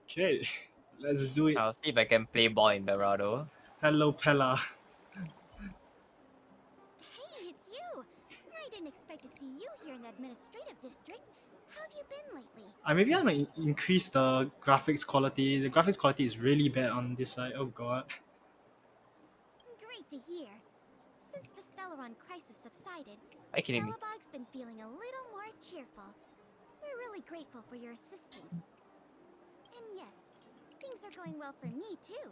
Okay, let's do it. I'll see if I can play ball in Dorado. Hello, Pella. Hey, it's you! I didn't expect to see you here in the administrative district. How have you been lately? Maybe I'm gonna increase the graphics quality. The graphics quality is really bad on this side. Oh god. Great to hear. Since the Stellaron crisis subsided, Are you kidding me? Belobog's been feeling a little more cheerful. We're really grateful for your assistance. And yes, things are going well for me too.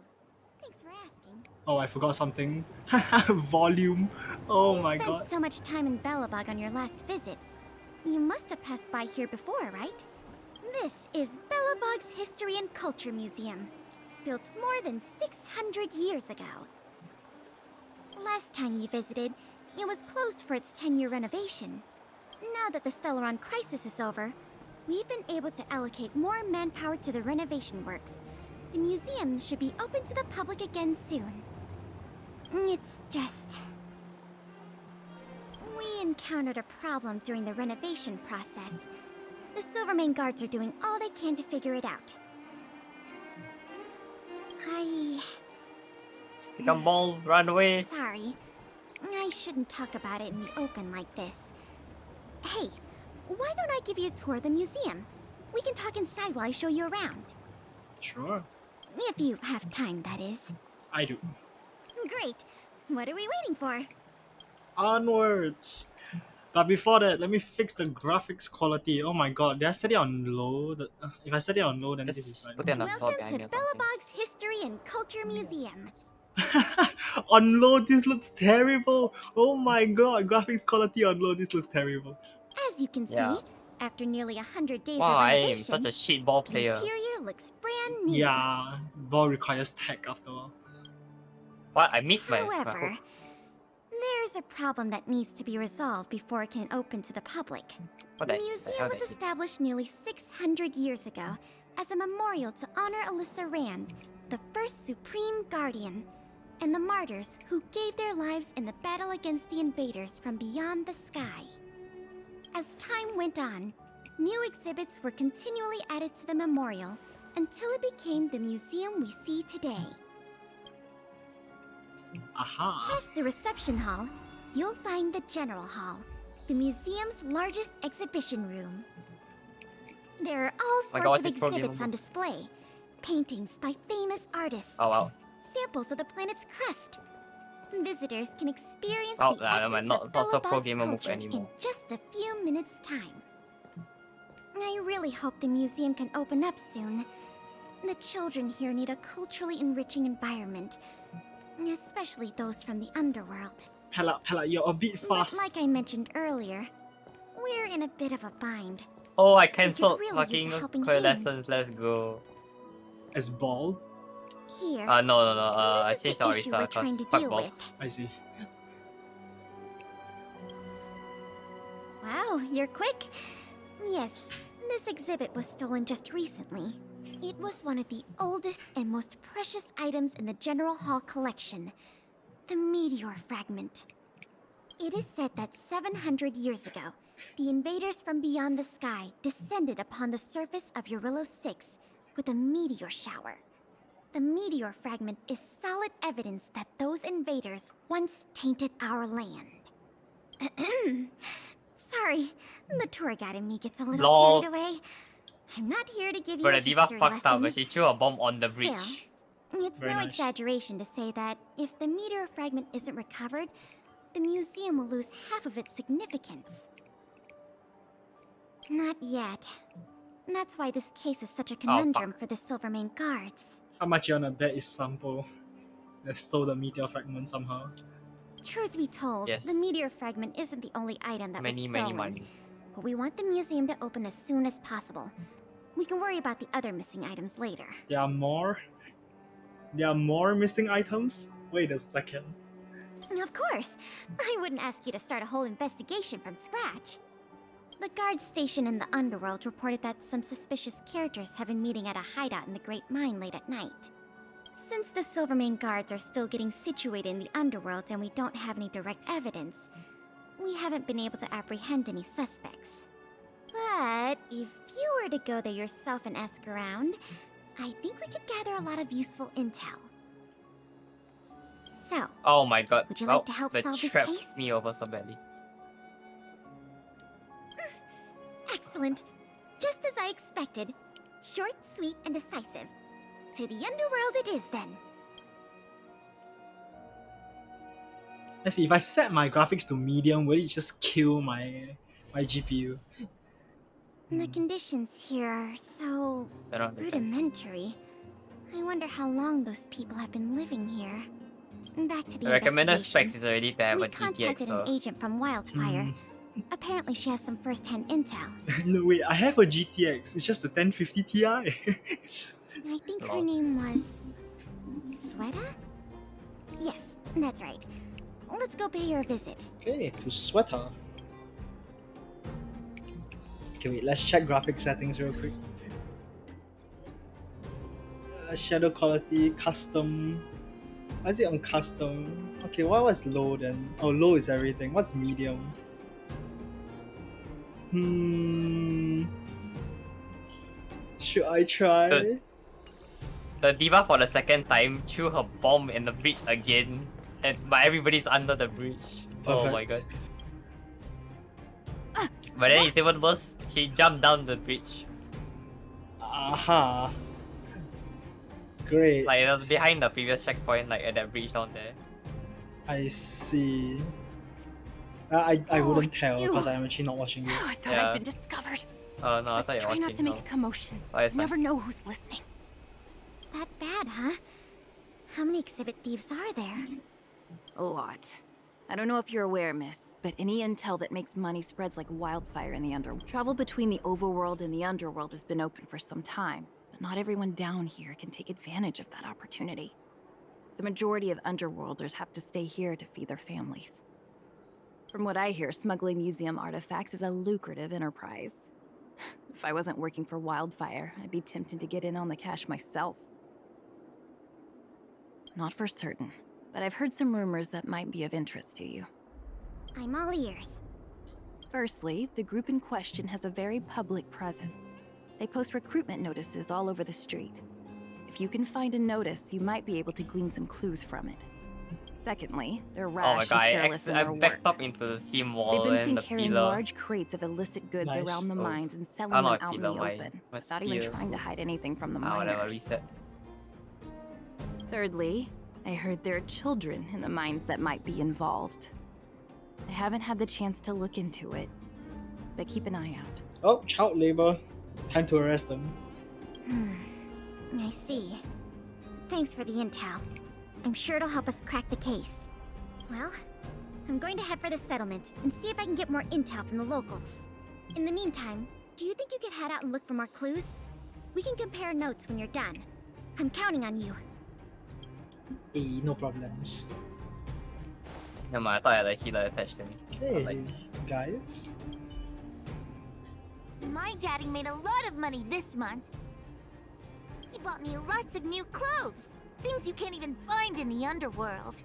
Thanks for asking. Oh, I forgot something. Volume. Oh You my spent god. so much time in Belobog on your last visit. You must have passed by here before, right? This is Belobog's History and Culture Museum, built more than 600 years ago. Last time you visited, it was closed for its 10-year renovation. Now that the Stellaron crisis is over, we've been able to allocate more manpower to the renovation works. The museum should be open to the public again soon. It's just... we encountered a problem during the renovation process. The Silvermane guards are doing all they can to figure it out. Become ball, run away. Sorry. I shouldn't talk about it in the open like this. Hey, why don't I give you a tour of the museum? We can talk inside while I show you around. Sure. If you have time, that is. I do. Great. What are we waiting for? Onwards. But before that, let me fix the graphics quality. Oh my god, did I set it on low? If I set it on low, then this is Just like... put it on the floor Welcome behind to me or something. Belobog's History and Culture Museum. On low, this looks terrible. Oh my god, graphics quality on low, this looks terrible. As you can Yeah. see, after nearly 100 days Wow, of I am renovation, such a shit ball the player. interior looks brand new. Yeah, ball requires tech after all. What? I missed my However, hook. there's a problem that needs to be resolved before it can open to the public. What The the museum hell was did I do? established nearly 600 years ago as a memorial to honor Alyssa Rand, the first Supreme Guardian, and the martyrs who gave their lives in the battle against the invaders from beyond the sky. As time went on, new exhibits were continually added to the memorial until it became the museum we see today. Aha. Past the reception hall, you'll find the General Hall, the museum's largest exhibition room. There are all my sorts God, of this pro game exhibits on book. display. Paintings by famous artists, Oh wow. samples of the planet's crust. Visitors can experience Oh, the I'm essence not of so pro Belobog's gamer move culture in anymore. just a few minutes' time. I really hope the museum can open up soon. The children here need a culturally enriching environment, especially those from the underworld. Pella, you're a bit But fast. like I mentioned earlier, we're in a bit of a bind. Oh, I could cancelled really use a fucking helping choir hand. lessons. Let's go. As ball? Here, No. I this is changed the our issue we're Orisa trying to fuck deal ball. with. I see. Wow, you're quick. Yes, this exhibit was stolen just recently. It was one of the oldest and most precious items in the General Hall collection, the meteor fragment. It is said that 700 years ago, the invaders from beyond the sky descended upon the surface of Eurillo 6 with a meteor shower. The meteor fragment is solid evidence that those invaders once tainted our land. Sorry, the tour guide in me gets a little Lol. carried away. I'm not here to give you But a the diva history fucked up, lesson. but she threw a bomb on the Still, bridge. it's Very no nice. exaggeration to say that if the meteor fragment isn't recovered, the museum will lose half of its significance. Not yet. That's why this case is such a conundrum for the Silvermane guards. How much you wanna bet is Sampo that stole the meteor fragment somehow? Truth be told, Yes. the meteor fragment isn't the only item that was Many stolen. money. But we want the museum to open as soon as possible. We can worry about the other missing items later. There are more? There are more missing items? Wait a second. Of course! I wouldn't ask you to start a whole investigation from scratch. The guard station in the underworld reported that some suspicious characters have been meeting at a hideout in the Great Mine late at night. Since the Silvermane guards are still getting situated in the underworld and we don't have any direct evidence, we haven't been able to apprehend any suspects. But if you were to go there yourself and ask around, I think we could gather a lot of useful intel. So, Oh my god. would you Well, like to help that solve this trapped case? me over so badly. Excellent. Just as I expected. Short, sweet, and decisive. To the underworld it is then. Let's see, if I set my graphics to medium, will it just kill my GPU? The conditions here are so Turn on the lights. rudimentary. I wonder how long those people have been living here. Back to the The recommended specs investigation. is already to have We a GTX, contacted an so agent from Wildfire. Apparently she has some first-hand intel. No, wait, I have a GTX. It's just a 1050 Ti. I think her Lol. name was... Sweta? Yes, that's right. Let's go pay her a visit. Okay, to Sweater. Okay, wait, let's check graphic settings real quick. Shadow quality, custom. Why is it on custom? Okay, what was low then? Oh, low is everything. What's medium? Should I try? the diva for the second time threw her bomb in the bridge again, but everybody's under the bridge. Oh my god. Perfect. But then it's even worse, she jumped down the bridge. Aha. Great. Like it was behind the previous checkpoint, like at that bridge down there. I see. I wouldn't tell ew. because I'm actually not watching you. Oh, I thought Yeah. I'd been discovered. Oh no, I Let's thought you try were not watching. to make No. a commotion. Oh, it's You fine. never know who's listening. That bad, huh? How many exhibit thieves are there? A lot. I don't know if you're aware, miss, but any intel that makes money spreads like wildfire in the underworld. Travel between the overworld and the underworld has been open for some time, but not everyone down here can take advantage of that opportunity. The majority of underworlders have to stay here to feed their families. From what I hear, smuggling museum artifacts is a lucrative enterprise. If I wasn't working for Wildfire, I'd be tempted to get in on the cash myself. Not for certain, but I've heard some rumors that might be of interest to you. I'm all ears. Firstly, the group in question has a very public presence. They post recruitment notices all over the street. If you can find a notice, you might be able to glean some clues from it. Secondly, they're Oh my rash god, and careless in I their work. backed up into the seam They've wall been and seen the carrying pillar. large crates of illicit goods Nice. around the Oh. mines and selling I them know out in pillar, the my open, my without even spear. trying to hide anything from the Ah, whatever, miners. reset. Thirdly, I heard there are children in the mines that might be involved. I haven't had the chance to look into it, but keep an eye out. Oh, child labor. Time to arrest them. I see. Thanks for the intel. I'm sure it'll help us crack the case. Well, I'm going to head for the settlement and see if I can get more intel from the locals. In the meantime, do you think you could head out and look for more clues? We can compare notes when you're done. I'm counting on you. Hey, no problems. No man, I thought I had a healer attached to me. Okay, Like- guys. My daddy made a lot of money this month. He bought me lots of new clothes. Things you can't even find in the underworld.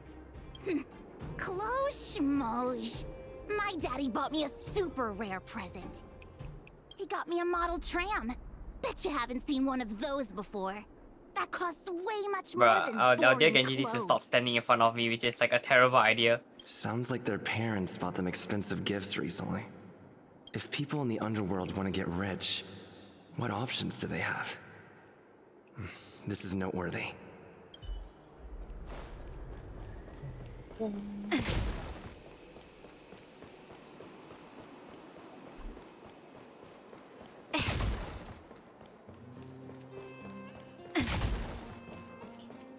Clothes schmoes. My daddy bought me a super rare present. He got me a model tram. Bet you haven't seen one of those before. That costs way much more Bruh, than our dear boring Genji needs to clothes. stop standing in front of me, which is like a terrible idea. Sounds like their parents bought them expensive gifts recently. If people in the underworld want to get rich, what options do they have? This is noteworthy.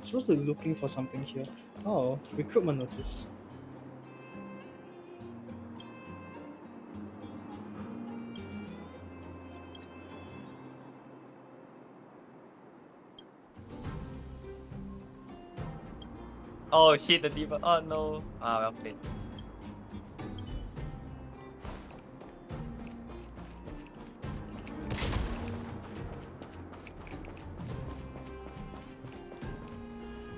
Supposed to be looking for something here. Oh, recruitment notice. Oh shit, the diva. Oh no. Ah, well played.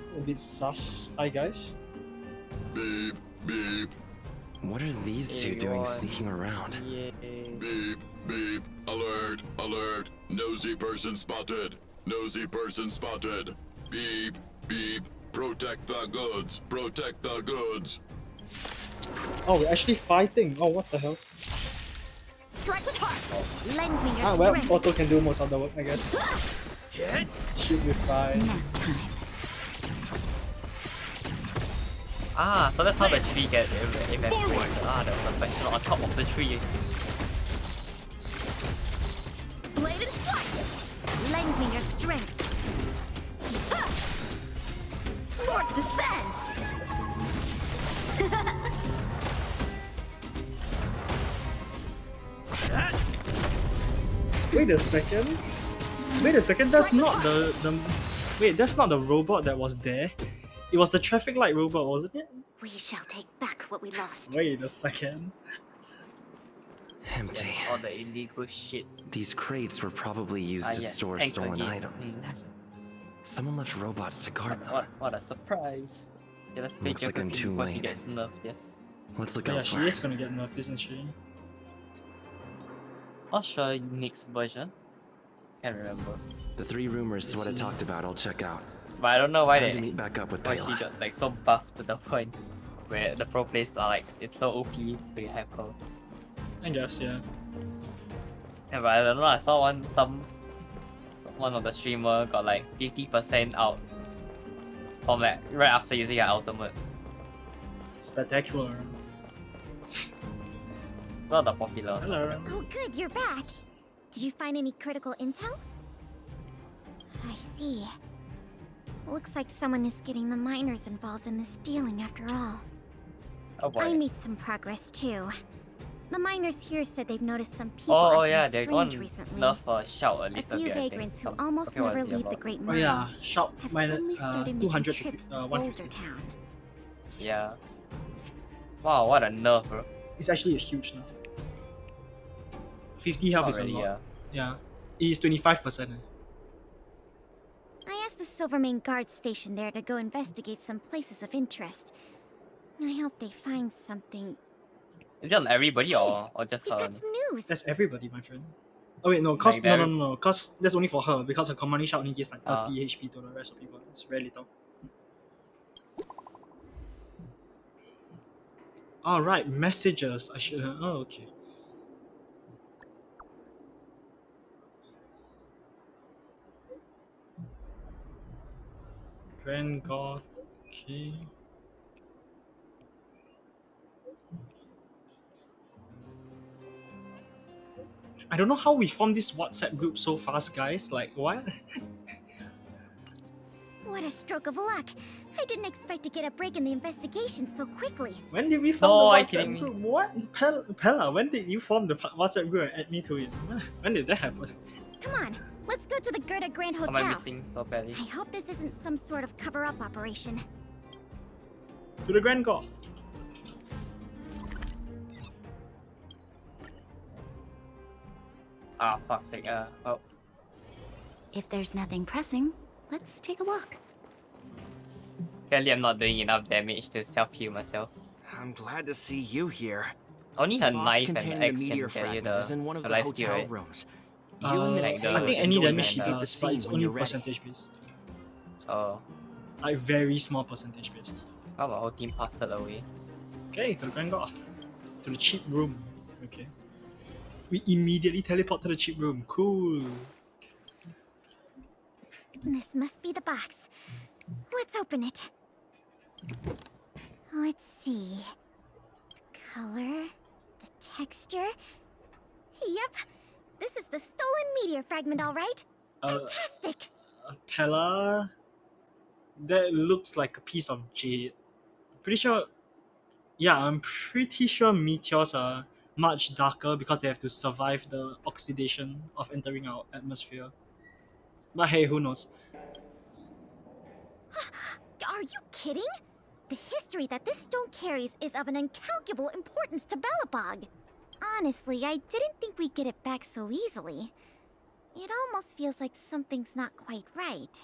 It's a bit sus. Hi guys. Beep, beep, What are these two doing sneaking around? Yay. beep, beep. Alert, alert. Nosy person spotted. Nosy person spotted. Beep, beep. Protect the goods. Protect the goods. Oh, we're actually fighting. Oh, what the hell? Strike with heart. Lend me your Ah, well, strength. Otto can do most of the work, I guess. Shoot with fire. Nap time. Ah, so that's how the tree gets evaporated. Ah, there was a vegetable on top of the tree. Blade and flight. Lend me your strength. Swords descend. Wait a second. Wait a second, that's not the wait, that's not the robot that was there. It was the traffic light robot, wasn't it? We shall take back what we lost. Wait a second. Empty. Yes, all the illegal shit. These crates were probably used to Yes, store tank stolen again. items. Someone left robots to guard them. What a surprise. Yeah, let's play Looks like I'm geography too before she late. gets nerfed, yes. Let's look Yeah, she elsewhere. is gonna get nerfed, isn't she? Not sure next version. Can't remember. The 3 rumors to what it talked about, I'll check out. But I don't know why Time to they, meet back up with why she Pela. got like so buff to the point where the pro players are like, it's so OP to have her. I guess, yeah. Yeah, but I don't know, I saw one of the streamer got like 50% out from like right after using her ultimate. Spectacular. It's not that popular. Hello. Oh good, you're back. Did you find any critical intel? I see. Looks like someone is getting the miners involved in this stealing after all. Oh boy. I made some progress too. The miners here said they've noticed some people Oh acting yeah, they're going strange recently. nerf shout a A little few bit. I think. vagrants who Some- almost forget what never it's leave the about. Great Oh Mine yeah, shop have minus suddenly started making 200 trips to 150. Boulder Town. Yeah. Wow, what a nerf, bro. It's actually a huge nerf. 50 health Not is really, a lot. yeah. Yeah. It is 25%. I asked the Silvermane guard station there to go investigate some places of interest. I hope they find something. Is it on everybody or just We've her? got some news. That's everybody, my friend. Oh wait, no, cause Like no, that- no, no, no, cause that's only for her because her commanding shout only gives like 30 Ah. HP to the rest of people. It's very little. Alright, messages. I should. Oh, okay. Grand Goth. Okay. I don't know how we formed this WhatsApp group so fast, guys. Like, what? What a stroke of luck. I didn't expect to get a break in the investigation so quickly. When did we form No, are you the kidding WhatsApp me? group? What? Pella, when did you form the WhatsApp group and add me to it? When did that happen? Come on, let's go to the Gerda Grand Am I Hotel. missing so badly? I hope this isn't some sort of cover-up operation. To the Grand Goth. Ah, fuck's sake. Oh. If there's nothing pressing, let's take a walk. Clearly I'm not doing enough damage to self-heal myself. I'm glad to see you here. Only her Box knife and containing the axe meteor can carry fragment is in one of the the life hotel steal, right? rooms. You and Miss like Taylor I think can any go in damage and she get the does, but scene it's when only you're ready. percentage based. Oh. Like very small percentage based. How about whole team passed it away? Okay, to the Grand Goth. To the cheap room. Okay. We immediately teleport to the cheap room. Cool. This must be the box. Let's open it. Let's see. The color, the texture. Yep, this is the stolen meteor fragment, all right. Uh, Fantastic. Pella. That looks like a piece of jade. Pretty sure. Yeah, I'm pretty sure meteors are much darker because they have to survive the oxidation of entering our atmosphere. But hey, who knows? Are you kidding? The history that this stone carries is of an incalculable importance to Belobog. Honestly, I didn't think we'd get it back so easily. It almost feels like something's not quite right.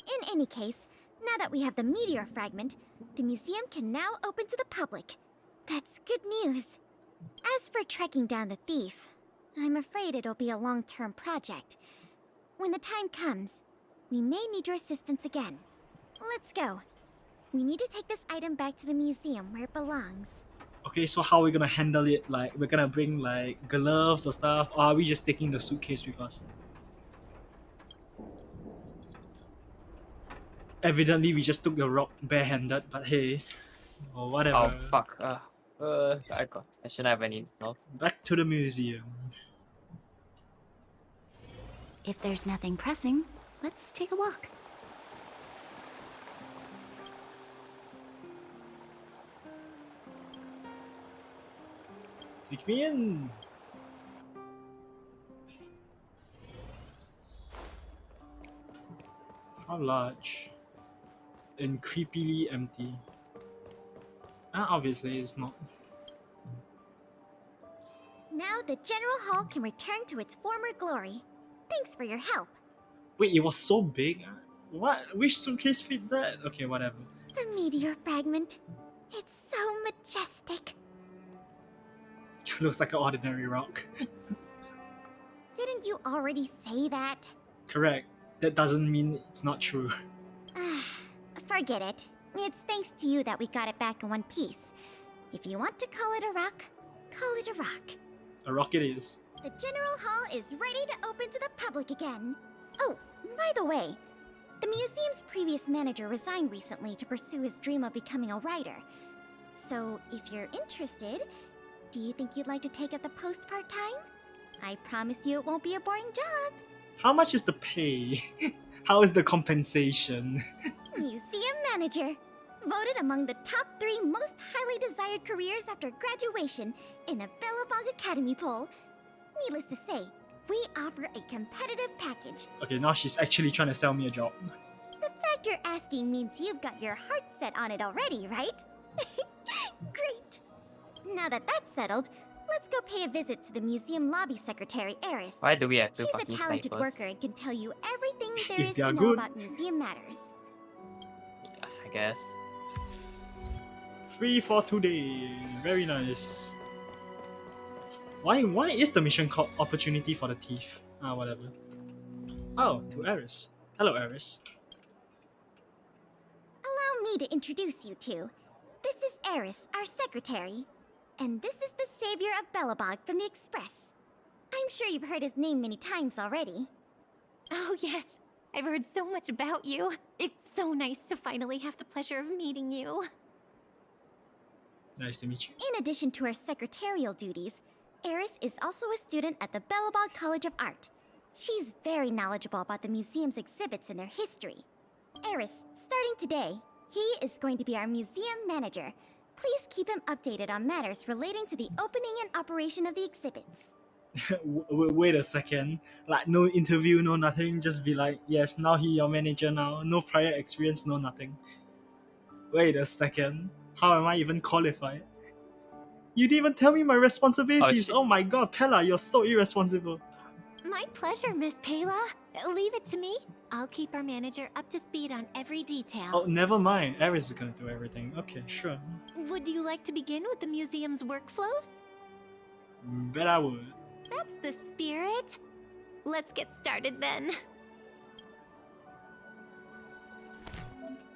In any case, now that we have the meteor fragment, the museum can now open to the public. That's good news. As for tracking down the thief, I'm afraid it'll be a long-term project. When the time comes, we may need your assistance again. Let's go. We need to take this item back to the museum where it belongs. Okay, so how are we gonna handle it? Like, we're gonna bring like gloves or stuff, or are we just taking the suitcase with us? Evidently, we just took the rock barehanded, but hey, or whatever. Oh fuck. I shouldn't have any. No. Back to the museum. If there's nothing pressing, let's take a walk. Take me in. How large? And creepily empty. Obviously, it's not. Now the General Hall can return to its former glory. Thanks for your help. Wait, it was so big? What? Which suitcase fit that? Okay, whatever. The meteor fragment. It's so majestic. It looks like an ordinary rock. Didn't you already say that? Correct. That doesn't mean it's not true. Forget it. It's thanks to you that we got it back in one piece. If you want to call it a rock, call it a rock. A rock it is. The General Hall is ready to open to the public again. Oh, by the way, the museum's previous manager resigned recently to pursue his dream of becoming a writer. So, if you're interested, do you think you'd like to take up the post part-time? I promise you it won't be a boring job. How much is the pay? How is the compensation? Museum manager. Voted among the top 3 most highly desired careers after graduation in a Bellabog Academy poll. Needless to say, we offer a competitive package. Okay, now she's actually trying to sell me a job. The fact you're asking means you've got your heart set on it already, right? Great. Now that that's settled, let's go pay a visit to the museum lobby secretary, Eris. Why do we have two She's a fucking talented snipers? worker and can tell you everything there If is they to are know good. about museum matters. Yeah, I guess. Free for today. Very nice. Why is the mission called Opportunity for the Thief? Whatever. Oh, to Eris. Hello, Eris. Allow me to introduce you two. This is Eris, our secretary. And this is the savior of Bellabog from the Express. I'm sure you've heard his name many times already. Oh, yes. I've heard so much about you. It's so nice to finally have the pleasure of meeting you. Nice to meet you. In addition to her secretarial duties, Eris is also a student at the Bellabog College of Art. She's very knowledgeable about the museum's exhibits and their history. Eris, starting today, he is going to be our museum manager. Please keep him updated on matters relating to the opening and operation of the exhibits. Wait a second. Like, no interview, no nothing. Just be like, yes, now he your manager now. No prior experience, no nothing. Wait a second. How am I even qualified? You didn't even tell me my responsibilities. shit. Oh my god, Pella, you're so irresponsible. My pleasure, Miss Payla. Leave it to me. I'll keep our manager up to speed on every detail. Oh, never mind. Eris is gonna do everything. Okay, sure. Would you like to begin with the museum's workflows? Bet I would. That's the spirit. Let's get started then.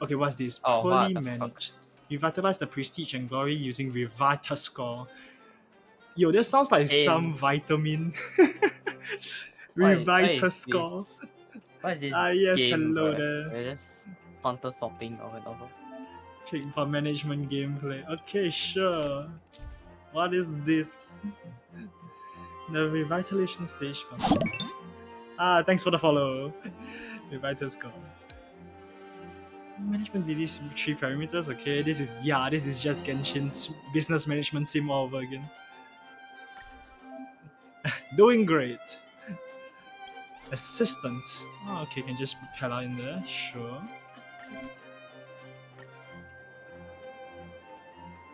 Okay, what's this? Oh, what Poorly the fuck? managed. Revitalize the prestige and glory using Revitascore. Yo, that sounds like Hey. some vitamin. Why is Revitascore. What is this Yes, game? hello bro? there. We're just counter swapping over and over. Click for management gameplay. Okay, sure. What is this? The revitalization stage. Thanks for the follow. Revitascore. Management release 3 parameters. Okay, this is just Genshin's business management sim all over again. Doing great. Assistant. Oh, okay, can just put Pella in there. Sure.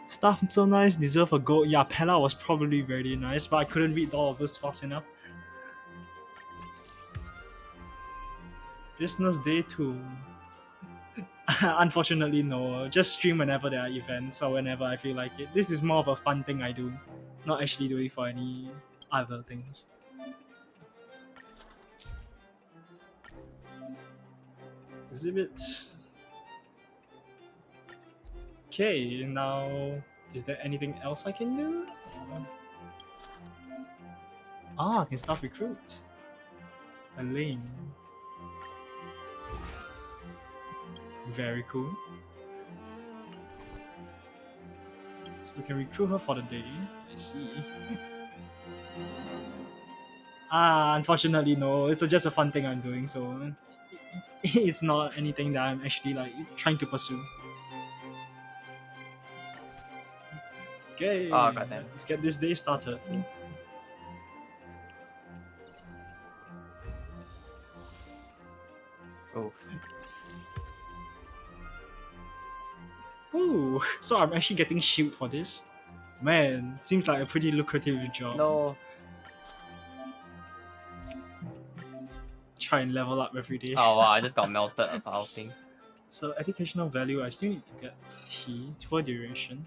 Staff so nice, deserve a gold. Yeah, Pella was probably very nice, but I couldn't read all of this fast enough. Business day 2. Unfortunately, no. Just stream whenever there are events or whenever I feel like it. This is more of a fun thing I do, not actually doing for any other things. exhibit. Okay, now is there anything else I can do? I can staff recruit. Elaine. Very cool. So we can recruit her for the day. I see. Unfortunately no. It's just a fun thing I'm doing, so it's not anything that I'm actually like trying to pursue. Okay, Oh, goddamn. let's get this day started. Oof. Ooh, so I'm actually getting shield for this. Man, seems like a pretty lucrative job. No. Try and level up every day. Oh wow, I just got melted of outing. So educational value, I still need to get T, tour duration,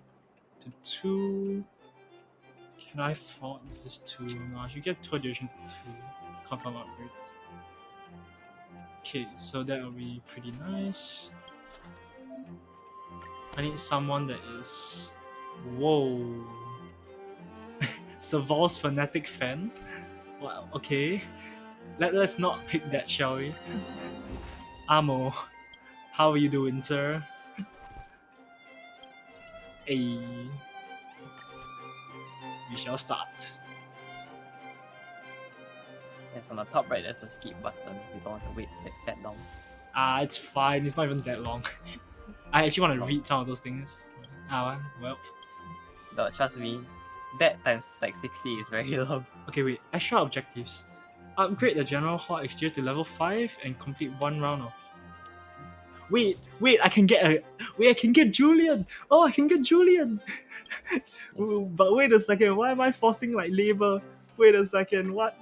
to 2. Can I afford this 2? No, I should get tour duration to 2. Confirm upgrade. Okay, so that will be pretty nice. I need someone that is... Whoa. Saval's fanatic fan? Well, okay. Let's not pick that, shall we? Amo, how are you doing, sir? Hey. We shall start. Yes, on the top right there's a skip button. You don't want to wait that long. It's fine. It's not even that long. I actually want to read some of those things. Well. No, trust me, that times like 60 is very long. Okay, wait. Extra objectives. Upgrade the general hall exterior to level 5 and complete 1 round of... Wait, I can get Julian! Oh, I can get Julian! Ooh, but wait a second, why am I forcing like labor? Wait a second, what?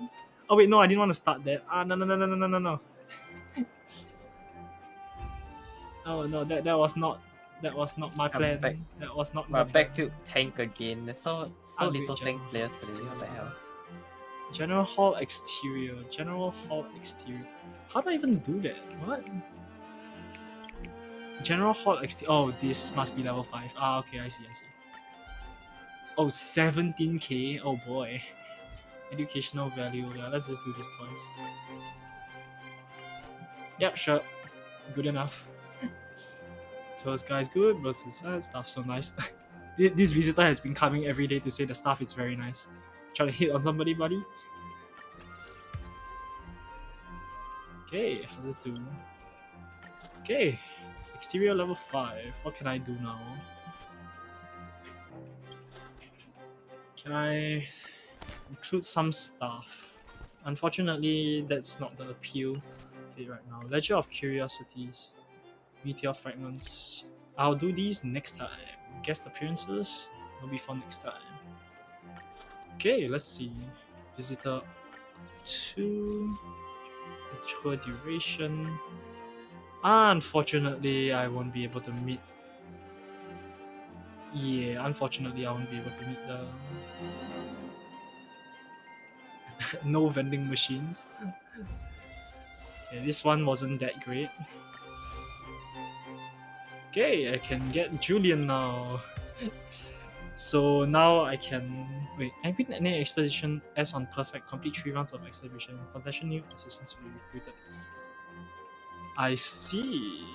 Oh wait, no, I didn't want to start that. No. Oh no, that was not my plan. back. That was not my But plan. backfield tank again. There's so Upgrade little tank general players exterior. today. What the hell? General hall exterior. General hall exterior. How do I even do that? What? General hall exterior. Oh, this must be level 5. Okay, I see. Oh, 17k. Oh boy. Educational value. Yeah, let's just do this twice. Yep, sure. Good enough. Tours guys good versus staff so nice. This visitor has been coming every day to say the staff is very nice. Try to hit on somebody, buddy. Okay, how's it do? Okay, exterior level 5. What can I do now? Can I include some stuff? Unfortunately, that's not the appeal of it right now. Ledger of Curiosities. Meteor fragments. I'll do these next time. Guest appearances will be for next time. Okay, let's see. Visitor 2. Tour duration. Unfortunately, I won't be able to meet. Yeah, unfortunately, I won't be able to meet the. No vending machines. Okay, this one wasn't that great. Okay, I can get Julian now. So now I can wait. I beat any exposition as on perfect. Complete 3 rounds of exhibition. Potential new assistants will be recruited. I see.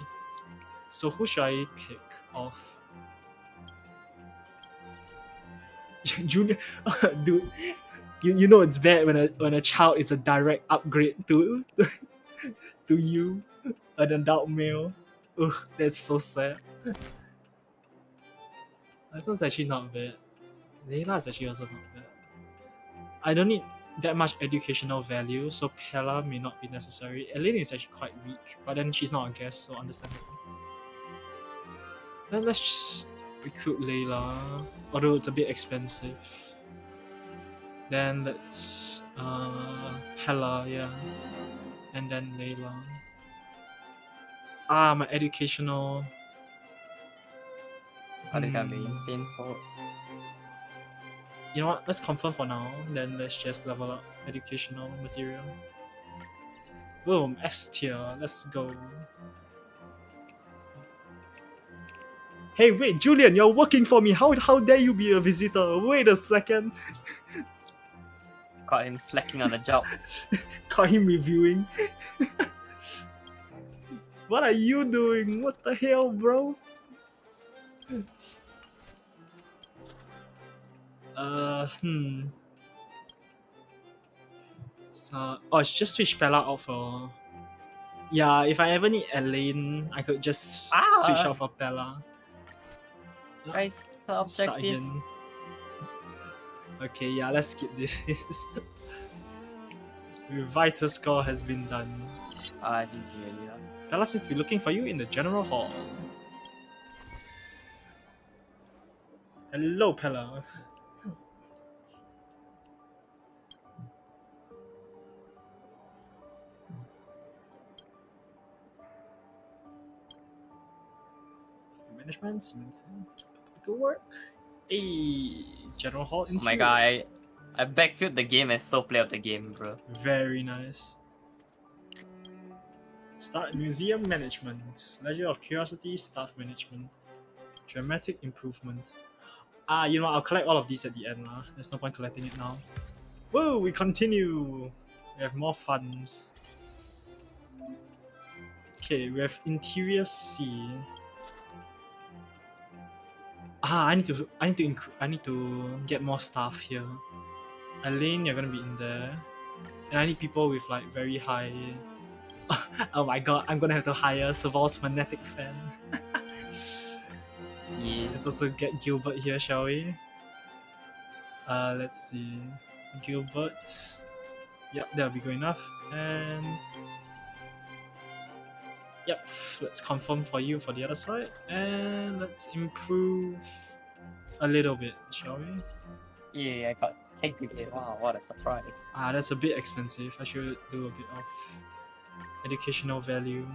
So who should I pick off? Julian, dude, you know it's bad when a child is a direct upgrade to to you, an adult male. Ugh, that's so sad. That one's actually not bad. Layla is actually also not bad. I don't need that much educational value, so Pella may not be necessary. Elaine is actually quite weak, but then she's not a guest, so understandable. Then let's just recruit Layla, although it's a bit expensive. Then let's Pella, yeah, and then Layla. My educational. Oh, this gonna be insane for. You know what? Let's confirm for now. Then let's just level up educational material. Boom, S tier. Let's go. Hey, wait, Julian, you're working for me. How dare you be a visitor? Wait a second. Caught him slacking on the job. Caught him reviewing. What are you doing? What the hell, bro? Hmm. So, oh, it's just switch Pella out for. Yeah, if I ever need Elaine, I could just switch Ah! out for Pella. Guys, the Start objective. again. Okay, yeah, let's skip this. Vital score has been done. GG, yeah. Pella seems to be looking for you in the general hall. Hello, Pella. Management, good work. Hey, general hall. Oh my god, I backfilled the game and slow play of the game, bro. Very nice. Start museum management. Ledger of Curiosities, staff management. Dramatic improvement. Ah, you know, I'll collect all of these at the end. There's no point collecting it now. Whoa, we continue. We have more funds. Okay, we have interior C. Ah, I need to get more staff here. Elaine, you're gonna be in there. And I need people with like very high. Oh my god, I'm gonna have to hire Saval's fanatic fan. Yeah. Let's also get Gilbert here, shall we? Let's see. Gilbert. Yep, that'll be good enough. And yep, let's confirm for you for the other side. And let's improve a little bit, shall we? Yeah, I got cake today. Wow, what a surprise. Ah, that's a bit expensive. I should do a bit of educational value.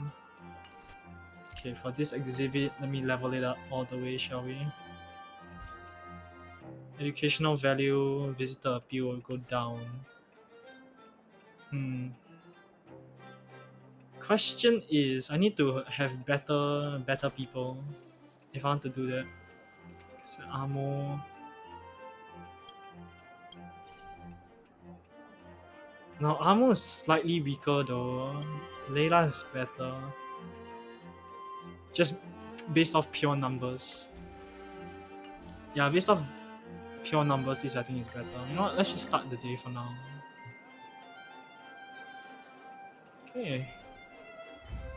Okay, for this exhibit, let me level it up all the way, shall we? Educational value, visitor appeal will go down. Question is, I need to have better people if I want to do that. So Amo. No, Amo is slightly weaker though. Layla is better. Just based off pure numbers. Yeah, based off pure numbers, this I think is better. You know what? Let's just start the day for now. Okay.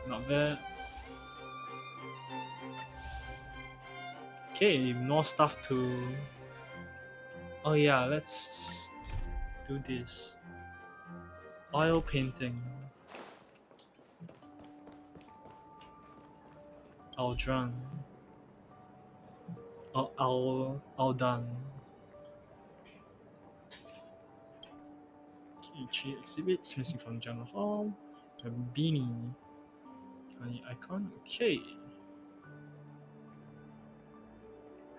Not bad. Okay, more stuff to. Oh yeah, let's do this. Oil painting. Aldran. Aldan. Okay, exhibits missing from general hall. A beanie. Tiny icon. Okay.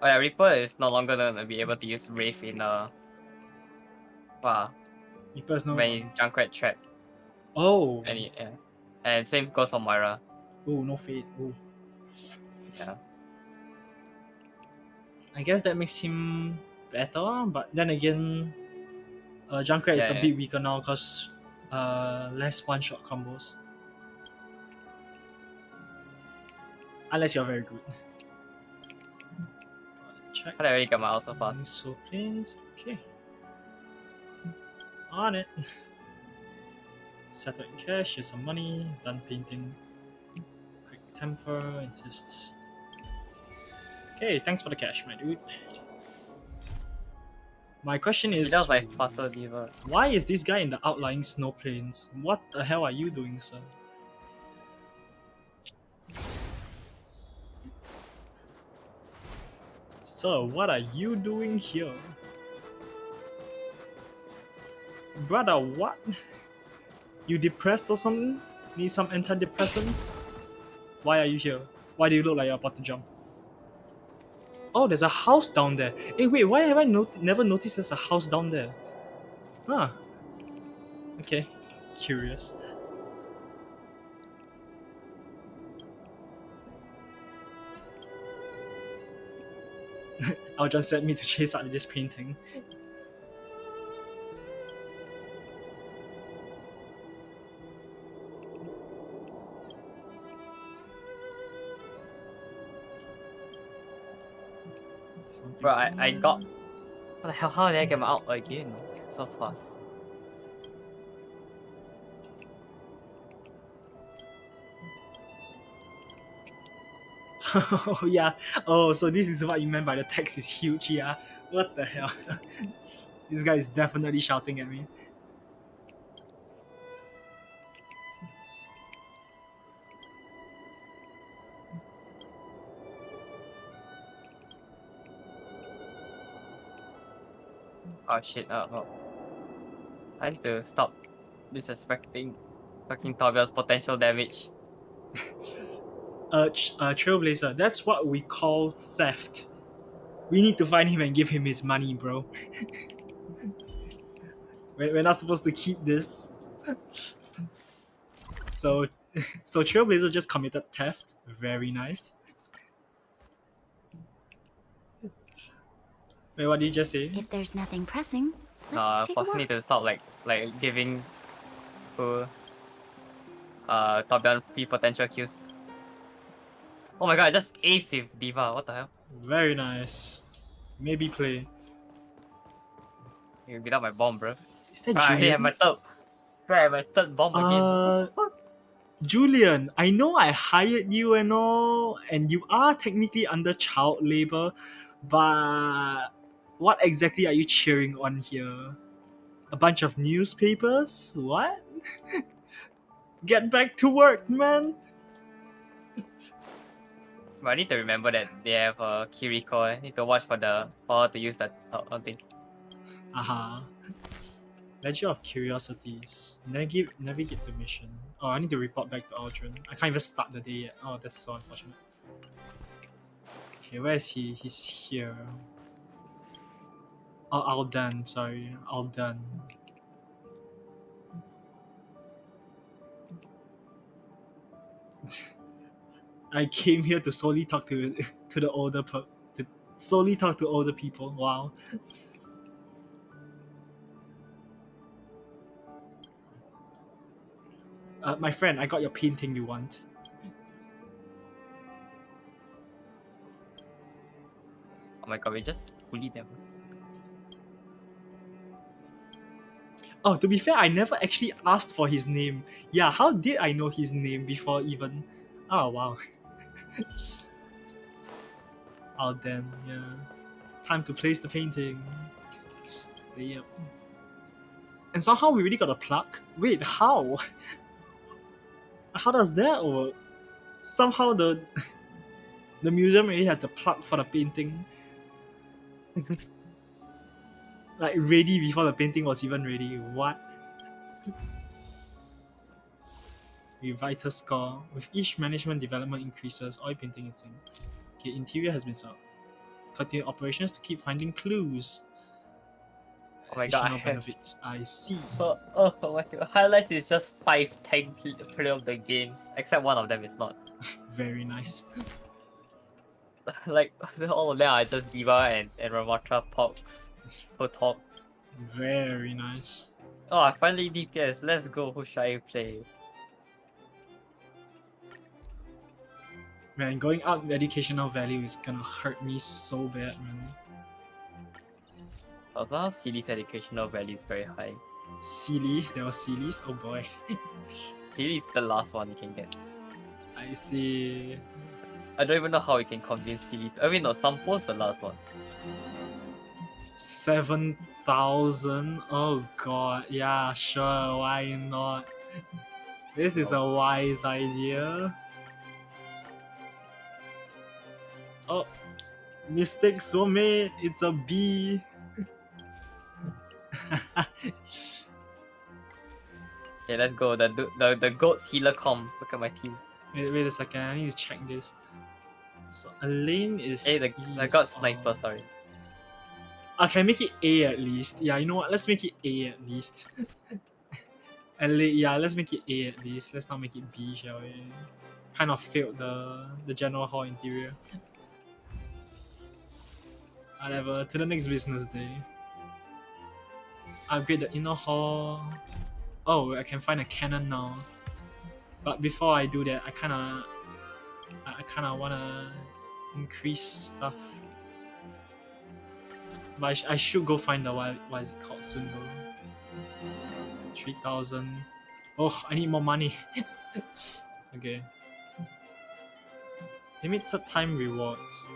Oh yeah, Reaper is no longer gonna be able to use Wraith in Reaper's no. when he's Junkrat trapped. Oh. And same goes for Moira. Oh, no fate. Oh. Yeah. I guess that makes him better, but then again, Junkrat is a Yeah. bit weaker now because less one-shot combos. Unless you're very good. Check. But I already got my also fast. So planes. Okay. On it. Settle in cash. Here's some money. Done painting. Quick temper. Insists. Okay, thanks for the cash, my dude. My question is, That was my faster diva. why is this guy in the outlying snow plains? What the hell are you doing, sir? Sir, what are you doing here? Brother, what? You depressed or something? Need some antidepressants? Why are you here? Why do you look like you're about to jump? Oh, there's a house down there. Hey, wait, why have I never noticed there's a house down there? Huh. Okay. Curious. Aljon sent me to chase out this painting. Bro, I got. What the hell? How did I get him out again? So fast. Oh yeah. Oh, so this is what you meant by the text is huge, yeah. What the hell? This guy is definitely shouting at me. Oh shit, oh. I need to stop disrespecting fucking Tobia's potential damage. Trailblazer, that's what we call theft. We need to find him and give him his money, bro. We're not supposed to keep this. So, so Trailblazer just committed theft. Very nice. Wait, what did you just say? If there's nothing pressing, let's take a First walk. need to stop like giving to Tobian free potential kills. Oh my god, I just ace with Diva, what the hell? Very nice. Maybe play. You beat up my bomb, bro. Is that I Julian? have my third bomb again. What the fuck? Julian, I know I hired you and all, and you are technically under child labor, but what exactly are you cheering on here? A bunch of newspapers? What? Get back to work, man! But I need to remember that they have Kiriko. I need to watch for her to use that thing. Aha. Ledger of Curiosities. Navigate the mission. Oh, I need to report back to Aldrin. I can't even start the day yet. Oh, that's so unfortunate. Okay, where is he? He's here. Oh, Aldan, sorry. Aldan. I came here to solely talk to to the older to solely talk to older people. Wow. My friend, I got your painting you want. Oh my god, we just bully them. Oh, to be fair, I never actually asked for his name. Yeah, how did I know his name before even? Oh wow. Oh damn, yeah. Time to place the painting. Stay up. And somehow we really got a plaque. Wait, how? How does that work? Somehow the the museum already has the plaque for the painting. Like ready before the painting was even ready. What? Vital score. With each management development increases, oil painting is in. Okay, interior has been solved. Continue operations to keep finding clues. Oh my god, Additional benefits. I see. oh my god. Highlights is just 5-10 play of the games, except one of them is not. Very nice. Like all of them are just Diva and Ramatra talks. Who talk. Very nice. Oh, I finally DPS. Let's go. Who should I play? Man, going out with educational value is gonna hurt me so bad, man. Also, Silly's educational value is very high. Silly, there was Sillies. Oh boy. Silly is the last one you can get. I see. I don't even know how we can convince Silly. I mean, no, Sampo's the last one. 7,000. Oh god. Yeah, sure. Why not? This is a wise idea. Oh, mistakes were made. It's a B. Okay, let's go. The goat healer com. Look at my team. Wait a second. I need to check this. So Elaine is. Hey, the god sniper. Sorry. Okay, make it A at least. Yeah, you know what? Let's make it A at least. Yeah, let's make it A at least. Let's not make it B, shall we? Kind of failed the general hall interior. Whatever, to the next business day. Upgrade the inner hall. Oh, I can find a cannon now. But before I do that, I kinda wanna increase stuff. But I should go find the what is it called soon though. 3,000. Oh, I need more money. Okay. Limited time rewards.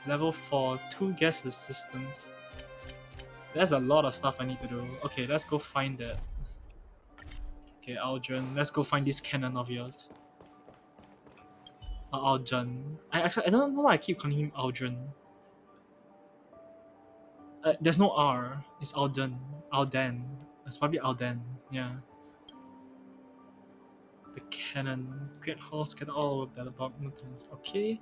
Level 4, 2 guest assistants. There's a lot of stuff I need to do. Okay, let's go find that. Okay, Aldrin, let's go find this cannon of yours. Aldrin. I don't know why I keep calling him Aldrin. There's no R. It's Alden. Alden. It's probably Alden. Yeah. The cannon. Great Hall scattered all over the mountains. Okay.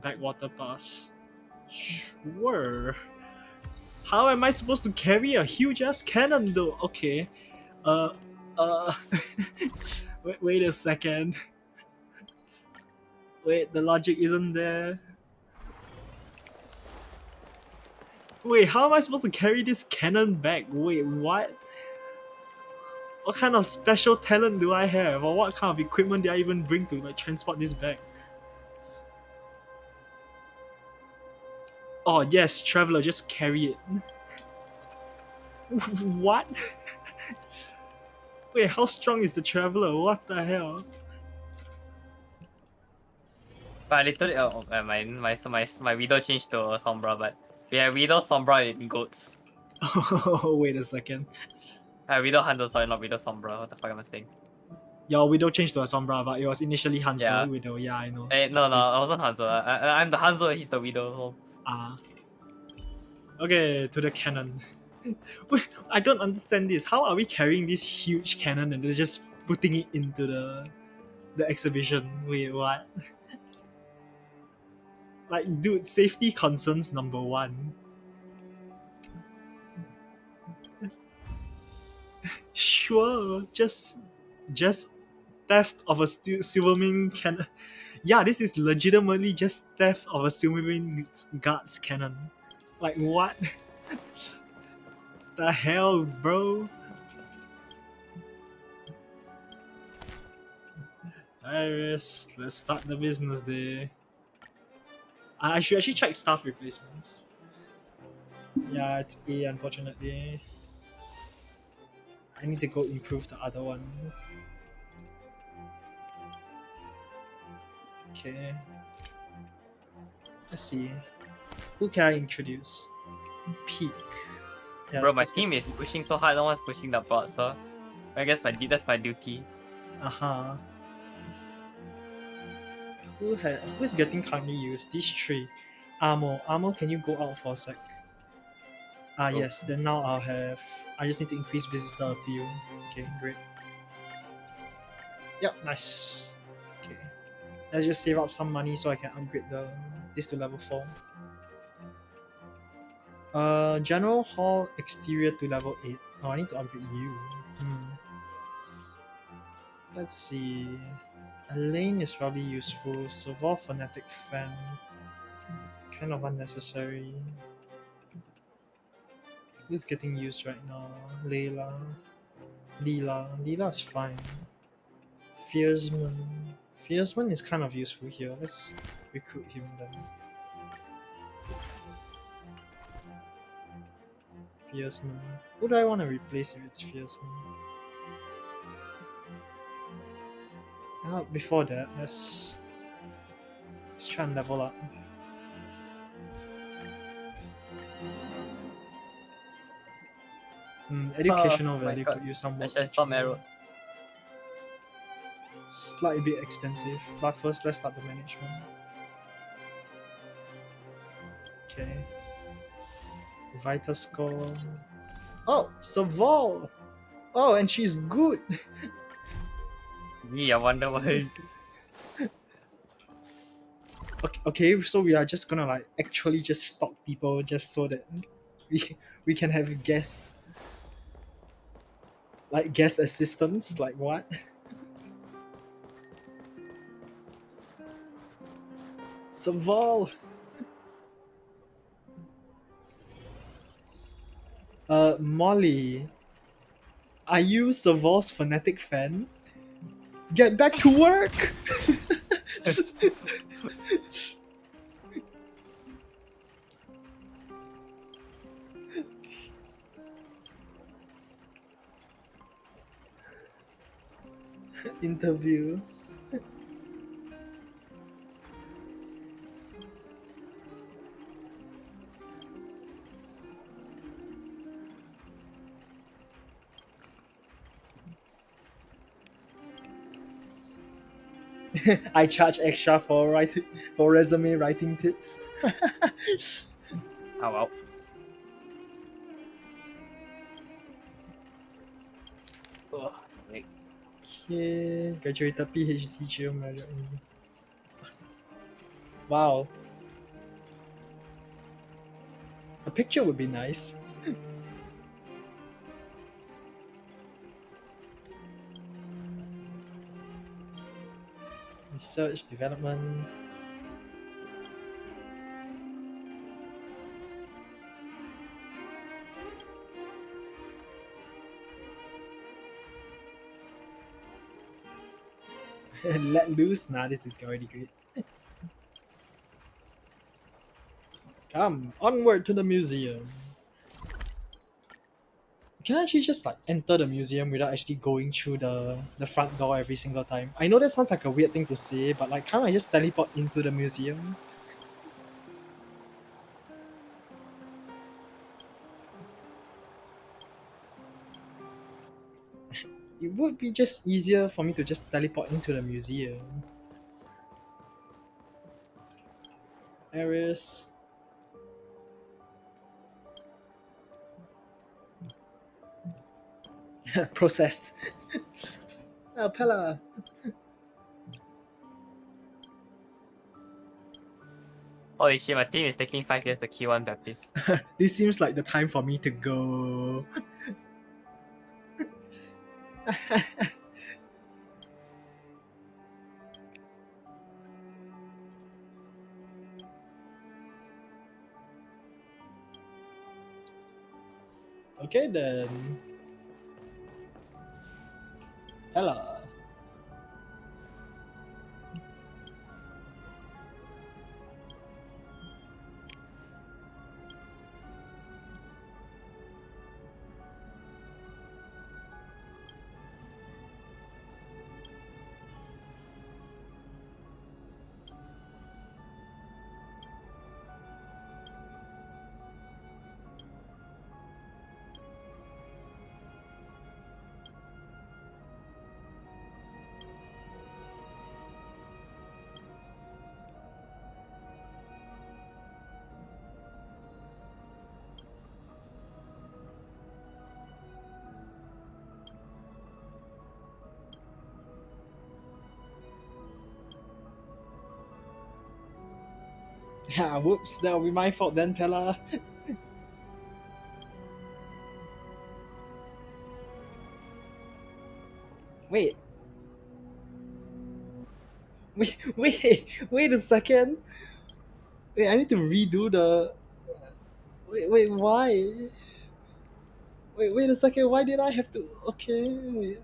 Backwater pass. Sure. How am I supposed to carry a huge ass cannon though? Okay. Uh. Uh. wait a second. Wait, the logic isn't there. Wait, how am I supposed to carry this cannon back? Wait, what? What kind of special talent do I have? Or what kind of equipment did I even bring to like transport this back? Oh yes, Traveler, just carry it. What? Wait, how strong is the Traveler? What the hell? But I literally, my Widow changed to Sombra, but we have Widow, Sombra, and Goats. Oh, wait a second. Widow Hanzo, sorry, not Widow Sombra. What the fuck am I saying? Your Widow changed to a Sombra, but it was initially Hanzo Yeah. Widow. Yeah, I know. No, I wasn't Hanzo. I'm the Hanzo, he's the Widow. Ah. Okay, to the cannon. Wait, I don't understand this. How are we carrying this huge cannon and then just putting it into the exhibition? Wait, what? Like, dude, safety concerns number one. Sure, just theft of a Silvermane cannon. Yeah, this is legitimately just theft of a Silvermane guard's cannon. Like what? The hell, bro? Iris, let's start the business day. I should actually check staff replacements. Yeah, it's A, unfortunately. I need to go improve the other one. Okay. Let's see. Who can I introduce? Peak. Yes, Bro, my let's team is pushing so hard, no one's pushing the bot, so I guess that's my duty. Uh-huh. Who's getting currently used? These three. Amo, can you go out for a sec? Ah, Oh. yes, then now I just need to increase visitor appeal. Okay, great. Yep, nice. Okay. Let's just save up some money so I can upgrade this to level 4. General Hall exterior to level 8. Oh, I need to upgrade you. Let's see. A lane is probably useful. Serval Fanatic Fan. Kind of unnecessary. Who's getting used right now? Layla. Leela is fine. Fierceman. Fierceman is kind of useful here. Let's recruit him then. Fierceman. Who do I want to replace if it's Fierceman? Before that, let's try and level up. Educational value could use some work. I should stop arrow. Slightly bit expensive, but first let's start the management. Okay. Vital score. Oh, Serval! Oh, and she's good! Me, I wonder why. Okay, so we are just gonna like actually just stalk people just so that we can have guests. Like guest assistants? Like what? Serval! Molly, are you Serval's fanatic fan? Get back to work! Interview. I charge extra for resume writing tips. Oh well. Ugh, wait. Okay, graduated PhD geometry. Wow, a picture would be nice. Research development. Let loose. Nah, this is already great. Come onward to the museum. Can I actually just like enter the museum without actually going through the front door every single time? I know that sounds like a weird thing to say, but like can't I just teleport into the museum? It would be just easier for me to just teleport into the museum. Areas. Processed. Pella. Holy shit, my team is taking 5 years to kill one Baptist. This seems like the time for me to go. Okay then. Pella. Yeah, whoops, that'll be my fault then, Pella. Wait. Wait a second. Wait, I need to redo the. Wait, why? Wait a second. Why did I have to? Okay, wait.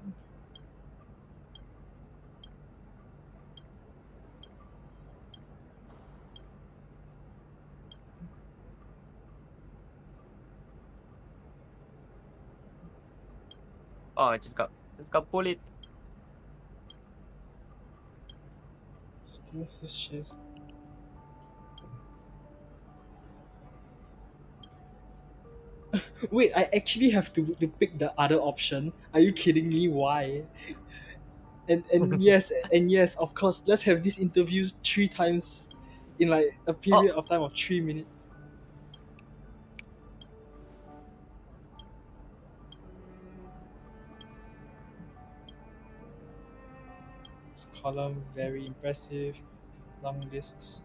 Oh, I just got bullied. Still suspicious. Wait, I actually have to pick the other option. Are you kidding me? Why? And yes, of course. Let's have these interviews 3 times in like a Oh, period of time of 3 minutes. This column very impressive. Long lists.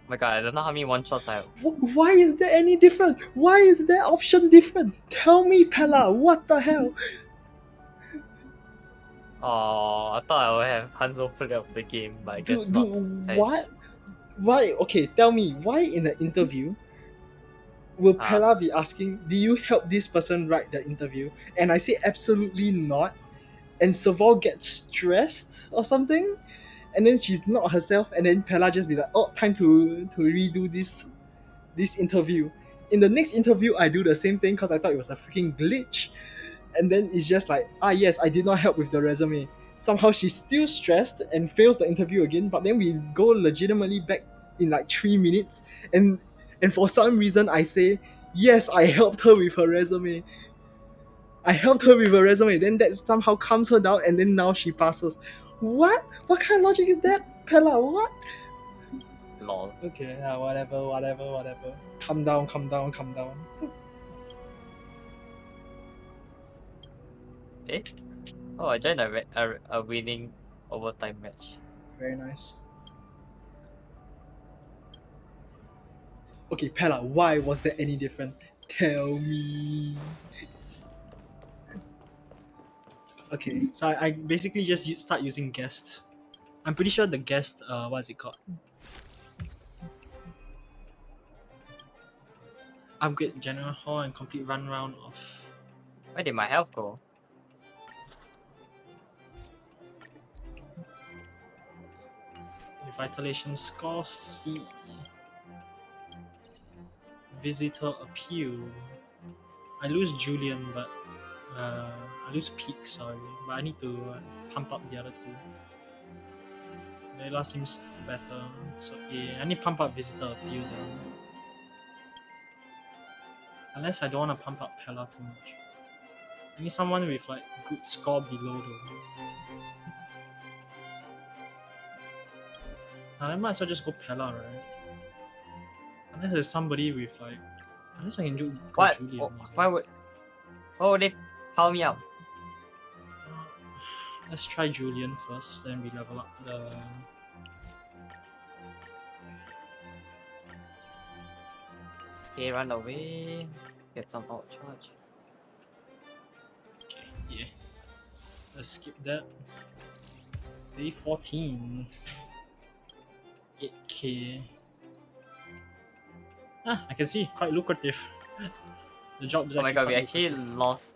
my god, I don't know how many one-shots I have. Why is there any different? Why is there option different? Tell me, Pella. What the hell? Oh, I thought I would have Hanzo play of the game, but I guess not. Dude, Sage. what? Why? Okay, tell me, why in an interview will Pella be asking, do you help this person write the interview? And I say absolutely not. And Savor gets stressed or something. And then she's not herself. And then Pella just be like, oh, time to redo this interview. In the next interview, I do the same thing because I thought it was a freaking glitch. And then it's just like, yes, I did not help with the resume. Somehow she's still stressed and fails the interview again, but then we go legitimately back in like 3 minutes, and for some reason I say, yes, I helped her with her resume. I helped her with her resume, then that somehow calms her down, and then now she passes. What? What kind of logic is that, Pella? What? Lol. Okay, whatever. Calm down. Eh? Oh, I joined a winning overtime match. Very nice. Okay, Pella, why was that any different? Tell me. Okay, so I basically just start using guests. I'm pretty sure the guest, what is it called? Upgrade general hall and complete run round of. Where did my health go? Revitalization score C. Visitor appeal. I lose Julian, but I lose Peak, sorry. But I need to pump up the other two. Layla seems better, so I need to pump up Visitor appeal then. Unless I don't want to pump up Pella too much. I need someone with like good score below though. I might as well just go Pella, right? Unless there's somebody with like, unless I can go What? Julian. Oh, why would? Oh, they power me up. Let's try Julian first, then we level up the. Okay, run away. Get some out charge. Okay, yeah. Let's skip that. Day 14. 8k. I can see, quite lucrative. The job is Oh my god, we quite actually lucrative. lost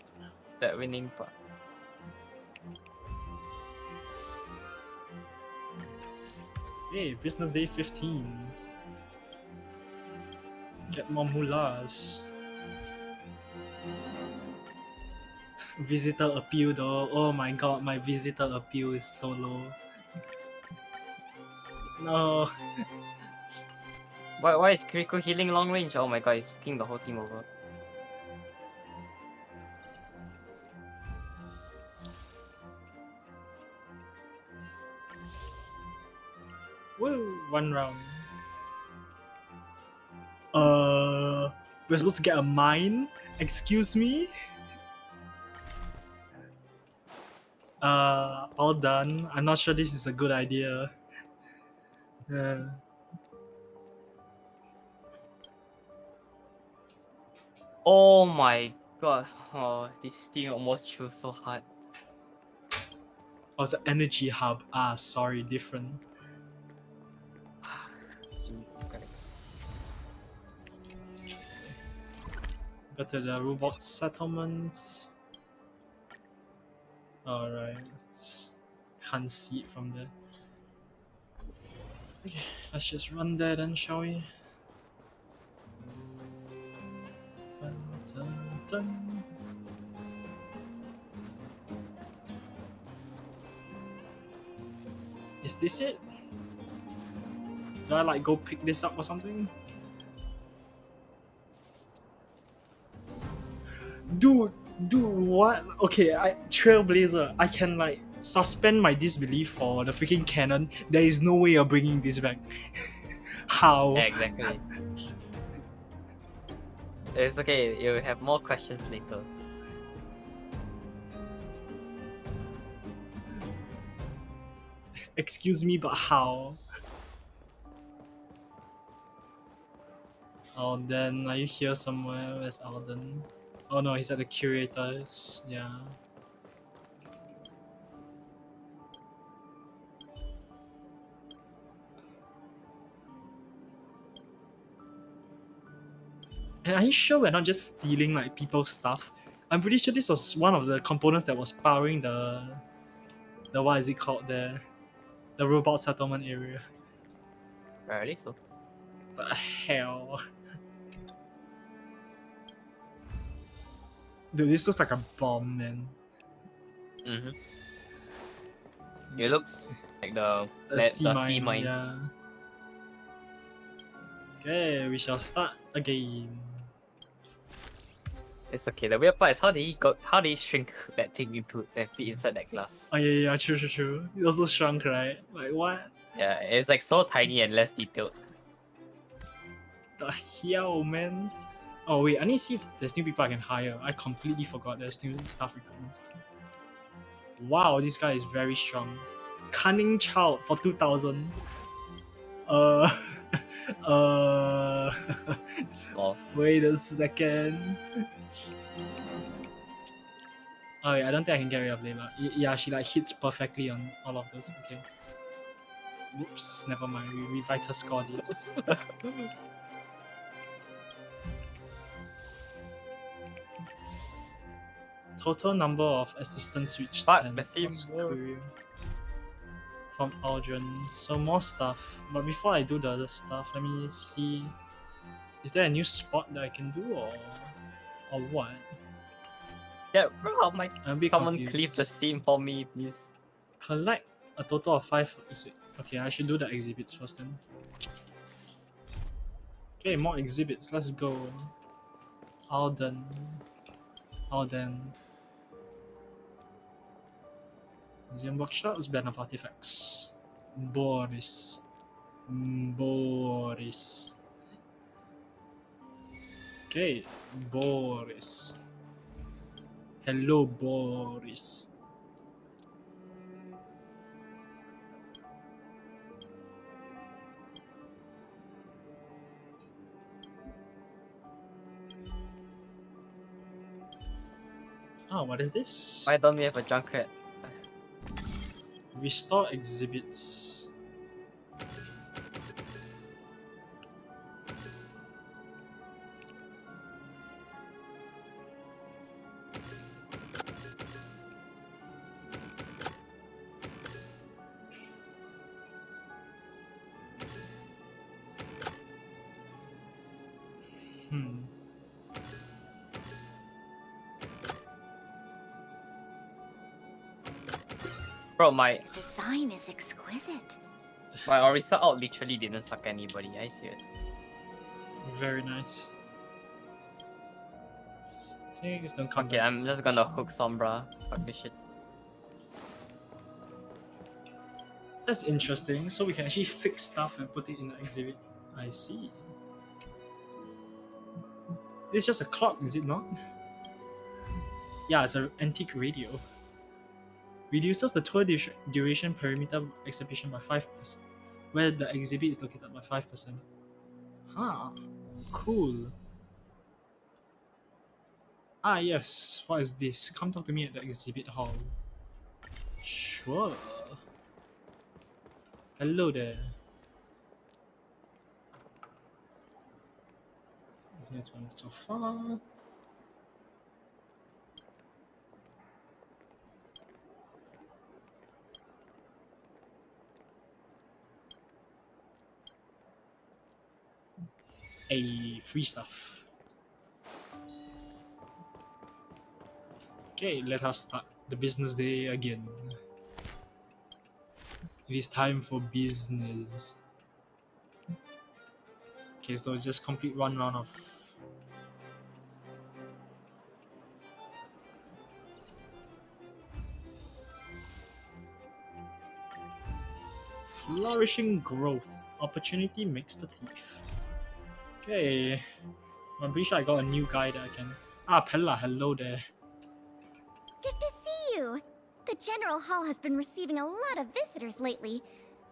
that winning part. Hey, business day 15. Get more mullahs. Visitor appeal though. Oh my god, my visitor appeal is so low. No. Why is Kiriko healing long range? Oh my god, he's fucking the whole team over. Woo! One round. We're supposed to get a mine? Excuse me? All done. I'm not sure this is a good idea. Oh my god. Oh, this team almost chose so hard. Oh, it's an energy hub. Sorry, different. Jesus Christ. Go to the robot settlements. Alright. Can't see it from there. Okay, let's just run there then, shall we? Dun, dun, dun. Is this it? Do I like go pick this up or something? Dude, what? Okay, Trailblazer, I can like suspend my disbelief for the freaking cannon. There is no way you're bringing this back. How? Yeah, exactly. It's okay, you'll have more questions later. Excuse me, but how? Alden, are you here somewhere? Where's Alden? Oh no, he's at the curators. Yeah. And are you sure we're not just stealing like people's stuff? I'm pretty sure this was one of the components that was powering the what is it called, the robot settlement area. Really so. The hell. Dude, this looks like a bomb, man. Mm-hmm. It looks like the Sea the mine, sea mines. yeah. Okay, we shall start again. It's okay. The weird part is how did he shrink that thing into and fit inside that glass? Oh yeah, true. It also shrunk, right? Like what? Yeah, it's like so tiny and less detailed. The hell, man? Oh wait, I need to see if there's new people I can hire. I completely forgot there's new staff recruitments. Wow, this guy is very strong. Cunning child for 2,000. Uh, uh. Oh, Wait a second. Oh yeah, I don't think I can get rid of Layla. Yeah, she like hits perfectly on all of those. Okay. Whoops, never mind. We revite her score this. Total number of assistants reached But 10. the theme What's work. courier? From Aldrin. So more stuff. But before I do the other stuff, let me see. Is there a new spot that I can do or what? Yeah, bro, how might I'm a bit someone confused. cleave the seam for me, please? Collect a total of 5. Is it? Okay, I should do the exhibits first then. Okay, more exhibits. Let's go. Alden. Museum workshops, ban of artifacts. Boris. Okay, Boris. Hello, Boris. Oh, what is this? Why don't we have a Junkrat? Restore exhibits. Hmm. Bro, my The design is exquisite. Orisa out literally didn't suck anybody. Are you serious? Very nice. Things don't come Okay, back. I'm just gonna hook Sombra. Fuck this shit. That's interesting. So we can actually fix stuff and put it in the exhibit. I see. This is just a clock, is it not? Yeah, it's an antique radio. Reduces the tour duration perimeter exhibition by 5%, where the exhibit is located by 5%. Huh. Cool. Ah yes, what is this? Come talk to me at the exhibit hall. Sure. Hello there. That's one so far. Free stuff. Okay, let us start the business day again. It is time for business. Okay, so just complete one round of flourishing growth. Opportunity makes the thief. Okay, I'm pretty sure I got a new guy that I can. Ah, Pella, hello there. Good to see you! The General Hall has been receiving a lot of visitors lately.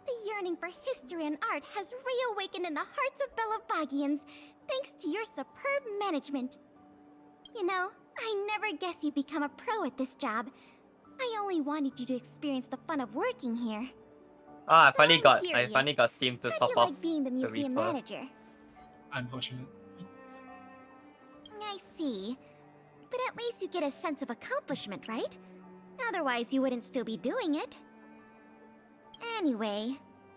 The yearning for history and art has reawakened in the hearts of Belabagians, thanks to your superb management. You know, I never guessed you'd become a pro at this job. I only wanted you to experience the fun of working here. Ah, I So finally I'm got curious, Steam to How do swap you off like being the the museum Reaper. manager? Unfortunate. I see. But at least you get a sense of accomplishment, right? Otherwise, you wouldn't still be doing it. Anyway,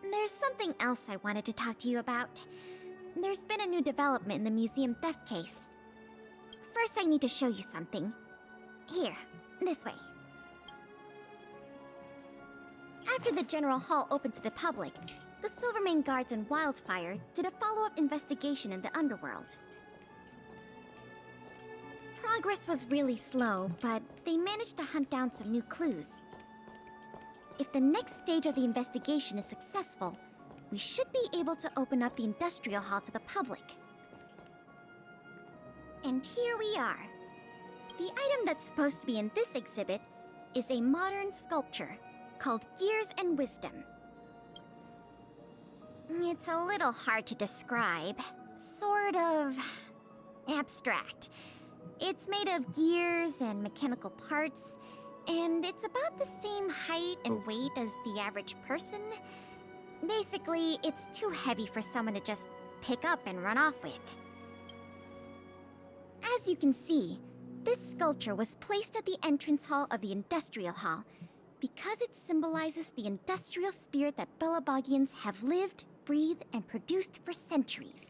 there's something else I wanted to talk to you about. There's been a new development in the museum theft case. First, I need to show you something. Here, this way. After the General Hall opened to the public, the Silvermane Guards and Wildfire did a follow-up investigation in the underworld. Progress was really slow, but they managed to hunt down some new clues. If the next stage of the investigation is successful, we should be able to open up the Industrial Hall to the public. And here we are. The item that's supposed to be in this exhibit is a modern sculpture called Gears and Wisdom. It's a little hard to describe. Sort of abstract. It's made of gears and mechanical parts, and it's about the same height and weight as the average person. Basically, it's too heavy for someone to just pick up and run off with. As you can see, this sculpture was placed at the entrance hall of the Industrial Hall because it symbolizes the industrial spirit that Belabogians have lived, breathed, and produced for centuries.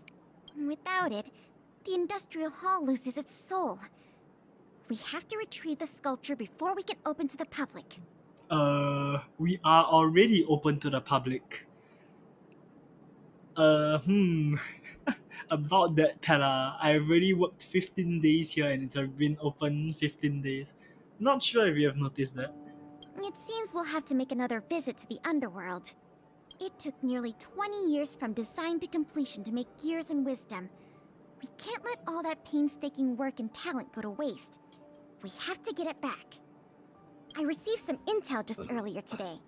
Without it, the Industrial Hall loses its soul. We have to retrieve the sculpture before we can open to the public. We are already open to the public. About that, Pella, I already worked 15 days here and it's been open 15 days. Not sure if you have noticed that. It seems we'll have to make another visit to the underworld. It took nearly 20 years from design to completion to make Gears and Wisdom. We can't let all that painstaking work and talent go to waste. We have to get it back. I received some intel just earlier today.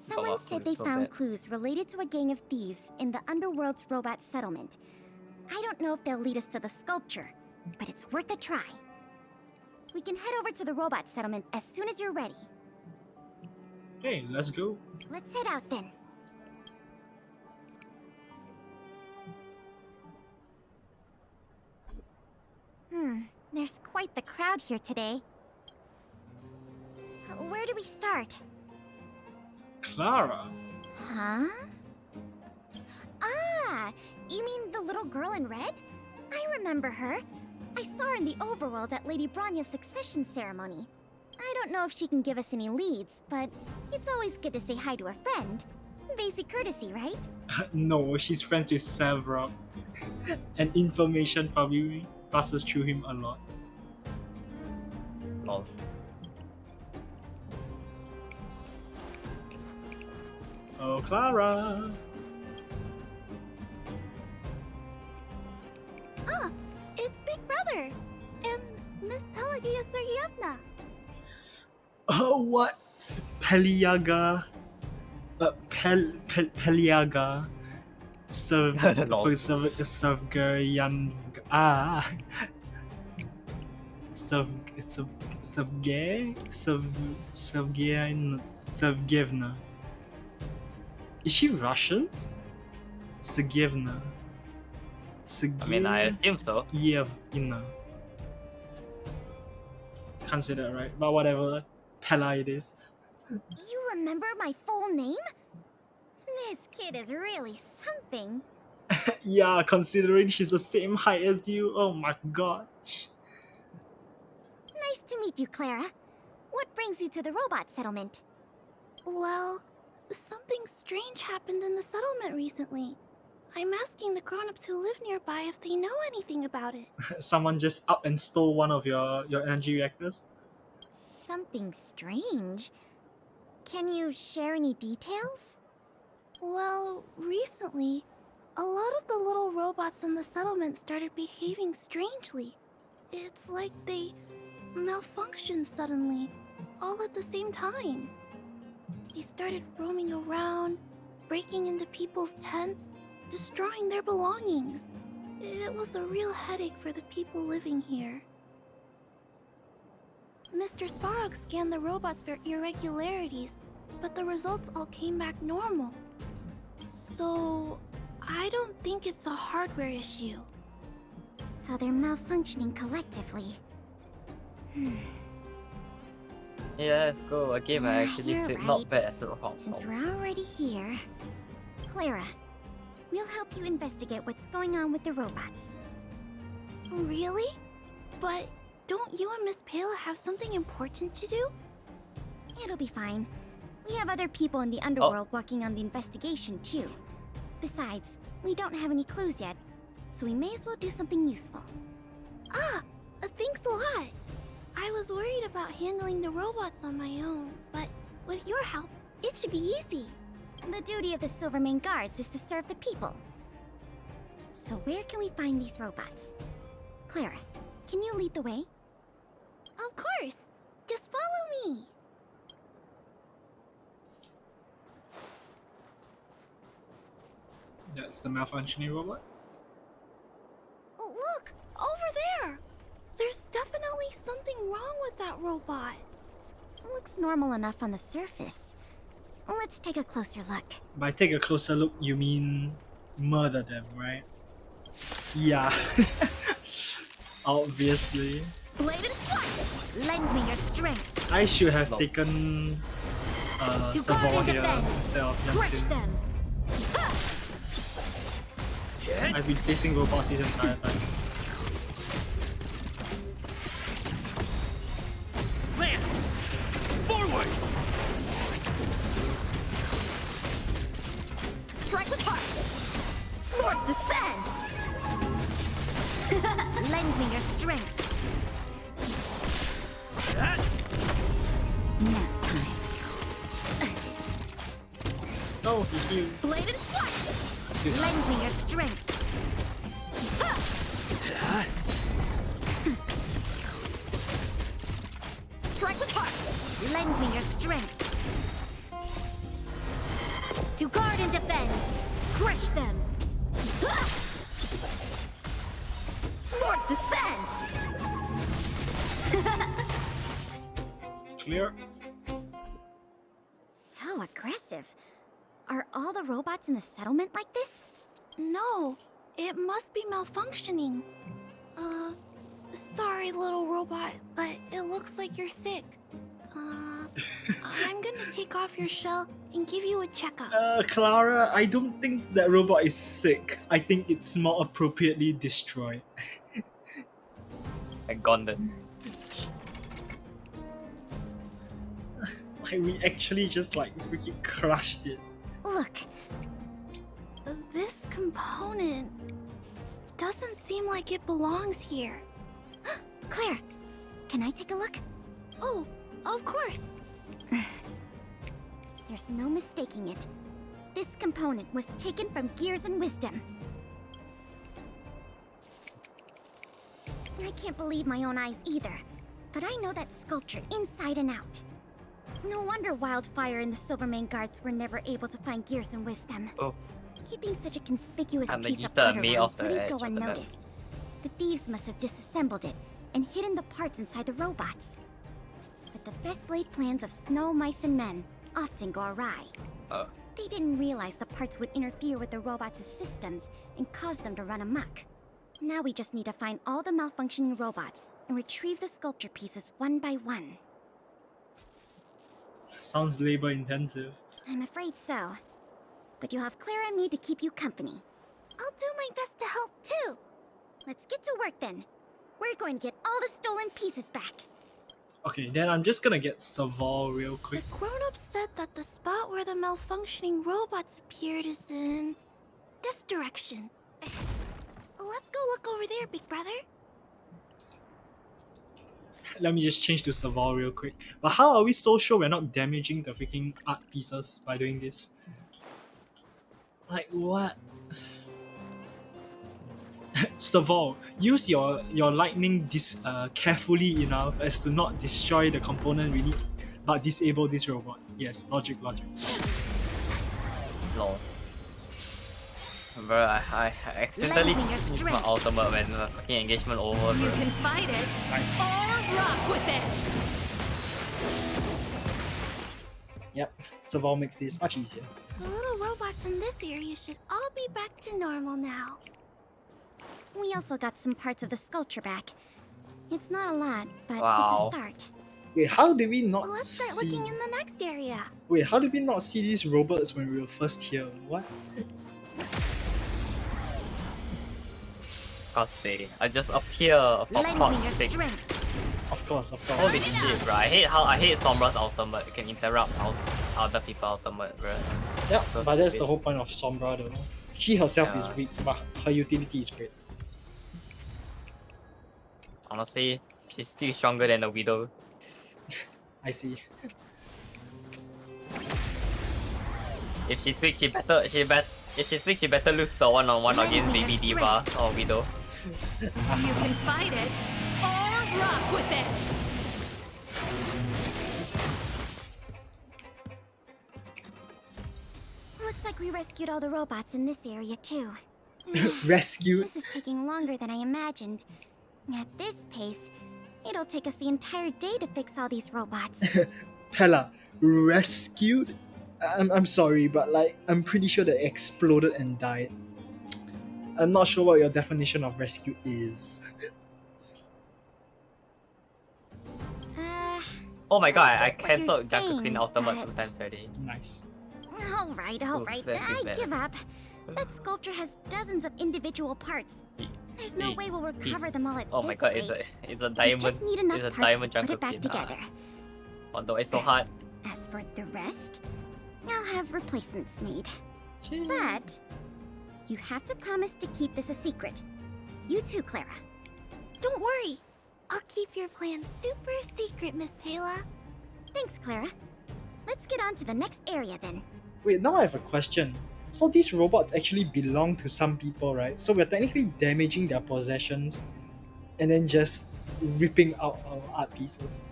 Someone said they found clues related to a gang of thieves in the underworld's robot settlement. I don't know if they'll lead us to the sculpture, but it's worth a try. We can head over to the robot settlement as soon as you're ready. Okay, let's go. Let's head out then. There's quite the crowd here today. Where do we start? Clara? Huh? Ah, you mean the little girl in red? I remember her. I saw her in the overworld at Lady Bronya's succession ceremony. I don't know if she can give us any leads, but it's always good to say hi to a friend. Basic courtesy, right? No, she's friends with Severock. And information probably passes through him a lot. Lol. Oh, Clara! Ah, it's Big Brother! And Miss Pelagia Sergeyevna! Oh, what? Peliaga? Peliaga? Savgerian... Ah! Savgevna. Is she Russian? Sergeyevna. I mean, I assume so. Yevna. Can't say that right, but whatever. Pella it is. You remember my full name? This kid is really something. Yeah, considering she's the same height as you. Oh my gosh. Nice to meet you, Clara. What brings you to the robot settlement? Well, something strange happened in the settlement recently. I'm asking the grown-ups who live nearby if they know anything about it. Someone just up and stole one of your energy reactors? Something strange? Can you share any details? Well, recently, a lot of the little robots in the settlement started behaving strangely. It's like they malfunctioned suddenly, all at the same time. They started roaming around, breaking into people's tents, destroying their belongings. It was a real headache for the people living here. Mr. Svarog scanned the robots for irregularities, but the results all came back normal. So, I don't think it's a hardware issue. So they're malfunctioning collectively. Yeah, let's go. A game I actually You're played right. not bad as a Hong Since Kong. we're already here, Clara, we'll help you investigate what's going on with the robots. Really? But don't you and Miss Payla have something important to do? It'll be fine. We have other people in the underworld working on the investigation too. Besides, we don't have any clues yet, so we may as well do something useful. Thanks a lot. I was worried about handling the robots on my own, but with your help, it should be easy. The duty of the Silvermane Guards is to serve the people. So where can we find these robots? Clara, can you lead the way? Of course. Just follow me. That's the malfunctioning robot. Oh, look! Over there! There's definitely something wrong with that robot. Looks normal enough on the surface. Let's take a closer look. By take a closer look, you mean murder them, right? Yeah. Obviously. Bladed flight! Lend me your strength. I should have taken To Savor guard and here defend. instead of Crush Yangtze. them. I've been facing robots this entire time. Forward! Strike with heart. Swords descend. Lend me your strength. Nap time. Oh, he heals. Bladed flight. See that? Lend me your strength. Strike with heart. Lend me your strength. To guard and defend. Crush them. Swords descend. Clear. So aggressive. Are all the robots in the settlement like this? No, it must be malfunctioning. Sorry, little robot, but it looks like you're sick. I'm gonna take off your shell and give you a checkup. Clara, I don't think that robot is sick. I think it's more appropriately destroyed. I gone then. Like, we actually just like freaking crushed it. Look, This component doesn't seem like it belongs here. Claire, can I take a look? Oh, of course. There's no mistaking it. This component was taken from Gears and Wisdom. I can't believe my own eyes either, but I know that sculpture inside and out. No wonder Wildfire and the Silvermane Guards were never able to find Gears and Wisdom. Oh, Keeping such a conspicuous And piece you of turned art me around off the wouldn't edge go of the map. unnoticed. The thieves must have disassembled it and hidden the parts inside the robots. But the best laid plans of snow, mice, and men often go awry. oh. They didn't realize the parts would interfere with the robots' systems and cause them to run amok. Now we just need to find all the malfunctioning robots and retrieve the sculpture pieces one by one. Sounds labor intensive. I'm afraid so. But you'll have Clara and me to keep you company. I'll do my best to help too. Let's get to work then. We're going to get all the stolen pieces back. Okay, then I'm just gonna get Savor real quick. The grown-up said that the spot where the malfunctioning robots appeared is in this direction. Let's go look over there, big brother. Let me just change to Savor real quick. But how are we so sure we're not damaging the freaking art pieces by doing this? Like what? Savor, use your lightning carefully enough as to not destroy the component we need, but disable this robot. Yes, logic. Lol. Bro, I accidentally Lend me your used my strength. ultimate when the fucking engagement over, You bro. can fight it, Nice. or rock with it. Yep, Savor makes this much easier. The little robots in this area should all be back to normal now. We also got some parts of the sculpture back. It's not a lot, but Wow. it's a start. Wait, how did we not Let's start see? looking in the next area. Wait, how did we not see these robots when we were first here? What? Cause they just appear for Lend me plot your sake. strength. Of course, of course. Holy shit, bro. I hate Sombra's ultimate. It can interrupt other people's ultimate, bro. Yeah, So but that's stupid. the whole point of Sombra though. She herself is Yeah. weak, but her utility is great. Honestly, she's still stronger than a Widow. I see. If she's weak, she better lose the one-on-one Lend against me your Baby Diva or Widow. You can fight it or rock with it. Looks like we rescued all the robots in this area too. Rescued? This is taking longer than I imagined. At this pace, it'll take us the entire day to fix all these robots. Pella, rescued? I'm sorry, but like, I'm pretty sure they exploded and died. I'm not sure what your definition of rescue is. Oh my god, I get what you're cancelled Junker saying, Queen ultimate but- 2 times already. Nice. Alright, Oops, that is I bad. give up. That sculpture has dozens of individual parts. There's no way we'll recover them all at Oh this my god, rate. it's a We diamond. just need enough It's a parts diamond to put Junker it back Queen. together. Although it's so hard. As for the rest, I'll have replacements made. But you have to promise to keep this a secret. You too, Clara. Don't worry. I'll keep your plan super secret, Miss Pela. Thanks, Clara. Let's get on to the next area then. Wait, now I have a question. So these robots actually belong to some people, right? So we're technically damaging their possessions and then just ripping out our art pieces.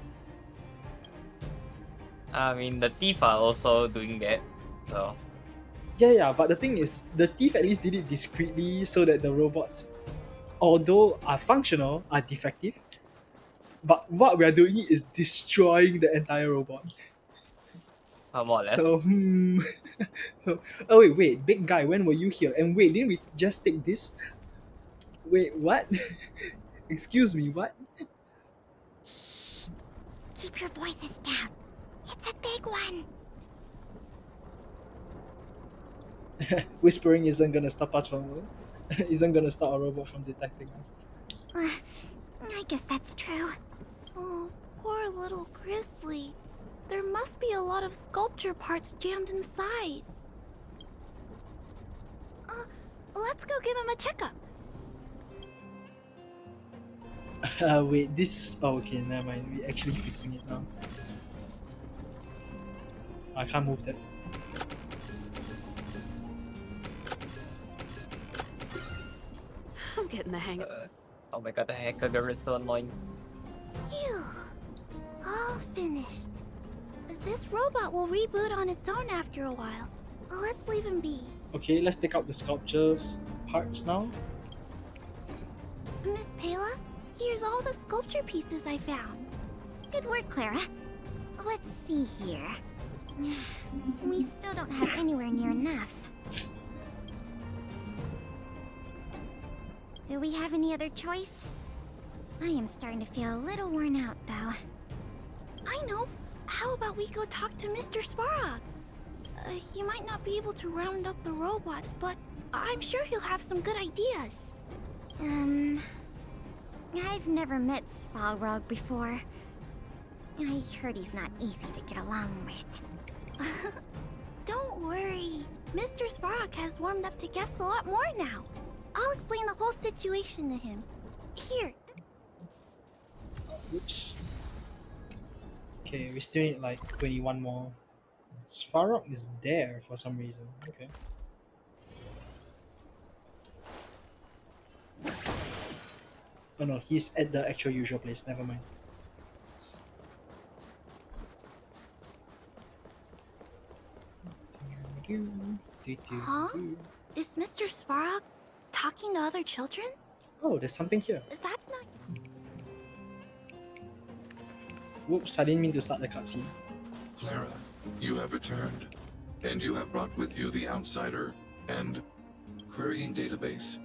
I mean, the thief are also doing that. So, Yeah, but the thing is, the thief at least did it discreetly so that the robots, although are functional, are defective. But what we are doing is destroying the entire robot. more or less. So, oh wait, big guy, when were you here? And wait, didn't we just take this? Wait, what? Excuse me, what? Shh. Keep your voices down. It's a big one. Whispering isn't gonna stop us from isn't gonna stop a robot from detecting us. I guess that's true. Oh, poor little Grizzly. There must be a lot of sculpture parts jammed inside. Let's go give him a checkup. Wait, this. Oh, okay, never mind. We're actually fixing it now. I can't move that. I'm getting the hang of it. Oh my god, the hacker girl is so annoying. Phew. All finished. This robot will reboot on its own after a while. Let's leave him be. Okay, let's take out the sculptures parts now. Miss Pela, here's all the sculpture pieces I found. Good work, Clara. Let's see here. We still don't have anywhere near enough. Do we have any other choice? I am starting to feel a little worn out, though. I know. How about we go talk to Mr. Svarog? He might not be able to round up the robots, but I'm sure he'll have some good ideas. I've never met Svarog before. I heard he's not easy to get along with. Don't worry. Mr. Svarog has warmed up to guests a lot more now. I'll explain the whole situation to him. Here. Oops. Okay, we still need like 21 more. Svarog is there for some reason. Okay. Oh no, he's at the actual usual place. Never mind. Huh? Is Mr. Svarog talking to other children? Oh, there's something here. That's not... Whoops, I didn't mean to start the cutscene. Clara, you have returned, and you have brought with you the Outsider and Querying Database.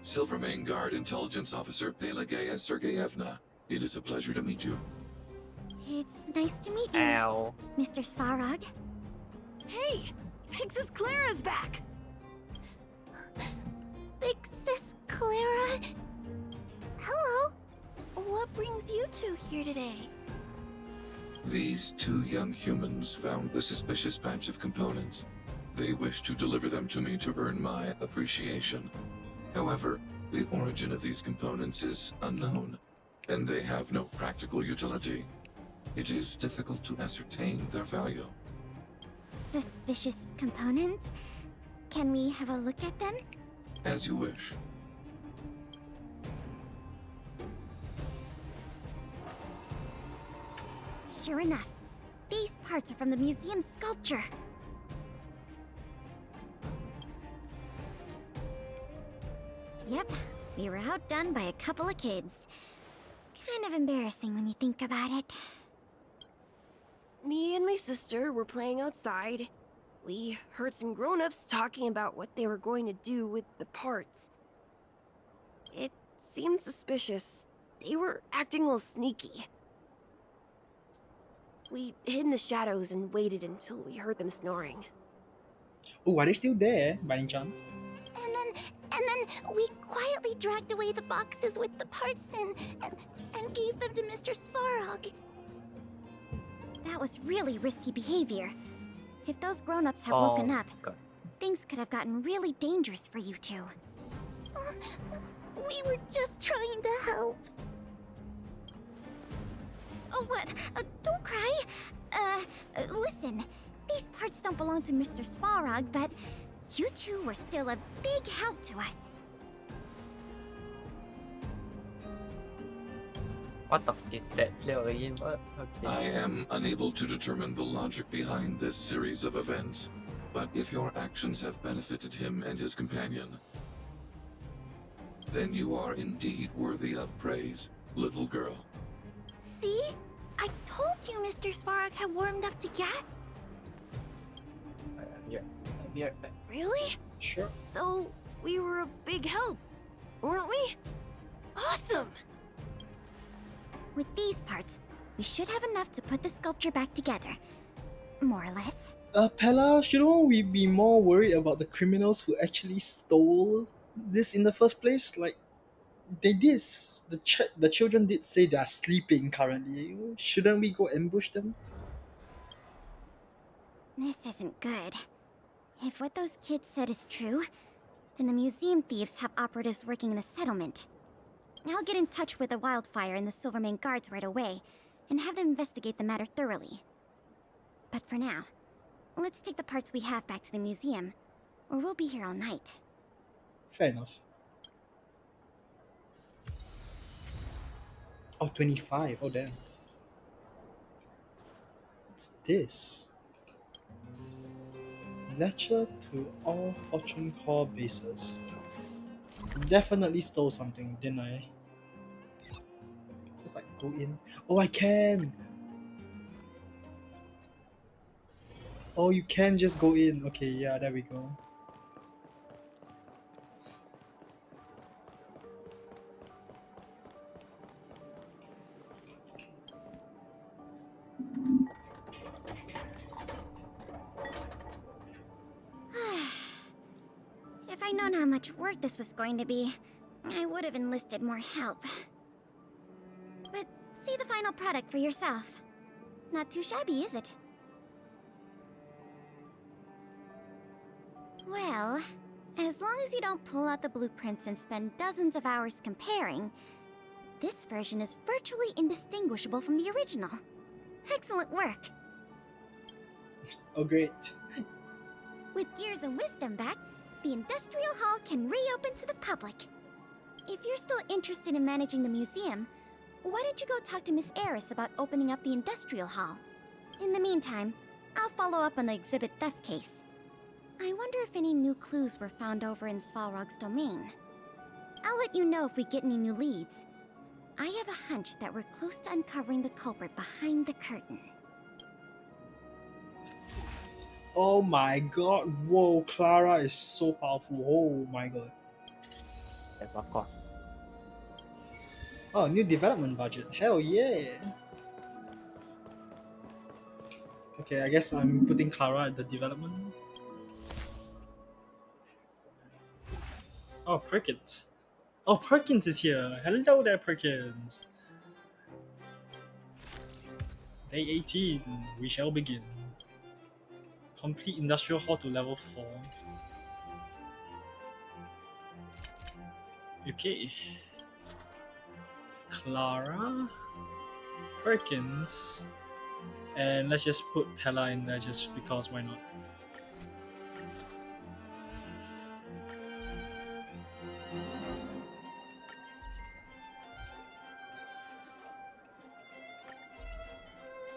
Silvermane Guard Intelligence Officer Pelageya Sergeyevna. It is a pleasure to meet you. It's nice to meet you, Ow. Mr. Svarog. Hey! Big Sis Clara's back! Big Sis Clara? Hello! What brings you two here today? These two young humans found a suspicious batch of components. They wish to deliver them to me to earn my appreciation. However, the origin of these components is unknown, and they have no practical utility. It is difficult to ascertain their value. Suspicious components? Can we have a look at them? As you wish. Sure enough, these parts are from the museum's sculpture. Yep, we were outdone by a couple of kids. Kind of embarrassing when you think about it. Me and my sister were playing outside. We heard some grown-ups talking about what they were going to do with the parts. It seemed suspicious. They were acting a little sneaky. We hid in the shadows and waited until we heard them snoring. Oh, are they still there by any chance? And then we quietly dragged away the boxes with the parts and gave them to Mr. Svarog. That was really risky behavior. If those grown-ups had woken up, God. things could have gotten really dangerous for you two. We were just trying to help. Oh, what? Don't cry. Listen. These parts don't belong to Mr. Svarog, but you two were still a big help to us. What the f is that? Really? What? Okay. I am unable to determine the logic behind this series of events, but if your actions have benefited him and his companion, then you are indeed worthy of praise, little girl. See? I told you Mr. Svarog had warmed up to guests. I'm here. Really? Sure. So, we were a big help, weren't we? Awesome! With these parts, we should have enough to put the sculpture back together. More or less. Pella, shouldn't we be more worried about the criminals who actually stole this in the first place? Like, they did. The children did say they are sleeping currently. Shouldn't we go ambush them? This isn't good. If what those kids said is true, then the museum thieves have operatives working in the settlement. I'll get in touch with the Wildfire and the Silvermane guards right away, and have them investigate the matter thoroughly. But for now, let's take the parts we have back to the museum, or we'll be here all night. Fair enough. Oh, 25. Oh, damn. What's this? Lecture to all Fortune Core bases. Definitely stole something, didn't I? Just like go in. Oh, I can! Oh, you can just go in. Okay, yeah, there we go. If I'd known how much work this was going to be, I would have enlisted more help. But see the final product for yourself. Not too shabby, is it? Well, as long as you don't pull out the blueprints and spend dozens of hours comparing, this version is virtually indistinguishable from the original. Excellent work! Oh, great. With Gears and Wisdom back, the Industrial Hall can reopen to the public. If you're still interested in managing the museum, why don't you go talk to Miss Eris about opening up the Industrial Hall? In the meantime, I'll follow up on the exhibit theft case. I wonder if any new clues were found over in Svarog's domain. I'll let you know if we get any new leads. I have a hunch that we're close to uncovering the culprit behind the curtain. Oh my god. Whoa, Clara is so powerful. Oh my god. Yes, of course. Oh, new development budget. Hell yeah. Okay, I guess I'm putting Clara at the development. Oh, Perkins. Oh, Perkins is here. Hello there, Perkins. Day 18. We shall begin. Complete industrial hall to level 4. Okay. Clara. Perkins. And let's just put Pella in there just because why not?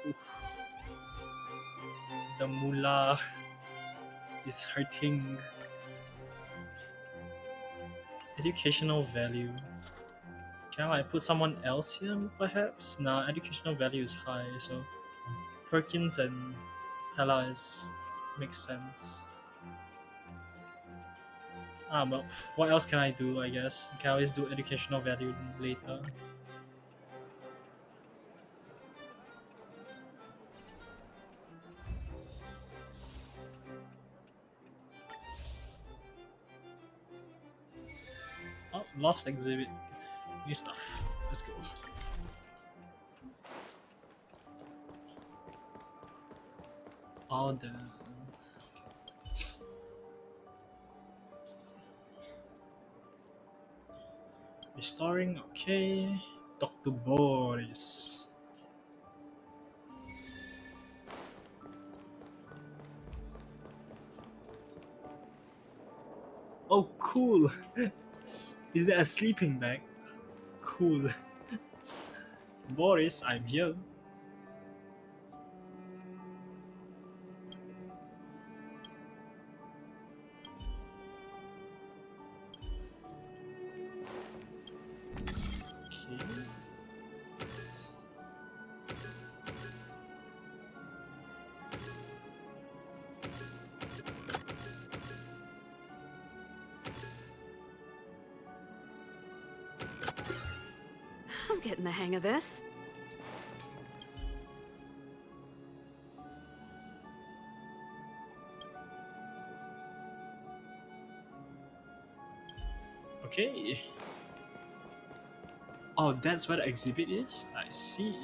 Oof. The mullah is hurting. Educational value. Can I like, put someone else here perhaps? Nah, educational value is high, so Perkins and Pella is makes sense. But what else can I do, I guess? I can always do educational value later. Oh, lost exhibit. New stuff. Let's go. All done. Restoring, okay. Dr. Boris. Oh, cool. Is that a sleeping bag? Cool. Boris, I'm here. Okay. I'm getting the hang of this. Okay. Oh, that's where the exhibit is? I see.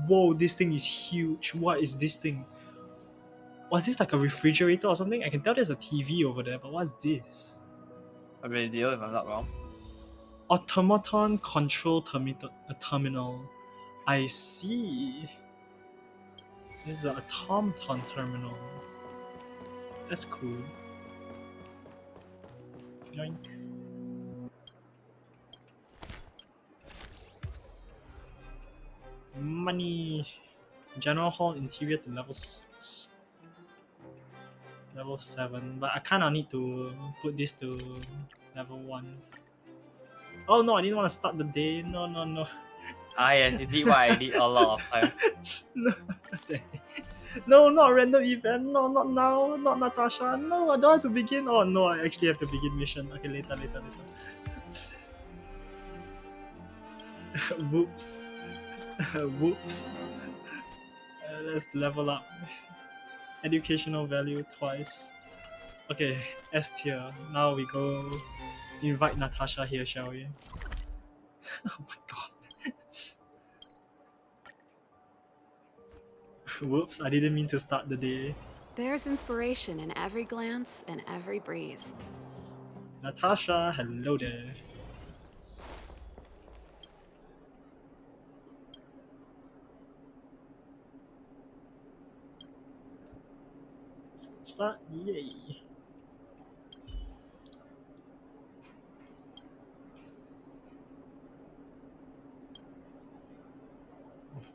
Whoa, this thing is huge. What is this thing? Was this like a refrigerator or something? I can tell there's a TV over there, but what's this? A radio, if I'm not wrong. Automaton control terminal. I see. This is an automaton terminal. That's cool. Yoink. Money. General hall interior to level 6. Level 7. But I kinda need to put this to level 1. Oh no, I didn't want to start the day. No, no, no. Ah yes, you did what I did a lot of times. No. No, not random event. No, not now. Not Natasha. No, I don't have to begin. Oh no, I actually have to begin mission. Okay, later, later, later. Whoops. Whoops. Let's level up. Educational value twice. Okay, S tier. Now we go invite Natasha here, shall we? Oh my god. Whoops, I didn't mean to start the day. There's inspiration in every glance and every breeze. Natasha, hello there. Start, yay.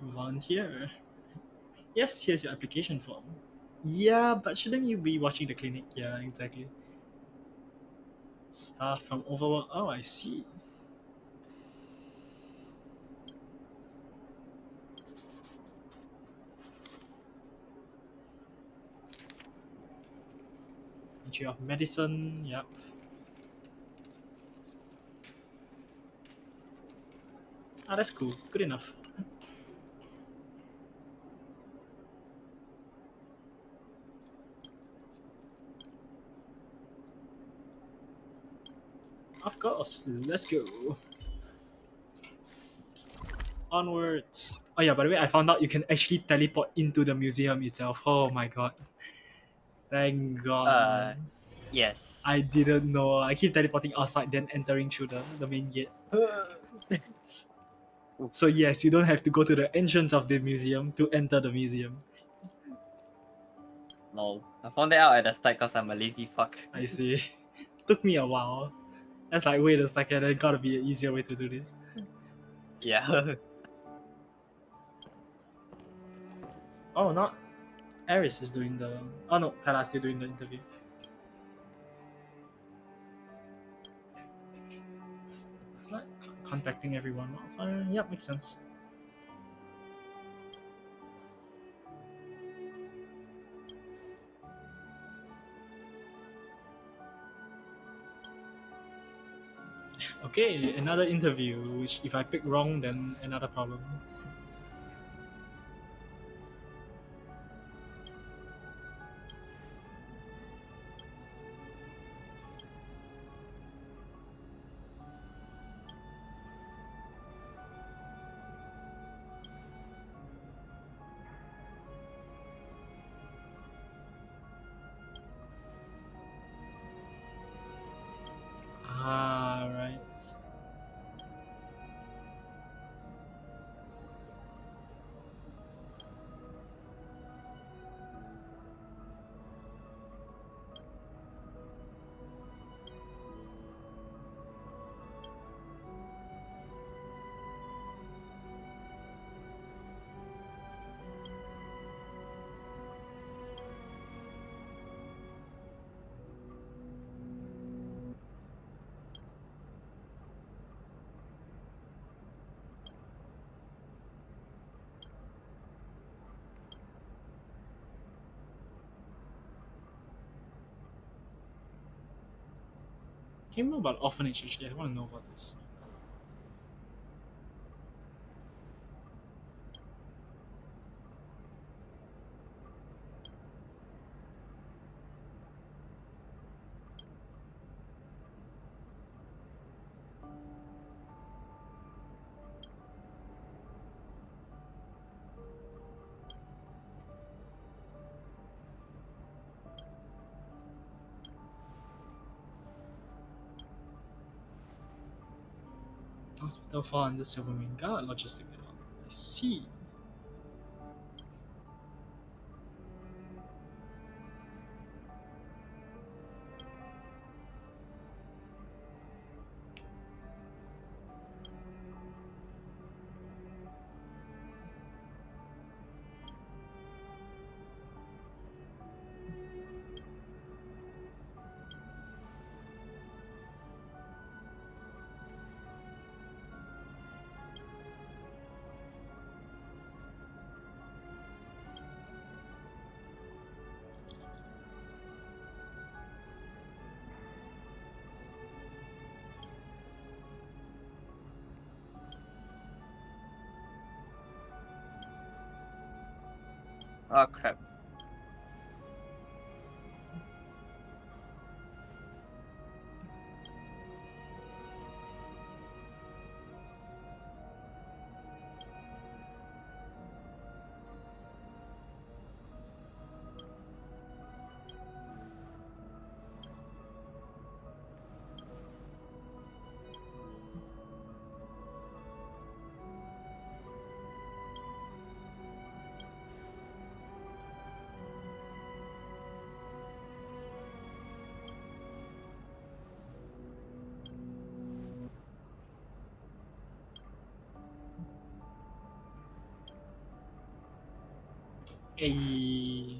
Volunteer. Yes, here's your application form. Yeah, but shouldn't you be watching the clinic? Yeah, exactly. Staff from Overworld. Oh, I see. Entry of medicine, yep. Ah, that's cool. Good enough. Of course, let's go. Onwards. Oh yeah, by the way, I found out you can actually teleport into the museum itself. Oh my god. Thank god. Yes. I didn't know. I keep teleporting outside, then entering through the main gate. So yes, you don't have to go to the entrance of the museum to enter the museum. No, I found that out at the start because I'm a lazy fuck. I see. Took me a while. That's like, wait a second, there gotta be an easier way to do this. Yeah. Oh, not Eris is doing the. Oh no, Pala's still doing the interview. It's like contacting everyone. Yep, makes sense. Okay, another interview, which if I pick wrong, then another problem. Ah, right. Can you know about orphanage actually? I want to know about this. Hospital fall under Silverwing Guard logistic. I see. Oh crap. A.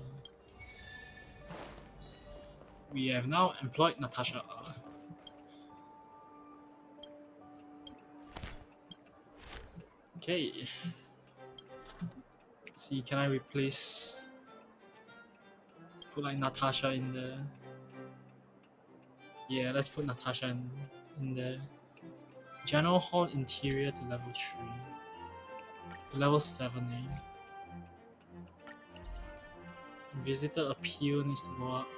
We have now employed Natasha. Okay. Let's see, can I replace put like Natasha in there? Yeah, let's put Natasha in there. General Hall interior to level 3. To level 7, eh? Visitor appeal needs to go up.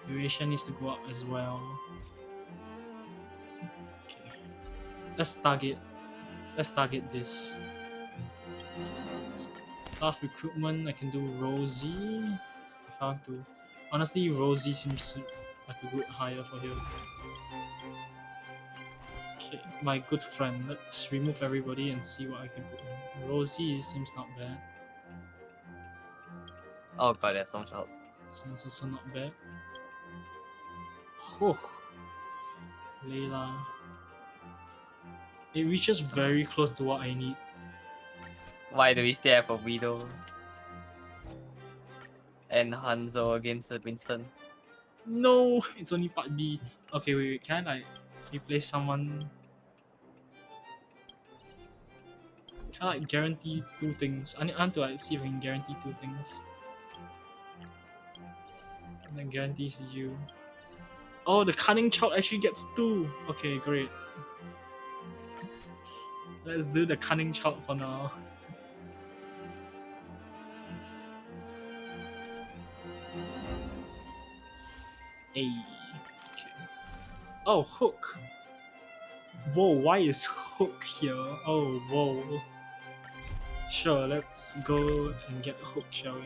Duration needs to go up as well. Okay. Let's target this. Staff recruitment, I can do Rosie. If I want to. Honestly, Rosie seems like a good hire for here. Okay, my good friend. Let's remove everybody and see what I can put in. Rosie seems not bad. Oh god, there's so much help. Seems also not bad. Whew. Layla. It reaches very close to what I need. Why do we still have a Widow? And Hanzo against Winston. No, it's only part B. Okay, wait, can I replace someone? Can I like guarantee 2 things? I want to like see if I can guarantee 2 things. And then guarantees you. Oh, the cunning child actually gets 2. Okay, great. Let's do the cunning child for now. Hey. Okay. Oh, Hook. Whoa, why is Hook here? Oh, whoa. Sure, let's go and get Hook, shall we?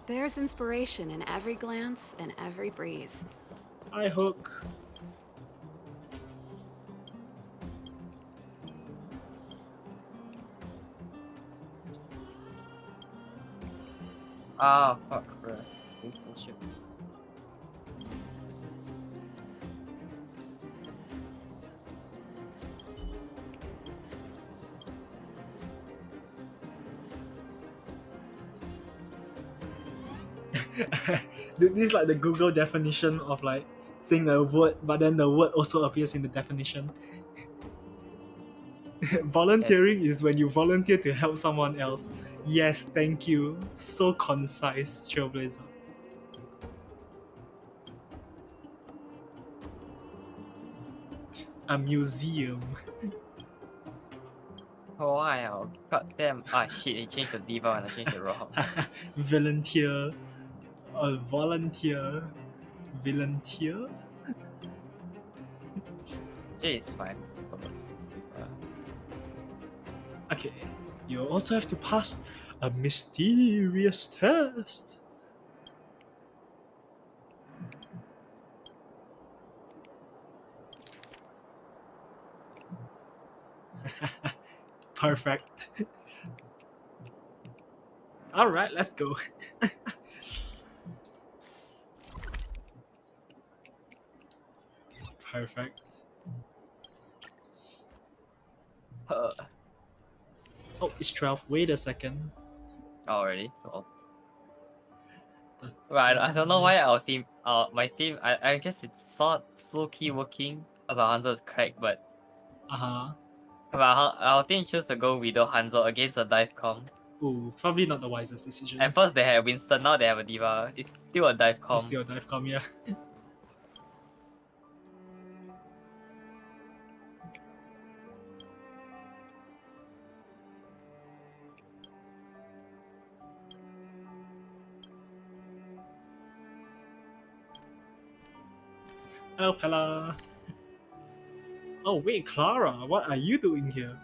There's inspiration in every glance and every breeze. Hi, Hook. Ah, fuck, bro. Bullshit. Dude, this is like the Google definition of like saying a word, but then the word also appears in the definition. Volunteering is when you volunteer to help someone else. Yes, thank you. So concise, Trailblazer. A museum. Oh, wow. God damn. Ah, shit, he changed the diva and I changed the raw. Volunteer. A volunteer. Volunteer? Jay is fine. Thomas. Okay. You also have to pass a mysterious test. Perfect. Alright, let's go. Perfect. Oh, it's 12. Wait a second. Already? Oh. Right, I don't know why our team, my team, I guess it's sort slow key working because our Hanzo is cracked, but but our team chose to go Widow Hanzo against a dive com. Ooh, probably not the wisest decision. At first they had Winston, now they have a diva. It's still a dive com. It's still a dive com, yeah. Hello, Pella. Oh, wait, Clara, what are you doing here?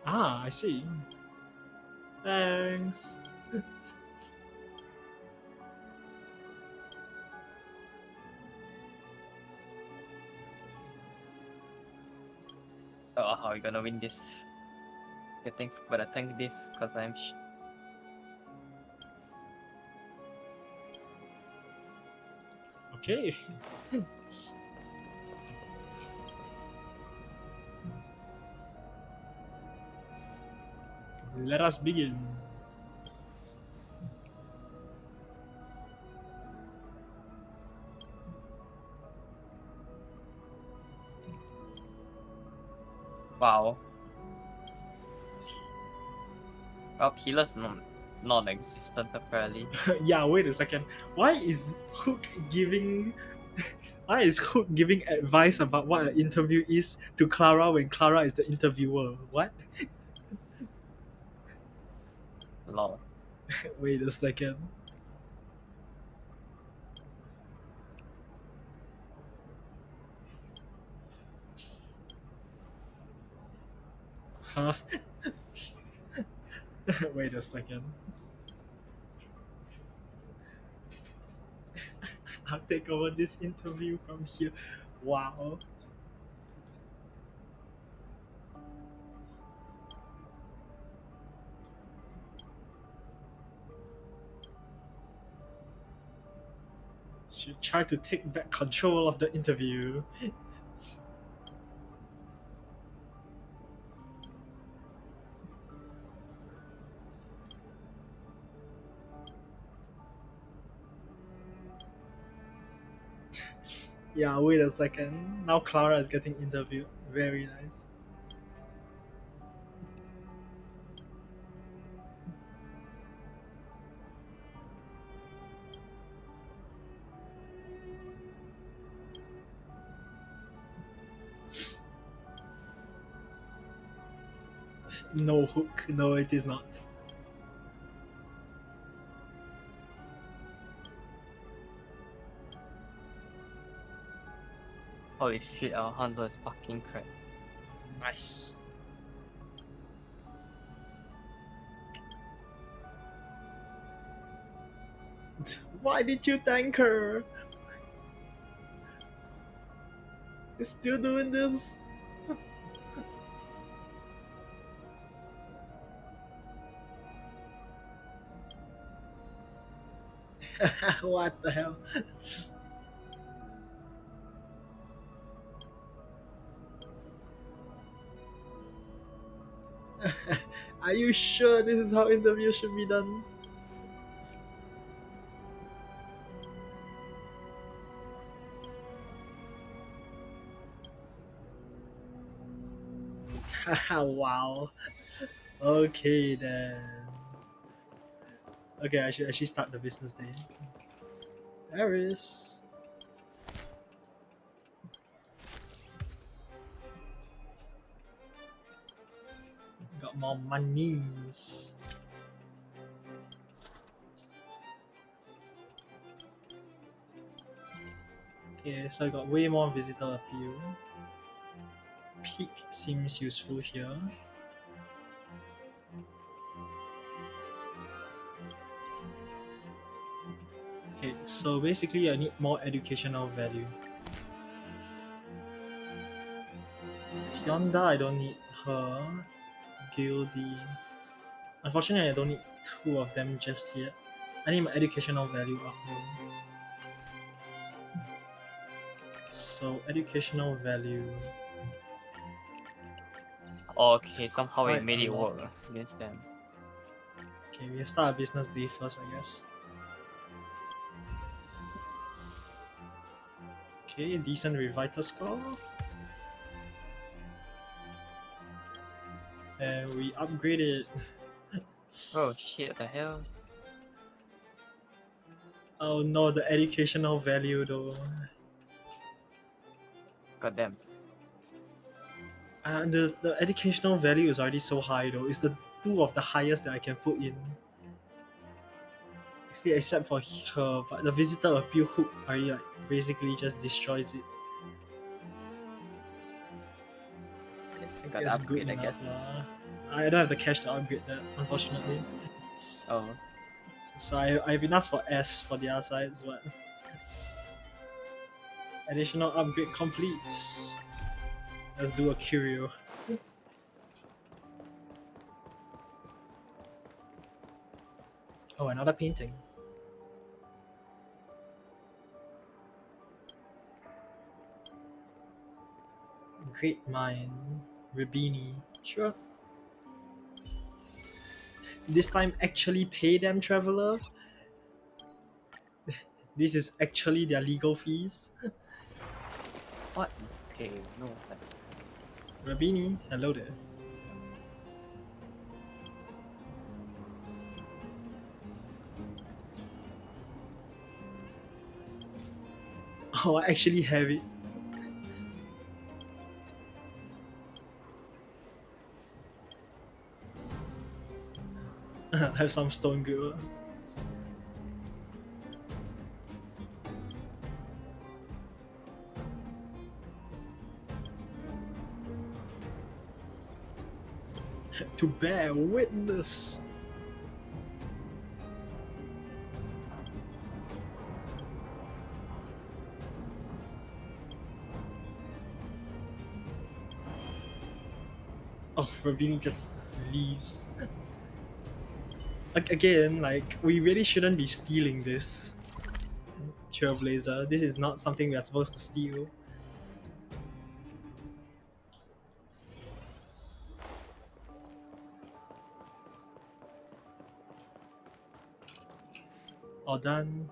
Ah, I see. Thanks. Oh, how are we gonna win this? Good thing, but I tank this because I'm Okay. Let us begin. Wow. Well, healer's non-existent apparently. Yeah, wait a second. Why is Hook giving advice about what an interview is to Clara when Clara is the interviewer? What? Lol. Wait a second. Huh? Wait a second. I'll take over this interview from here. Wow. Should try to take back control of the interview. Yeah, wait a second. Now Clara is getting interviewed. Very nice. No, Hook. No, it is not. Holy shit, our Hanzo is fucking cracked. Nice. Why did you thank her? You're still doing this? What the hell? Are you sure this is how interviews should be done? Wow. Okay then. Okay, I should actually start the business day. Paris. Got more monies. Okay, so I got way more visitor appeal. Peak seems useful here. Okay, so basically I need more educational value. Hyunda, I don't need her. Gildy. Unfortunately, I don't need two of them just yet. I need my educational value up though. So educational value. Okay, somehow we quite made a it lot. work against them. Okay, we'll start a business day first, I guess. Okay, decent Reviter score. And we upgrade it. Oh shit, what the hell? Oh no, the educational value though. God damn. The educational value is already so high though. It's the two of the highest that I can put in. Actually, except for her, but the visitor appeal hook already like basically just destroys it. Yes, I got guess good upgrade, I enough guess. lah. I don't have the cash to upgrade that, unfortunately. Oh. So I have enough for S for the other sides, but additional upgrade complete. Let's do a curio. Oh, another painting. Great mind. Ribini. Sure. This time actually pay them, traveler. This is actually their legal fees. What is pay? No sense. Rabini, hello there. Oh, I actually have it. I have some stone gripper. To bear witness. Oh, Ravini just leaves. Again, like, we really shouldn't be stealing this. Trailblazer, this is not something we are supposed to steal. All done.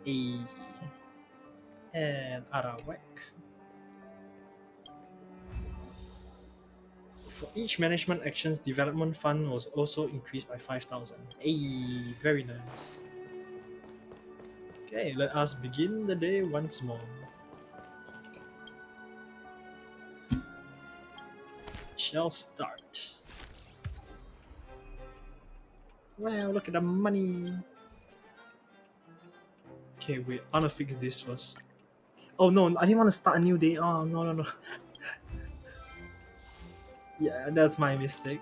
E and Arawak. For each management actions, development fund was also increased by 5,000. Hey, very nice. Okay, let us begin the day once more. Shall start. Wow, look at the money. Okay, wait, I wanna fix this first. Oh no, I didn't want to start a new day. Oh no. Yeah, that's my mistake.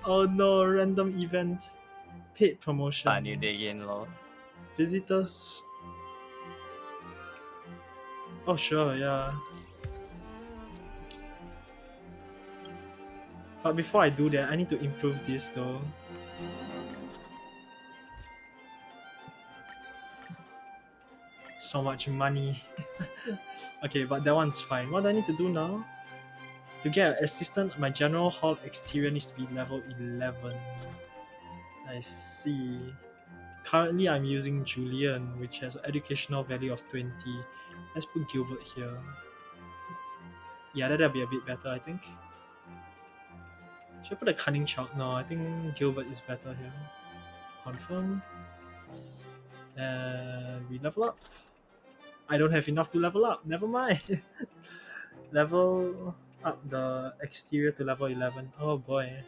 Oh no, random event. Paid promotion. Start new day again, lol. Visitors. Oh sure, yeah. But before I do that, I need to improve this though. So much money. Okay, but that one's fine. What do I need to do now? To get an assistant, my general hall exterior needs to be level 11. I see. Currently, I'm using Julian, which has an educational value of 20. Let's put Gilbert here. Yeah, that'll be a bit better, I think. Should I put a cunning child? No, I think Gilbert is better here. Confirm. And we level up. I don't have enough to level up. Never mind. Level up the exterior to level 11. Oh boy.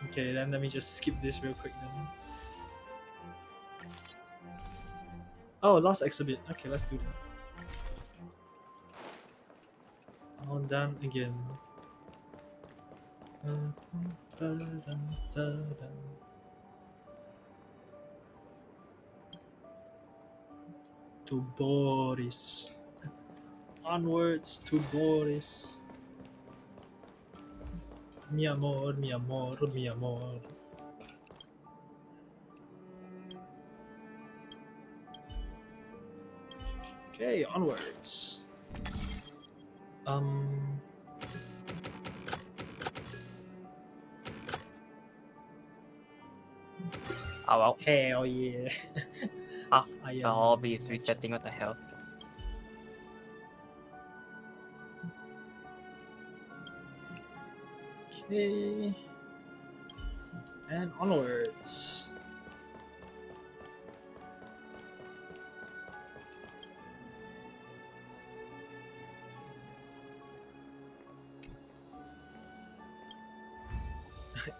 Okay, then let me just skip this real quick then. Oh, lost exhibit. Okay, let's do that. All done again. To Boris. Onwards to Boris. Mi amor, mi amor, mi amor. Okay, onwards. Oh well. Hell yeah. Ah, the hobby is resetting, what the hell? Okay. And onwards.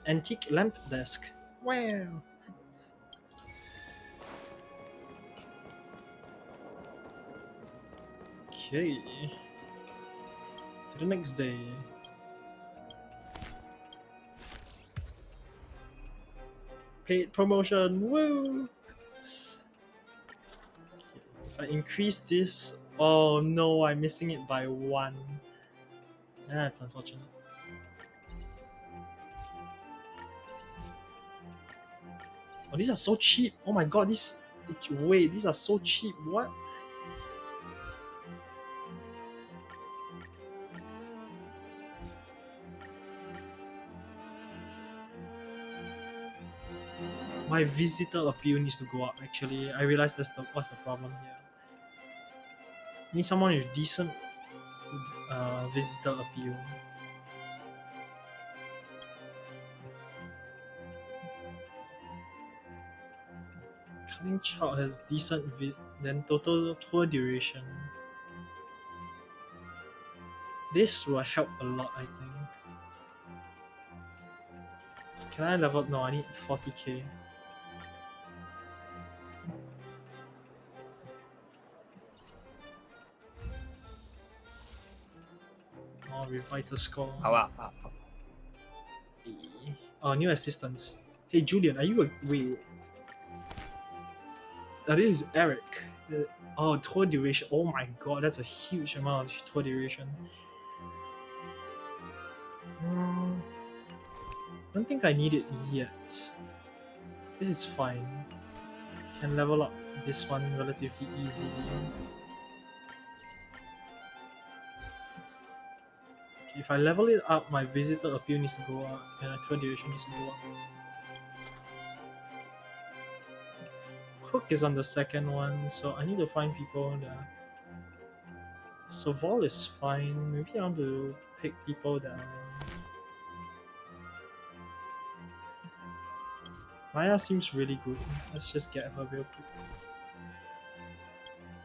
Antique lamp desk. Wow. Okay. To the next day. Paid promotion. Woo! If I increase this, oh no, I'm missing it by 1. That's unfortunate. Oh, these are so cheap. Oh my god, wait, these are so cheap. What? My visitor appeal needs to go up actually. I realize what's the problem here. I need someone with decent visitor appeal. Cunning Child has decent then total tour duration. This will help a lot, I think. Can I level up? No, I need 40k. Oh, Revital score. Oh, new assistants. Hey Julian, are you a wait? This is Eric. Oh, tour duration. Oh my god, that's a huge amount of tour duration. I don't think I need it yet. This is fine. Can level up this one relatively easily. Okay, if I level it up, my visitor appeal needs to go up and my tour duration needs to go up. Hook is on the second one, so I need to find people that... Savol is fine. Maybe I want to pick people that... Maya seems really good. Let's just get her real quick.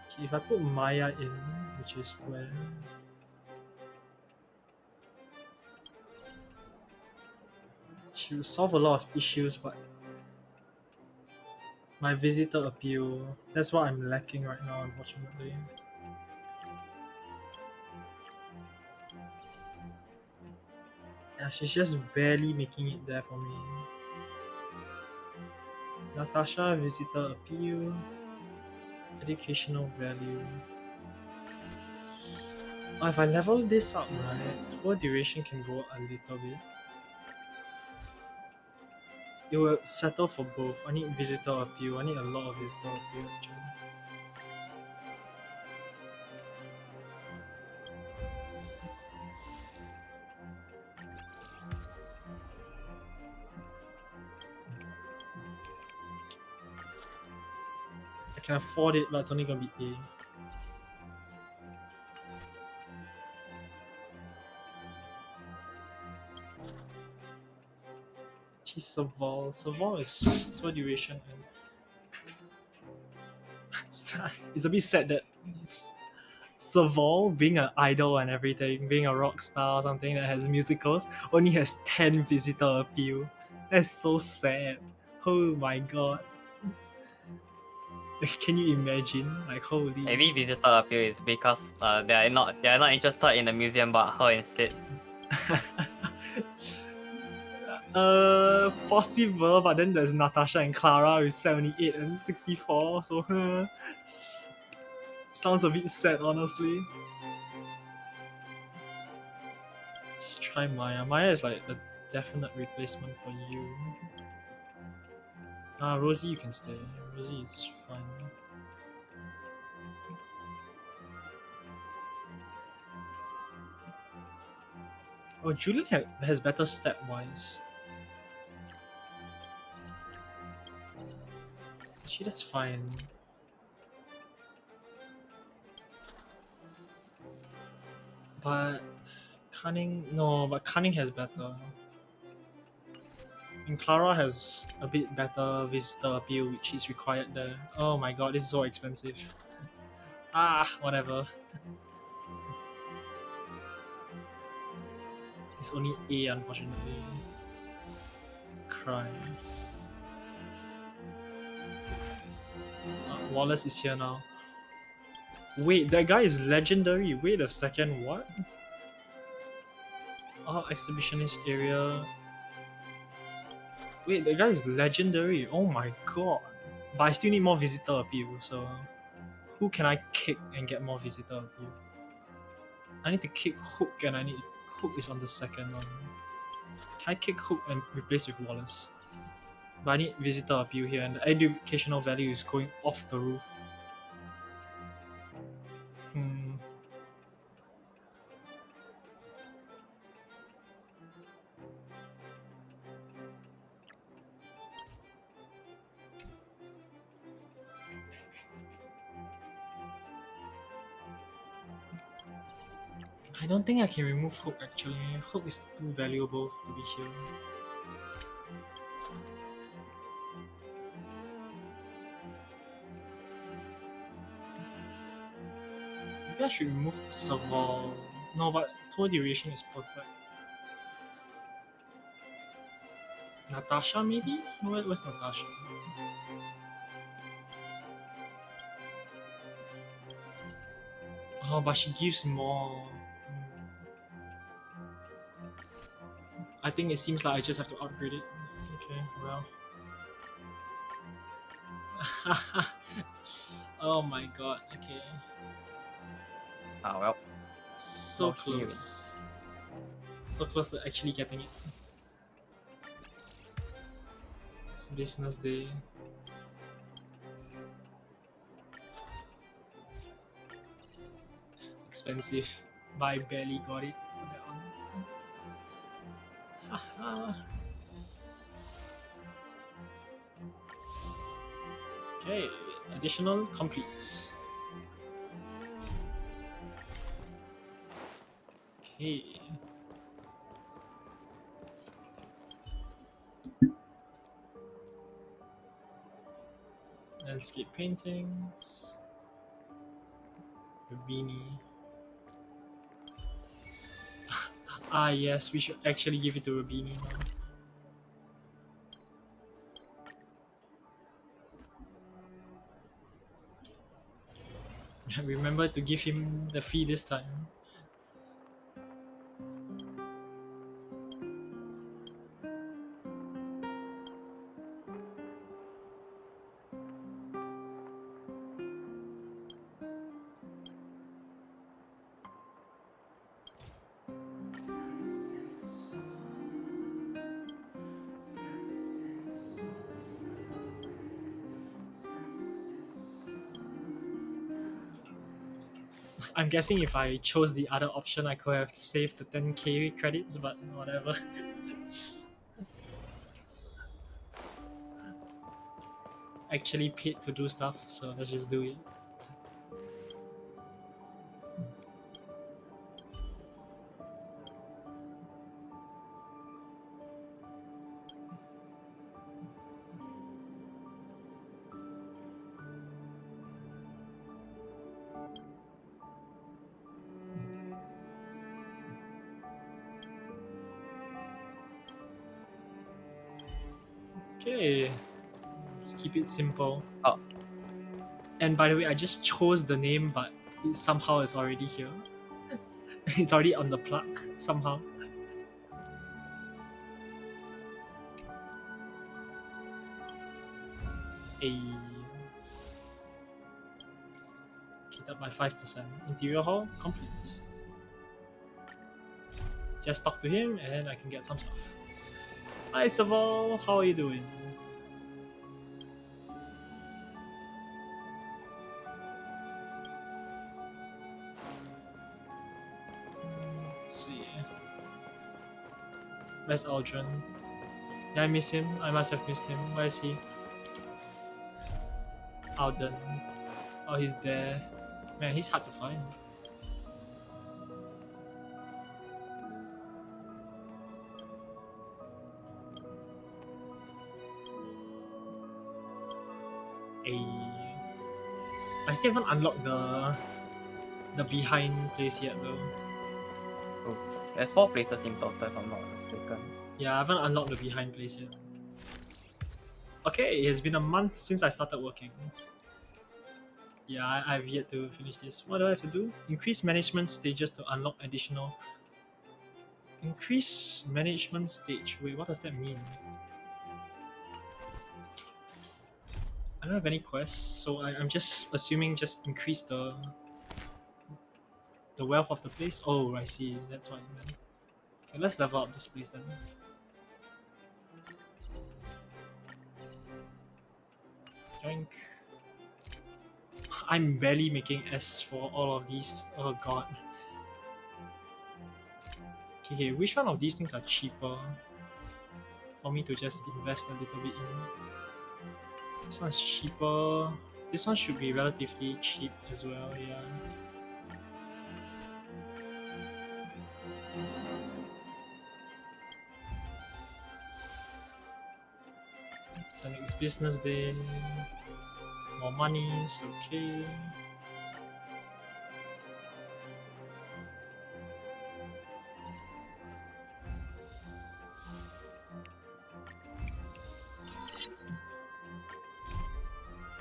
Okay, if I put Maya in, which is where... She will solve a lot of issues, but... My visitor appeal, that's what I'm lacking right now, unfortunately. Yeah, she's just barely making it there for me. Natasha, visitor appeal, educational value. Oh, if I level this up, right, tour duration can go a little bit. It will settle for both. I need visitor appeal. I need a lot of visitor appeal actually. I can afford it, but it's only gonna be A. She's Savol. Savol is tour duration and it's a bit sad that Savol, being an idol and everything, being a rock star or something that has musicals, only has 10 visitor appeal. That's so sad. Oh my god. Can you imagine? Like holy. Maybe visitor appeal is because they are not interested in the museum but her instead. Possible, but then there's Natasha and Clara with 78 and 64, so sounds a bit sad, honestly. Let's try Maya. Maya is like the definite replacement for you. Rosie, you can stay. Rosie is fine. Oh, Julian has better step-wise. Actually, that's fine. But Cunning... No, but Cunning has better. And Clara has a bit better visitor appeal, which is required there. Oh my god, this is so expensive. Whatever. It's only A, unfortunately. Cry. Wallace is here now. Wait, that guy is legendary. Wait a second, what? Exhibitionist area. Wait, the guy is legendary. Oh my god. But I still need more visitor appeal, so... Who can I kick and get more visitor appeal? I need to kick Hook and I need... Hook is on the second one. Can I kick Hook and replace with Wallace? But I need visitor appeal here and the educational value is going off the roof. I don't think I can remove Hook actually. Hook is too valuable to be here. Maybe I should remove Serval. No, but tour duration is perfect. Natasha maybe? Where's Natasha? Oh, but she gives more. I think it seems like I just have to upgrade it. Okay, well. Oh my god, okay. Ah, well. So No hearing. close. So close to actually getting it. It's business day. Expensive, but I barely got it for that one. Okay, additional complete. Okay. Landscape paintings. Ravini. Ah yes, we should actually give it to Rabini now. Remember to give him the fee this time. I'm guessing if I chose the other option, I could have saved the 10k credits, but whatever. Actually paid to do stuff, so let's just do it. Okay, let's keep it simple. Oh. And by the way, I just chose the name, but it somehow is already here. It's already on the plug somehow. A keep up by 5%. Interior hall complete. Just talk to him and I can get some stuff. Hi Saval, how are you doing? Let's see. Where's Aldrin? Did I miss him? I must have missed him. Where is he? Alden. Oh, he's there. Man, he's hard to find. I still haven't unlocked the behind place yet though. Oof. There's 4 places in total if I'm not mistaken. Yeah, I haven't unlocked the behind place yet. Okay, it has been a month since I started working. Yeah, I've yet to finish this. What do I have to do? Increase management stages to unlock additional... Increase management stage. Wait, what does that mean? I don't have any quests, so I'm just assuming just increase the wealth of the place. Oh, I see. That's what I meant. Okay, let's level up this place then. Joink. I'm barely making S for all of these. Oh god. Okay, which one of these things are cheaper for me to just invest a little bit in? This one's cheaper. This one should be relatively cheap as well, yeah. business day. More monies, okay.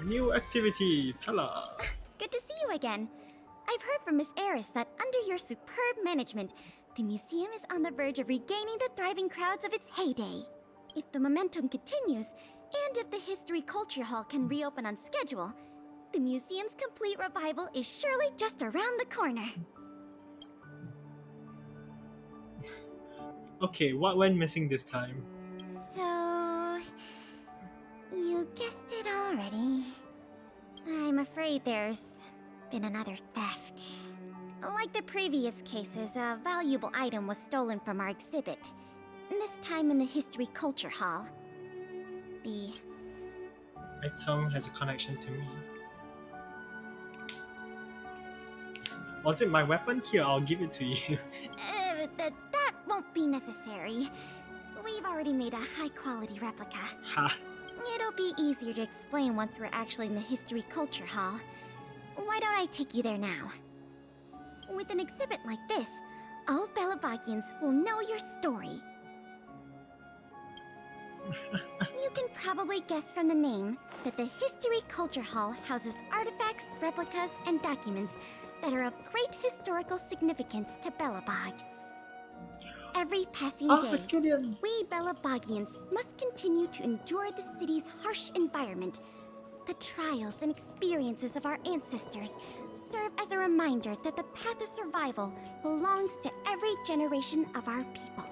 New activity, Pella. Good to see you again. I've heard from Miss Eris that under your superb management, the museum is on the verge of regaining the thriving crowds of its heyday. If the momentum continues, and if the History Culture Hall can reopen on schedule, the museum's complete revival is surely just around the corner. Okay, what went missing this time? So... you guessed it already. I'm afraid there's been another theft. Like the previous cases, a valuable item was stolen from our exhibit. This time in the History Culture Hall. The item has a connection to me. Was it my weapon? Here, I'll give it to you. that won't be necessary. We've already made a high-quality replica. Ha! It'll be easier to explain once we're actually in the History Culture Hall. Why don't I take you there now? With an exhibit like this, all Belabagians will know your story. You can probably guess from the name that the History Culture Hall houses artifacts, replicas, and documents that are of great historical significance to Belobog. Every passing day, Julian. we Belabagians must continue to endure the city's harsh environment. The trials and experiences of our ancestors serve as a reminder that the path of survival belongs to every generation of our people.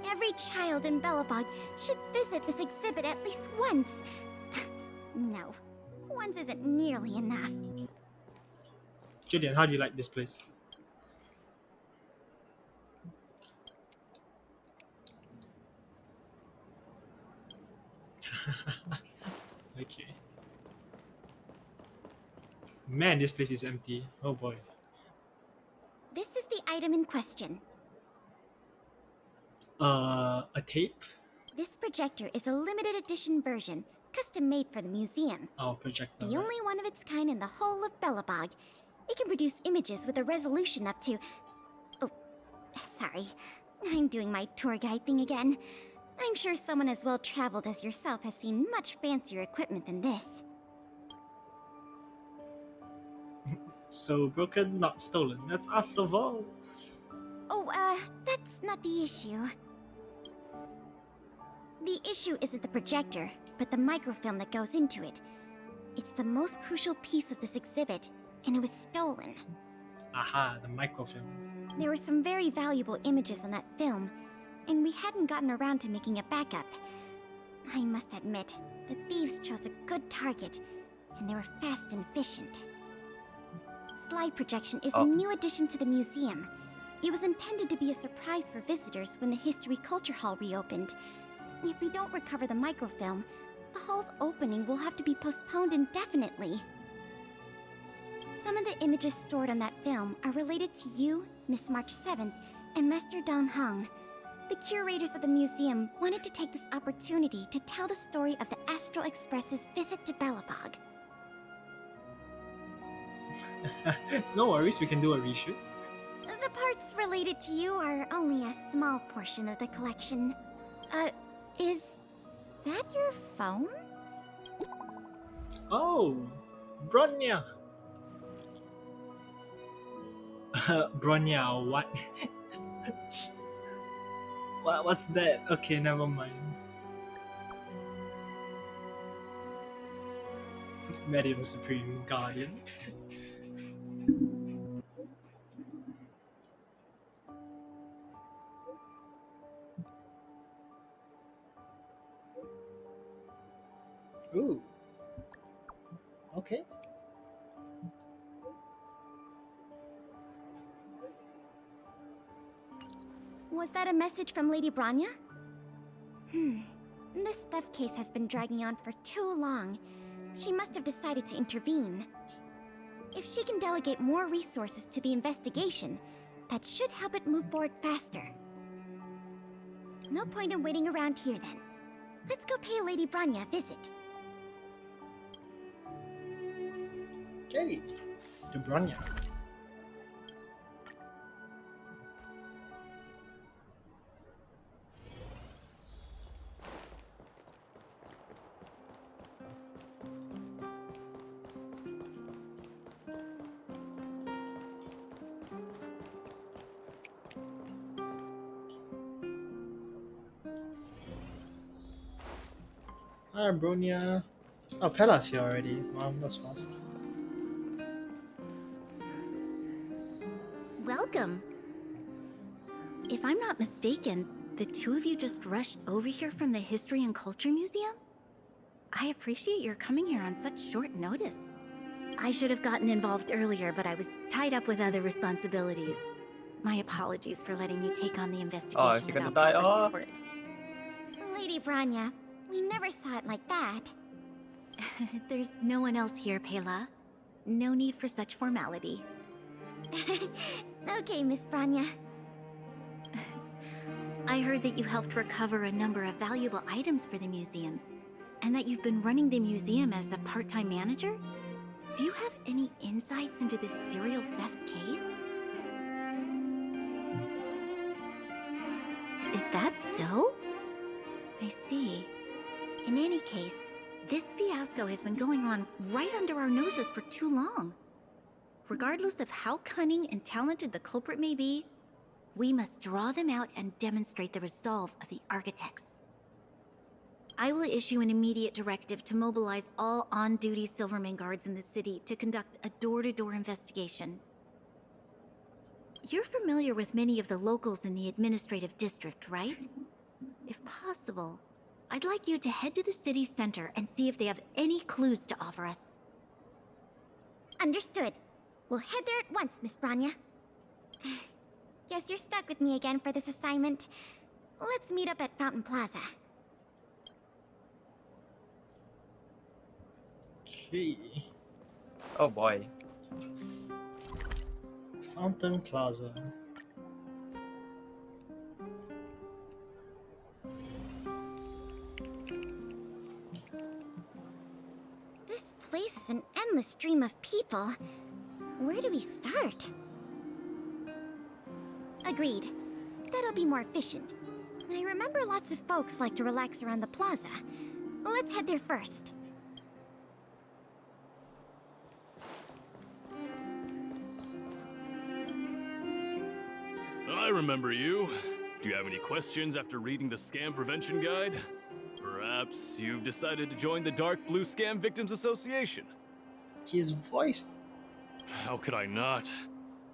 Every child in Belobog should visit this exhibit at least once. No, once isn't nearly enough. Julian, how do you like this place? Okay. Man, this place is empty. Oh boy. This is the item in question. A tape? This projector is a limited edition version, custom made for the museum. Oh, projector. The only one of its kind in the whole of Belobog. It can produce images with a resolution up to... Oh, sorry. I'm doing my tour guide thing again. I'm sure someone as well-traveled as yourself has seen much fancier equipment than this. So broken, not stolen. That's us of all. Oh, that's not the issue. The issue isn't the projector, but the microfilm that goes into it. It's the most crucial piece of this exhibit, and it was stolen. Aha, the microfilm. There were some very valuable images on that film, and we hadn't gotten around to making a backup. I must admit, the thieves chose a good target, and they were fast and efficient. Slide projection is a new addition to the museum. It was intended to be a surprise for visitors when the History Culture Hall reopened. If we don't recover the microfilm, the hall's opening will have to be postponed indefinitely. Some of the images stored on that film are related to you, Miss March 7th, and Master Don Hong. The curators of the museum wanted to take this opportunity to tell the story of the Astral Express's visit to Belobog. No worries, we can do a reshoot. The parts related to you are only a small portion of the collection. Is that your phone? Oh, Bronya. Bronya, what? What's that? Okay, never mind. Medieval Supreme Guardian. Ooh. Okay. Was that a message from Lady Bronya? This theft case has been dragging on for too long. She must have decided to intervene. If she can delegate more resources to the investigation, that should help it move forward faster. No point in waiting around here then. Let's go pay Lady Branya a visit. Okay, to Branya. Hi, Bronya. Oh, Pella's here already. Wow, that's fast. Welcome. If I'm not mistaken, the two of you just rushed over here from the History and Culture Museum? I appreciate your coming here on such short notice. I should have gotten involved earlier, but I was tied up with other responsibilities. My apologies for letting you take on the investigation she's gonna without die. proper Oh. support. Lady Branya, we never saw it like that. There's no one else here, Pela. No need for such formality. Okay, Miss Branya. I heard that you helped recover a number of valuable items for the museum, and that you've been running the museum as a part-time manager? Do you have any insights into this serial theft case? Is that so? I see. In any case, this fiasco has been going on right under our noses for too long. Regardless of how cunning and talented the culprit may be, we must draw them out and demonstrate the resolve of the architects. I will issue an immediate directive to mobilize all on-duty Silvermane guards in the city to conduct a door-to-door investigation. You're familiar with many of the locals in the administrative district, right? If possible, I'd like you to head to the city center and see if they have any clues to offer us. Understood. We'll head there at once, Miss Branya. Guess you're stuck with me again for this assignment. Let's meet up at Fountain Plaza. Okay. Oh boy. Fountain Plaza. This place is an endless stream of people. Where do we start? Agreed. That'll be more efficient. I remember lots of folks like to relax around the plaza. Let's head there first. I remember you. Do you have any questions after reading the Scam Prevention Guide? Perhaps you've decided to join the Dark Blue Scam Victims Association? He's voiced. How could I not?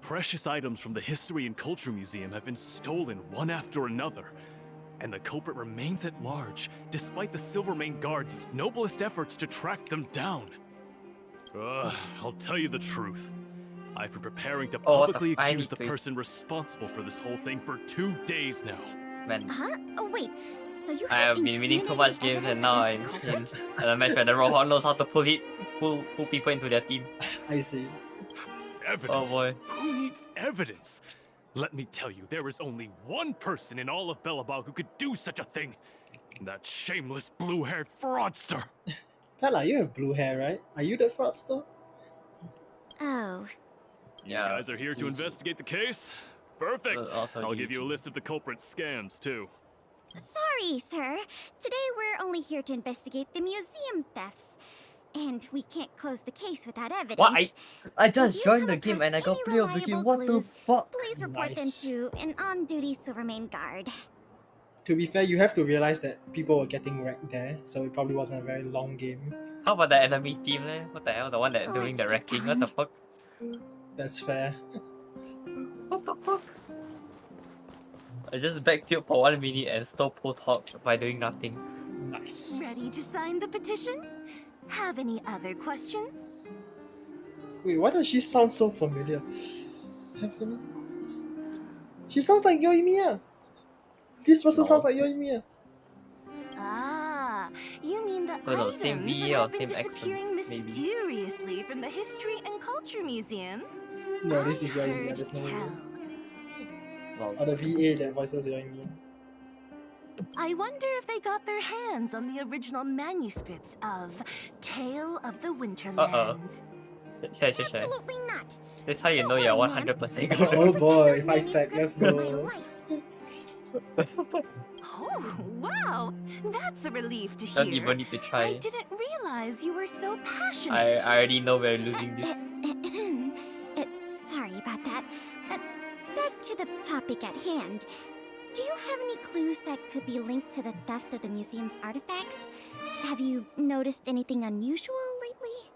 Precious items from the History and Culture Museum have been stolen one after another, and the culprit remains at large, despite the Silvermane Guards' noblest efforts to track them down. I'll tell you the truth. I've been preparing to publicly accuse the person responsible for this whole thing for 2 days now. Man. Huh? Oh wait, so you I have been winning too much games and now I'm in a match where the Rohan knows how to pull people into their team. I see. Evidence? Oh boy. Who needs evidence? Let me tell you, there is only one person in all of Belobog who could do such a thing. That shameless blue-haired fraudster. Pella, you have blue hair, right? Are you the fraudster? Oh. You guys are here to investigate the case? Perfect. I'll give you a list of the culprit's scams, too. Sorry, sir. Today we're only here to investigate the museum thefts. And we can't close the case without evidence. What? I just joined the game and I got play of the game. What the fuck? Please report them to an on-duty Silvermane guard. To be fair, you have to realize that people were getting wrecked there, so it probably wasn't a very long game. How about the enemy team, eh? What the hell? The one that doing the wrecking? What the fuck? That's fair. What the fuck? I just backpeeled for 1 minute and stole Post Hawk by doing nothing. Nice. Ready to sign the petition? Have any other questions? Wait, why does she sound so familiar? Have any questions? She sounds like Yoimiya. This person sounds like Yoimiya. Ah, you mean the Oh, no, items same that VA have or been same disappearing accent, maybe. mysteriously from the History and Culture Museum? No, this is I Yoimiya. heard There's no way. tell. Wow. Or the VA that voices Yoimiya. I wonder if they got their hands on the original manuscripts of Tale of the Winterlands. Absolutely not. That's how you know you're 100% I good. Oh boy, those 5 stack, let's manuscripts in my go. life. Oh, wow! That's a relief to Don't hear. even need to I try. didn't realize you were so passionate. I already know we're losing this. Sorry about that. Back to the topic at hand. Do you have any clues that could be linked to the theft of the museum's artifacts? Have you noticed anything unusual lately?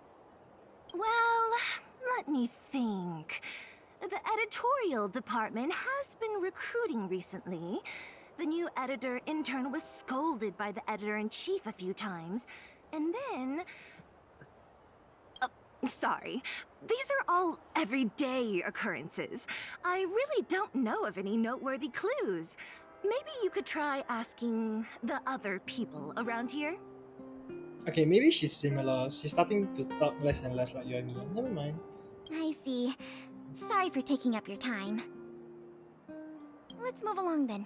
Well, let me think. The editorial department has been recruiting recently. The new editor-intern was scolded by the editor-in-chief a few times. And then... sorry. These are all everyday occurrences. I really don't know of any noteworthy clues. Maybe you could try asking the other people around here? Okay, maybe she's similar. She's starting to talk less and less like you and me. Never mind. I see. Sorry for taking up your time. Let's move along then.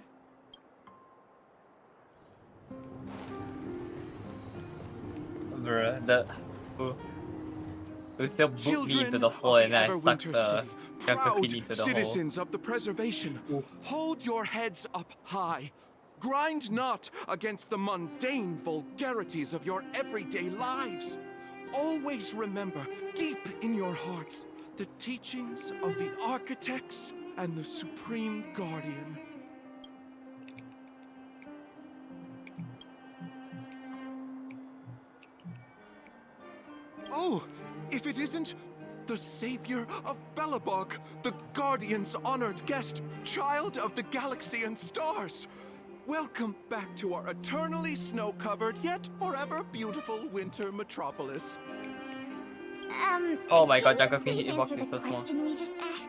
Bruh, who still booked me into the hole and then I stuck the Junker into the citizens of the preservation, hold your heads up high. Grind not against the mundane vulgarities of your everyday lives. Always remember, deep in your hearts, the teachings of the architects and the Supreme Guardian. Oh, if it isn't the savior of Belobog, the Guardian's honored guest, child of the galaxy and stars. Welcome back to our eternally snow-covered yet forever beautiful winter metropolis. Oh my god, Junker please hitbox answer is the so small. question we just asked?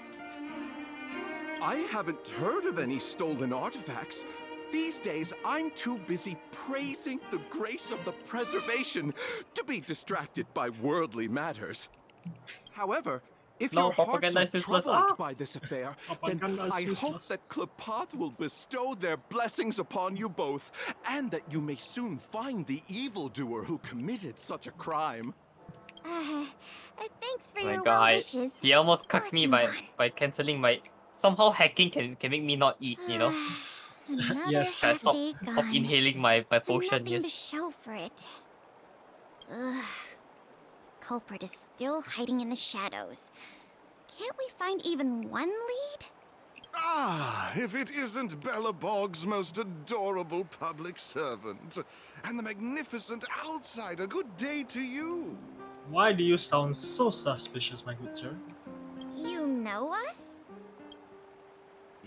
I haven't heard of any stolen artifacts. These days, I'm too busy praising the grace of the preservation to be distracted by worldly matters. However, if your hearts are troubled by this affair, then I hope that Klepath will bestow their blessings upon you both, and that you may soon find the evildoer who committed such a crime. Thanks for Oh my your god, well wishes. he almost cucked me by cancelling my... Somehow hacking can make me not eat, you know? Another Yes. I half stop day gone. inhaling my potion, And nothing to yes. show for it. Ugh. Culprit is still hiding in the shadows. Can't we find even one lead? Ah, if it isn't Belobog's most adorable public servant, and the magnificent outsider, good day to you. Why do you sound so suspicious, my good sir? You know us?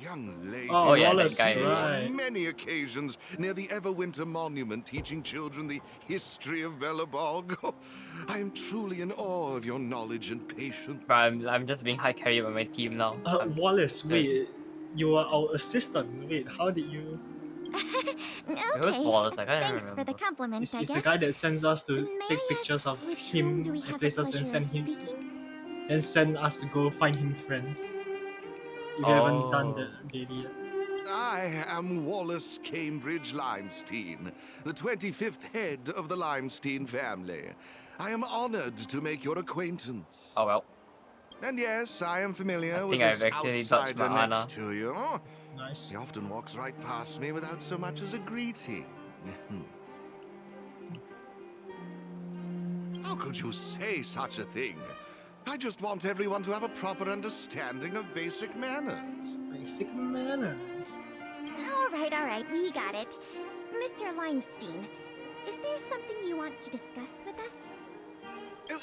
Young lady, Oh, yeah, I've that guy. seen you Right. on many occasions near the Everwinter monument teaching children the history of Belobog. I am truly in awe of your knowledge and patience. I'm just being high carried by my team now. Wallace, wait, you are our assistant. Wait, how did you... Okay. Wallace? I can't Thanks for the compliment, It's I the guess. guy that sends us to May take I pictures of with him whom do we at have the places and pleasure send of him... speaking? And send us to go find him friends. If you haven't done that, Daddy. I am Wallace Cambridge Limestein, the 25th head of the Limestein family. I am honored to make your acquaintance. Oh well. And yes, I am familiar I with think this I've actually touched outsider my next Anna. to you. Nice. He often walks right past me without so much as a greeting. How could you say such a thing? I just want everyone to have a proper understanding of basic manners. Basic manners? All right, we got it. Mr. Limestein, is there something you want to discuss with us?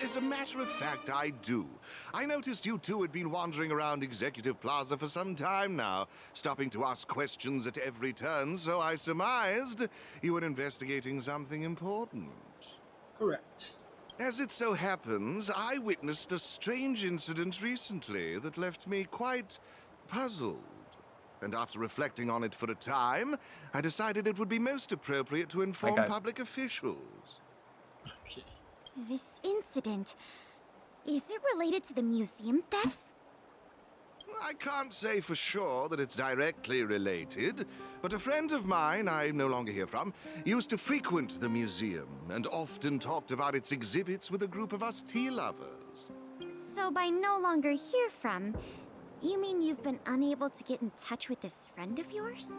As a matter of fact, I do. I noticed you two had been wandering around Executive Plaza for some time now, stopping to ask questions at every turn, so I surmised you were investigating something important. Correct. As it so happens, I witnessed a strange incident recently that left me quite puzzled. And after reflecting on it for a time, I decided it would be most appropriate to inform public officials. Okay. This incident, is it related to the museum thefts? I can't say for sure that it's directly related, but a friend of mine I no longer hear from used to frequent the museum and often talked about its exhibits with a group of us tea lovers. So by no longer hear from, you mean you've been unable to get in touch with this friend of yours?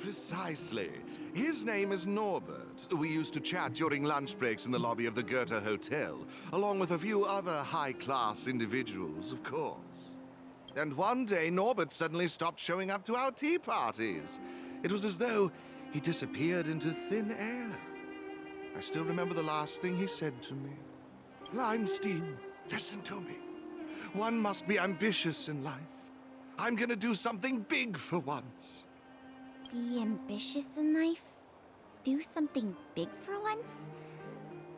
Precisely. His name is Norbert. We used to chat during lunch breaks in the lobby of the Goethe Hotel, along with a few other high-class individuals, of course. And one day, Norbert suddenly stopped showing up to our tea parties. It was as though he disappeared into thin air. I still remember the last thing he said to me. Limestein, listen to me. One must be ambitious in life. I'm gonna do something big for once. Be ambitious in life? Do something big for once?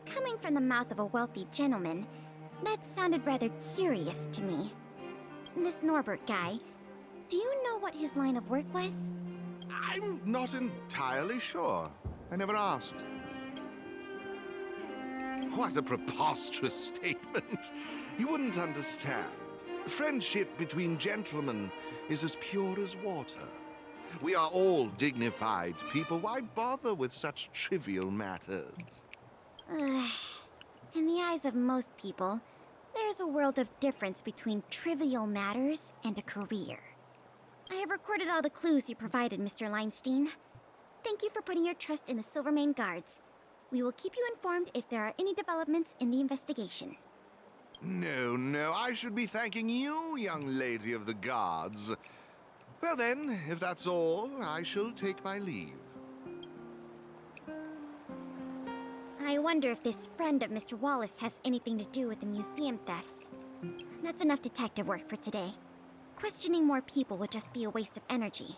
Coming from the mouth of a wealthy gentleman, that sounded rather curious to me. This Norbert guy, do you know what his line of work was? I'm not entirely sure. I never asked. What a preposterous statement. You wouldn't understand. Friendship between gentlemen is as pure as water. We are all dignified people. Why bother with such trivial matters? In the eyes of most people, there's a world of difference between trivial matters and a career. I have recorded all the clues you provided, Mr. Limestein. Thank you for putting your trust in the Silvermane Guards. We will keep you informed if there are any developments in the investigation. No, I should be thanking you, young lady of the guards. Well then, if that's all, I shall take my leave. I wonder if this friend of Mr. Wallace has anything to do with the museum thefts. That's enough detective work for today. Questioning more people would just be a waste of energy.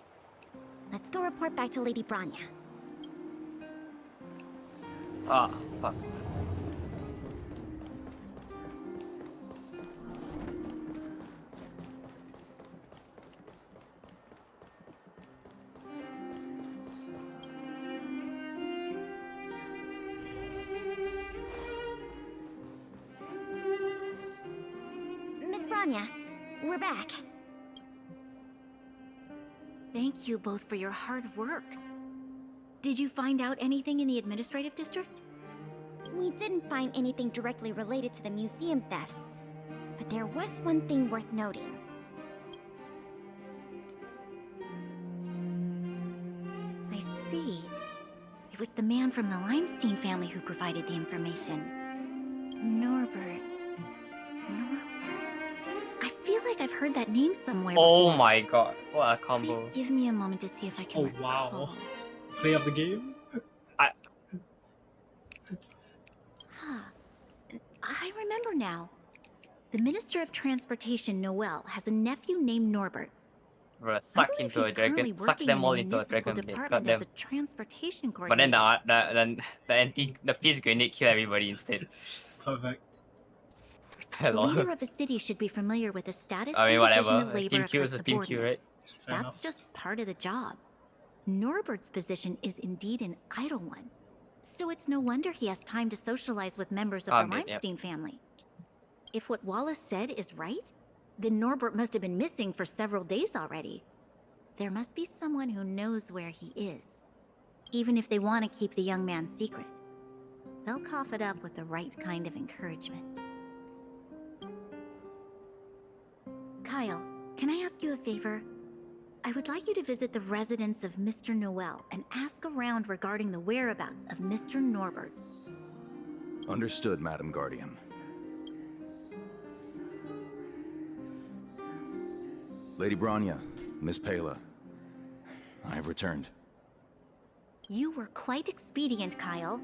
Let's go report back to Lady Branya. Ah, fuck. Miss Branya, we're back. Thank you both for your hard work. Did you find out anything in the administrative district? We didn't find anything directly related to the museum thefts, but there was one thing worth noting. I see. It was the man from the Limestein family who provided the information. Norbert. I feel like I've heard that name somewhere Oh before. my god, what a combo. Please give me a moment to see if I can recall. Wow. Play of the game? I remember now. The Minister of Transportation, Noel, has a nephew named Norbert. Bro, I suck believe into a he's currently dragon, suck working them in all the into a municipal dragon blade, department got as them. a transportation But then coordinator. the peace grenade kill everybody instead. Perfect. The Hello. leader of a city should be familiar with the status I mean, and division whatever. of labor Team of Q her is a Team Q, right? subordinates. Fair That's enough. just part of the job. Norbert's position is indeed an idle one. So it's no wonder he has time to socialize with members of the Yep. Limestein family. If what Wallace said is right, then Norbert must have been missing for several days already. There must be someone who knows where he is, even if they want to keep the young man secret. They'll cough it up with the right kind of encouragement. Kyle, can I ask you a favor? I would like you to visit the residence of Mr. Noel and ask around regarding the whereabouts of Mr. Norbert. Understood, Madam Guardian. Lady Branya, Miss Pela, I have returned. You were quite expedient, Kyle.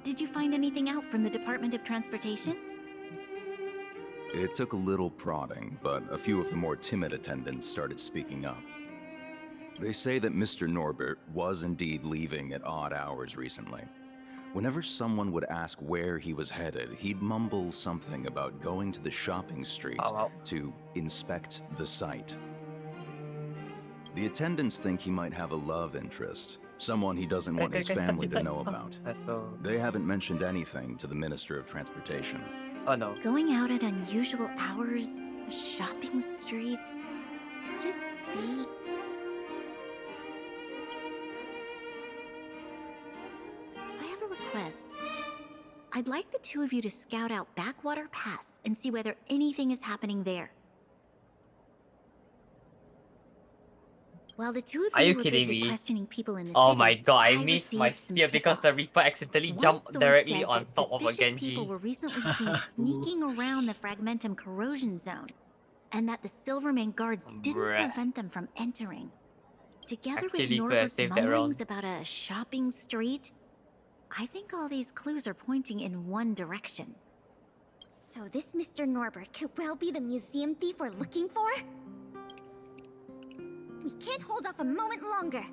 Did you find anything out from the Department of Transportation? It took a little prodding, but a few of the more timid attendants started speaking up. They say that Mr. Norbert was indeed leaving at odd hours recently. Whenever someone would ask where he was headed, he'd mumble something about going to the shopping street to inspect the site. The attendants think he might have a love interest, someone he doesn't want his family to know about. They haven't mentioned anything to the Minister of Transportation. Oh no. Going out at unusual hours, the shopping street. I have a request. I'd like the two of you to scout out Backwater Pass and see whether anything is happening there. While the two of Are you were kidding busy me? questioning people in the Oh city, my god, I I missed my received some spear because the tip-offs. Reaper accidentally One jumped source directly said on that top of a suspicious people Genji. were recently seen sneaking around the Fragmentum corrosion zone, and that the Silvermane guards didn't Bruh. prevent them from entering. Together with Actually, could have Norbert's saved that round. mumblings about a shopping street, I think all these clues are pointing in one direction. So this Mr. Norbert could well be the museum thief we're looking for? We can't hold off a moment longer.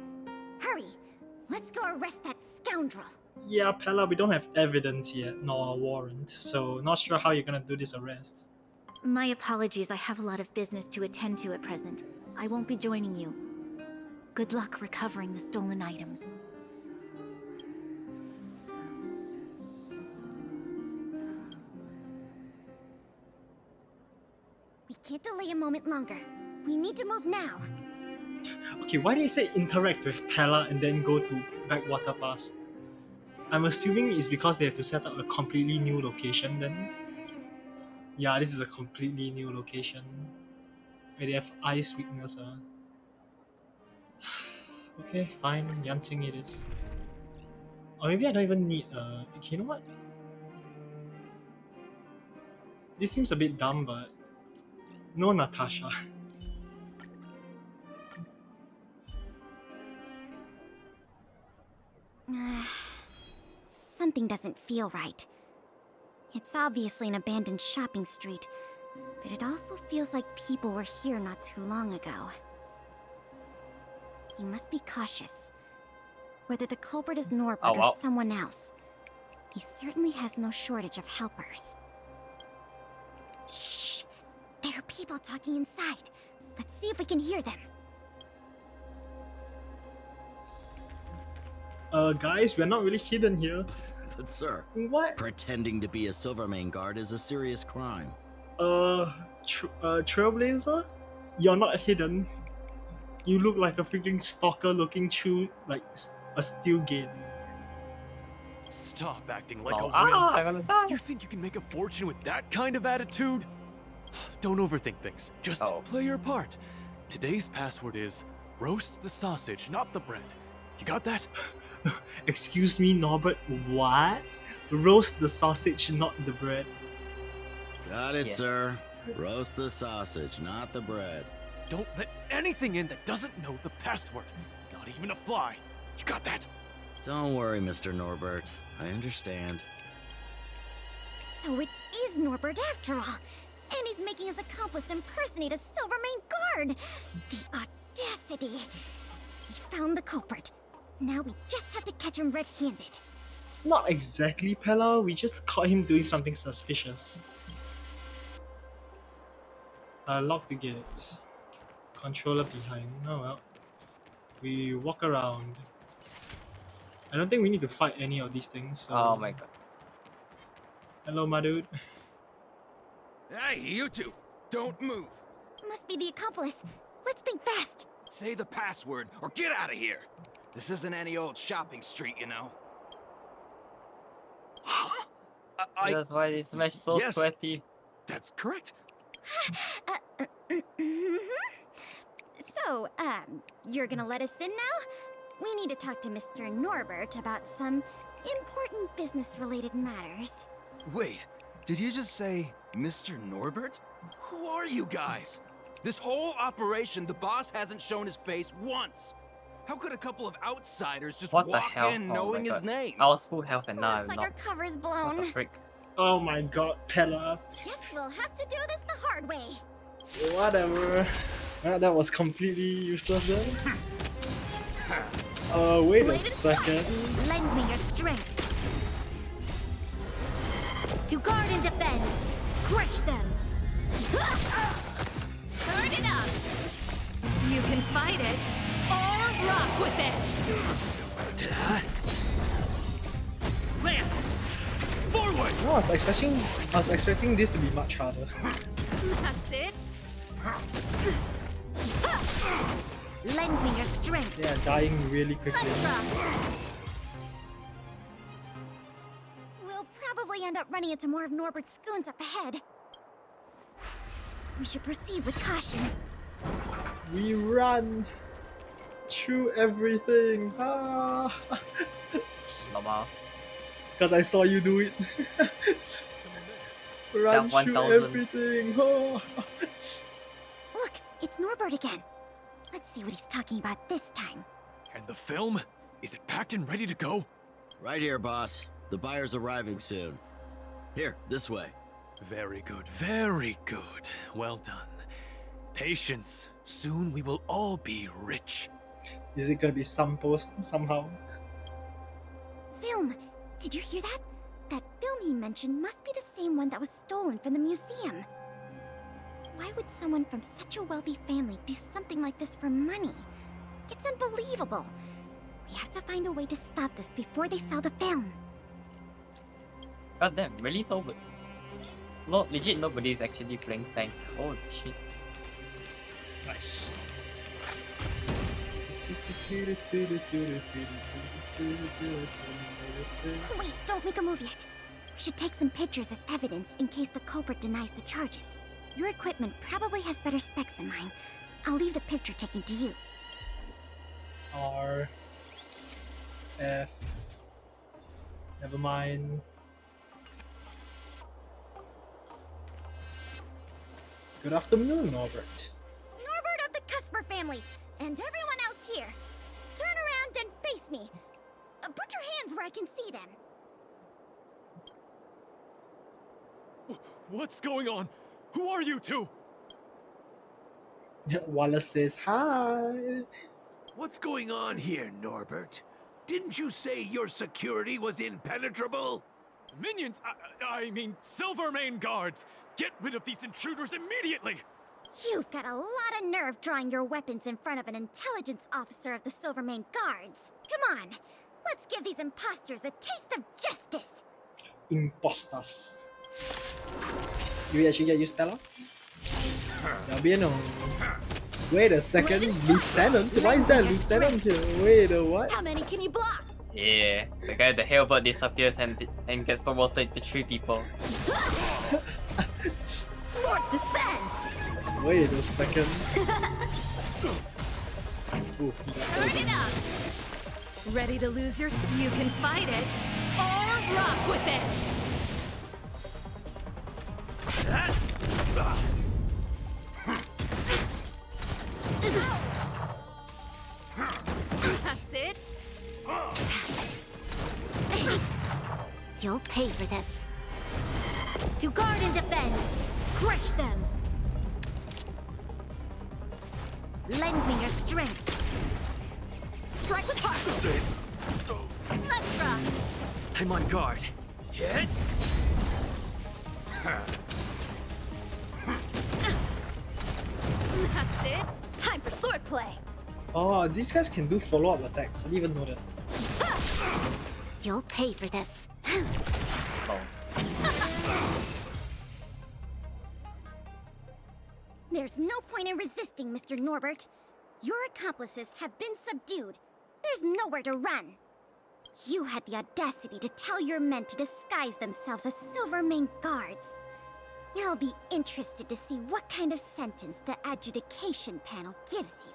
Hurry! Let's go arrest that scoundrel. Yeah, Pella, we don't have evidence yet, nor a warrant, so not sure how you're gonna do this arrest. My apologies, I have a lot of business to attend to at present. I won't be joining you. Good luck recovering the stolen items. We can't delay a moment longer. We need to move now. Okay, why did you say interact with Pella and then go to Backwater Pass? I'm assuming it's because they have to set up a completely new location then. Yeah, this is a completely new location. Where they have ice weakness. Okay, fine, Yansing it is. Or maybe I don't even need okay, you know what? This seems a bit dumb, but no Natasha. Something doesn't feel right. It's obviously an abandoned shopping street, but it also feels like people were here not too long ago. You must be cautious. Whether the culprit is Norbert or someone else, he certainly has no shortage of helpers. Shh! There are people talking inside. Let's see if we can hear them. Guys, we're not really hidden here. But sir, what? Pretending to be a Silvermane guard is a serious crime. Trailblazer? You're not hidden. You look like a freaking stalker looking through, like, a steel gate. Stop acting like a wimp. You think you can make a fortune with that kind of attitude? Don't overthink things. Just play your part. Today's password is roast the sausage, not the bread. You got that? Excuse me, Norbert, what? Roast the sausage, not the bread. Got it, sir. Roast the sausage, not the bread. Don't let anything in that doesn't know the password. Not even a fly. You got that? Don't worry, Mr. Norbert. I understand. So it is Norbert after all. And he's making his accomplice impersonate a Silvermane guard. The audacity. We found the culprit. Now we just have to catch him red-handed. Not exactly, Pella. We just caught him doing something suspicious. Lock the gate. Controller behind. Oh well. We walk around. I don't think we need to fight any of these things. So... Oh my god. Hello, my dude. Hey, you two! Don't move! Must be the accomplice. Let's think fast. Say the password or get out of here! This isn't any old shopping street, you know. Huh? That's why this match so sweaty. That's correct. So, you're gonna let us in now? We need to talk to Mr. Norbert about some important business-related matters. Wait, did you just say Mr. Norbert? Who are you guys? This whole operation, the boss hasn't shown his face once. How could a couple of outsiders just walk in knowing his name? I was full health and now Looks I'm like our not. cover's What the blown. frick? Oh my god, Pella. Guess we'll have to do this the hard way. Whatever. That was completely useless then. Wait a second. Lend me your strength. To guard and defend. Crush them. Turn it up. You can fight it or rock with it. Lance! Forward! No, I was expecting this to be much harder. That's it. Lend me your strength. They are dying really quickly. We'll probably end up running into more of Norbert's goons up ahead. We should proceed with caution. We run through everything. Ah. Because I saw you do it. Run Step through 1000. everything. Oh. Look, it's Norbert again. Let's see what he's talking about this time. And the film? Is it packed and ready to go? Right here, boss. The buyer's arriving soon. Here, this way. Very good, very good. Well done. Patience. Soon we will all be rich. Is it gonna be Sampo somehow? Film! Did you hear that? That film he mentioned must be the same one that was stolen from the museum. Why would someone from such a wealthy family do something like this for money? It's unbelievable. We have to find a way to stop this before they sell the film. God damn, really nobody. No, legit nobody's actually playing tank. Holy shit. Nice. Wait, don't make a move yet. We should take some pictures as evidence in case the culprit denies the charges. Your equipment probably has better specs than mine. I'll leave the picture taking to you. R F. Never mind. Good afternoon, Norbert. Norbert of the Cusper family, and everyone else here. Turn around and face me. Put your hands where I can see them. What's going on? Who are you two? Wallace says hi. What's going on here, Norbert? Didn't you say your security was impenetrable? Minions! I mean, Silvermane guards! Get rid of these intruders immediately! You've got a lot of nerve drawing your weapons in front of an intelligence officer of the Silvermane Guards. Come on, let's give these imposters a taste of justice. Imposters. Do we actually get you spell out? Ya bien, no. Wait a second, Lieutenant? Why is that Lieutenant here? Wait a what? How many can you block? Yeah, the guy the Hellbird disappears and gets promoted to 3 people. Swords descend! Wait a second. Ooh, Turn it up! Ready to lose your... You can fight it, or rock with it! That's it? You'll pay for this. To guard and defend! Crush them! Lend me your strength. Strike with heart! Let's rock! I'm on guard. Hit! That's it? Time for swordplay! Oh, these guys can do follow-up attacks. I didn't even know that. You'll pay for this. There's no point in resisting, Mr. Norbert. Your accomplices have been subdued. There's nowhere to run. You had the audacity to tell your men to disguise themselves as Silvermane guards. I'll be interested to see what kind of sentence the adjudication panel gives you.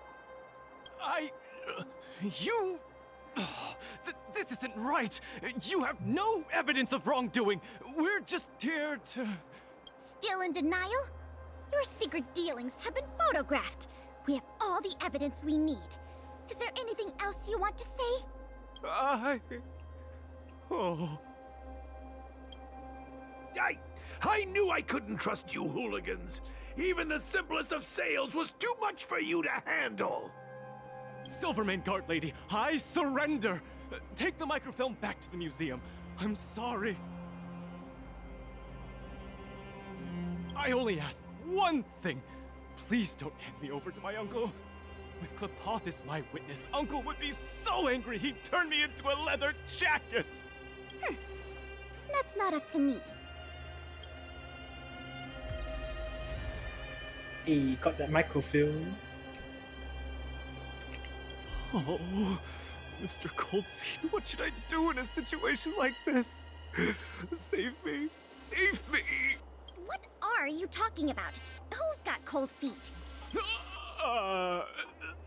You... this isn't right! You have no evidence of wrongdoing! We're just here to... Still in denial? Your secret dealings have been photographed. We have all the evidence we need. Is there anything else you want to say? I knew I couldn't trust you hooligans. Even the simplest of sales was too much for you to handle. Silvermane Guard Lady, I surrender! Take the microfilm back to the museum. I'm sorry. I only asked one thing. Please don't hand me over to my uncle. With Klepoth as my witness, Uncle would be so angry he'd turn me into a leather jacket! That's not up to me. Hey, got that microfilm. Oh, Mr. Coldfeet, what should I do in a situation like this? Save me! Save me! What are you talking about? Who's got cold feet?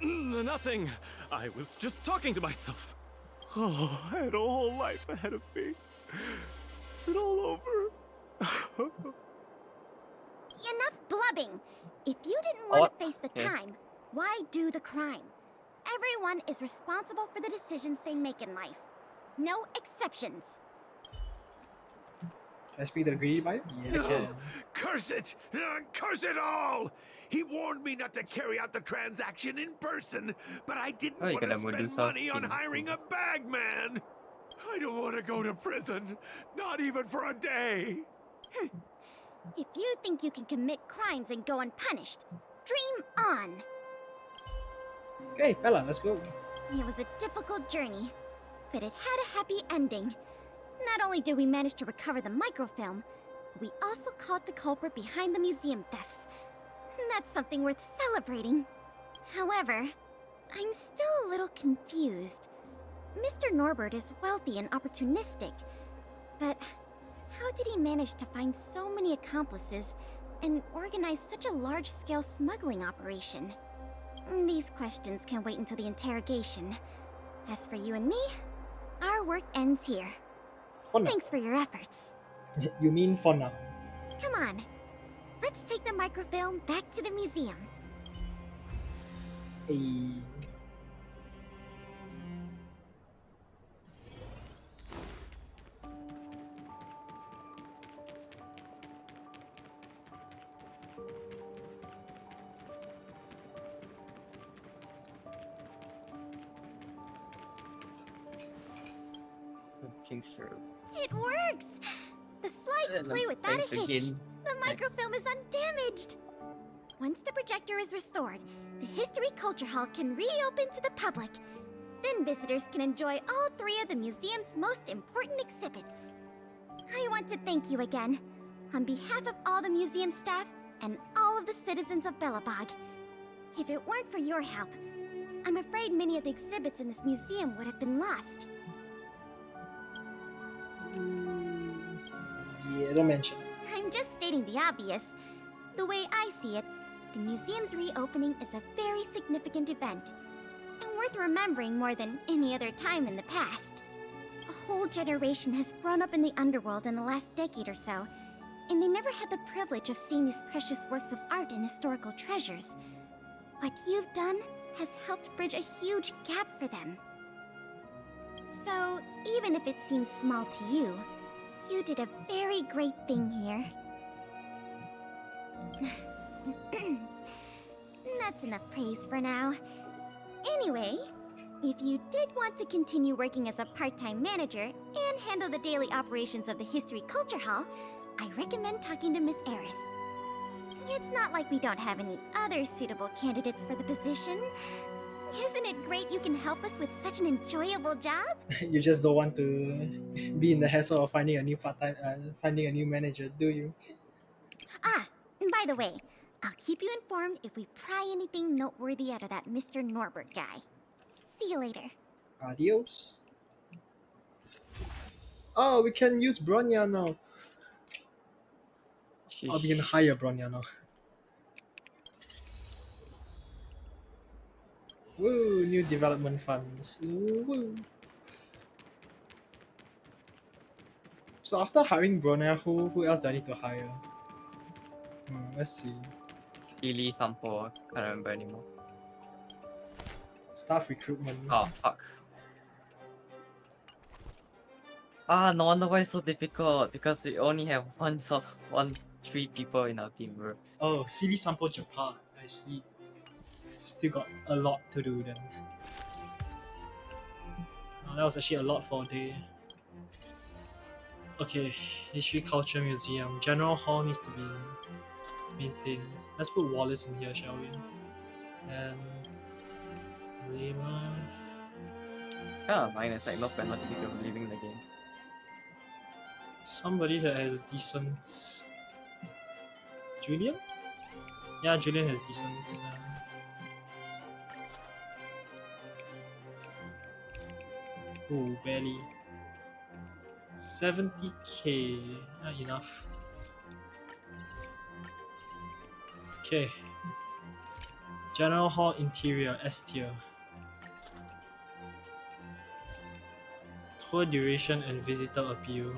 Nothing. I was just talking to myself. Oh, I had a whole life ahead of me. Is it all over? Enough blubbing! If you didn't want to face the time, why do the crime? Everyone is responsible for the decisions they make in life. No exceptions. Can I speak to the greedy buyer? Yeah, I can. Curse it! Curse it all! He warned me not to carry out the transaction in person, but I didn't want to spend money on hiring a bagman! I don't want to go to prison, not even for a day! If you think you can commit crimes and go unpunished, dream on! Okay, Bella, let's go. It was a difficult journey, but it had a happy ending. Not only did we manage to recover the microfilm, we also caught the culprit behind the museum thefts. That's something worth celebrating. However, I'm still a little confused. Mr. Norbert is wealthy and opportunistic, but how did he manage to find so many accomplices and organize such a large-scale smuggling operation? These questions can wait until the interrogation. As for you and me, our work ends here. Thanks for your efforts. You mean for now? Come on. Let's take the microfilm back to the museum. Hey. It works! The slides play without a hitch. The microfilm is undamaged. Once the projector is restored, the History Culture Hall can reopen to the public. Then visitors can enjoy all three of the museum's most important exhibits. I want to thank you again, on behalf of all the museum staff and all of the citizens of Belobog. If it weren't for your help, I'm afraid many of the exhibits in this museum would have been lost. Yeah, don't mention. I'm just stating the obvious. The way I see it, the museum's reopening is a very significant event, and worth remembering more than any other time in the past. A whole generation has grown up in the underworld in the last decade or so, and they never had the privilege of seeing these precious works of art and historical treasures. What you've done has helped bridge a huge gap for them. So, even if it seems small to you, you did a very great thing here. That's enough praise for now. Anyway, if you did want to continue working as a part-time manager and handle the daily operations of the History Culture Hall, I recommend talking to Miss Eris. It's not like we don't have any other suitable candidates for the position. Isn't it great you can help us with such an enjoyable job? You just don't want to be in the hassle of finding a new part-time, finding a new manager, do you? Ah, and by the way, I'll keep you informed if we pry anything noteworthy out of that Mr. Norbert guy. See you later. Adios. Oh, we can use Bronya now. Oh, we can hire Bronya now. Woo, new development funds. Woo. So after hiring Bronya, who else do I need to hire? Let's see. Lily Sampo, can't remember anymore. Staff recruitment. Oh fuck. Ah, no wonder why it's so difficult, because we only have three people in our team, bro. Oh, CD Sample Japan. I see. Still got a lot to do then. Oh, that was actually a lot for a day. Okay, History Culture Museum. General Hall needs to be maintained. Let's put Wallace in here, shall we? And Lima. Mine is like no penalty for leaving the game. Somebody that has decent. Julian? Yeah, Julian has decent. Oh, barely. 70k. Not enough. Okay. General Hall Interior, S tier. Tour duration and visitor appeal.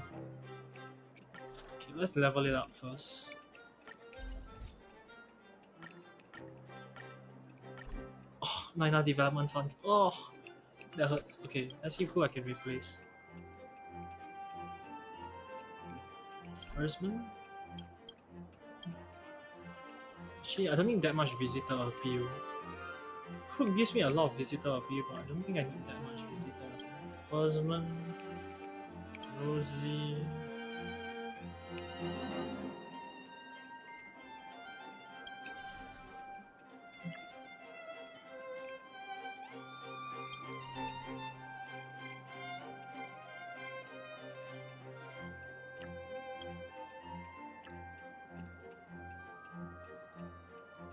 Okay, let's level it up first. Oh, 9 development funds. Oh, that hurts. Okay, let's see who I can replace. Firstman? Actually, I don't need that much visitor appeal. Who gives me a lot of visitor appeal, but I don't think I need that much visitor appeal. Firstman, Rosie.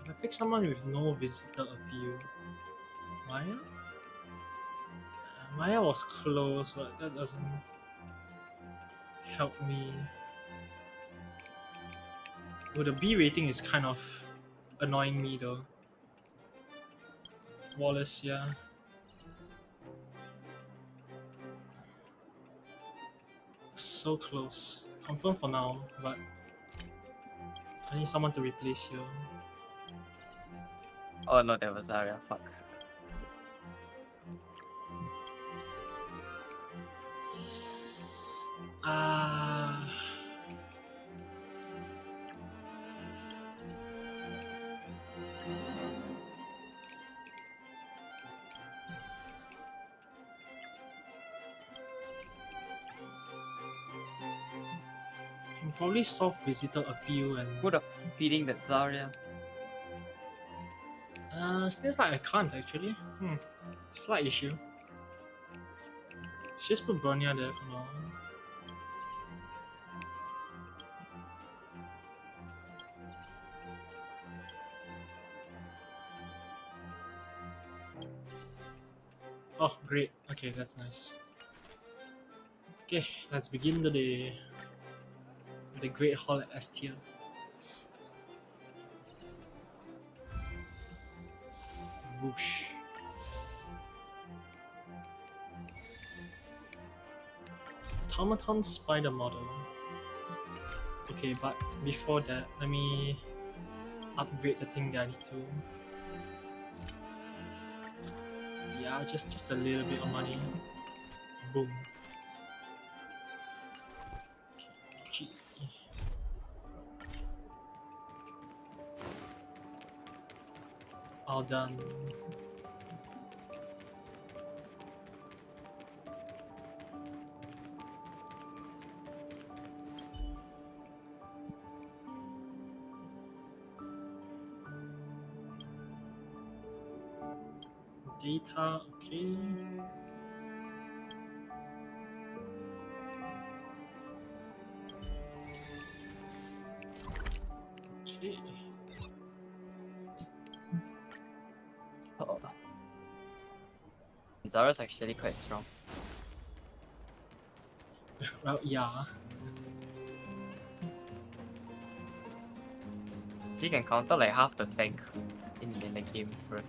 If I pick someone with no visitor appeal, Maya? Maya was close, but that doesn't help me. Oh, the B rating is kind of annoying me though. Wallace, yeah. So close. Confirm for now, but I need someone to replace here. Oh no, that was Zarya. Fuck. Ah. Can probably solve visitor appeal and. Who the feeding that Zarya? Seems like I can't actually. Slight issue. Just put Bronya there for now. Oh, great. Okay, that's nice. Okay, let's begin the day with the Great Hall at S tier. Whoosh. Automaton Spider Model. Okay, but before that, let me upgrade the thing that I need to. Yeah, just a little bit of money. Boom. Okay. All done. Data, okay. Okay. Oh. Zara's actually quite strong. Well, yeah. She can counter like half the tank in the game for us.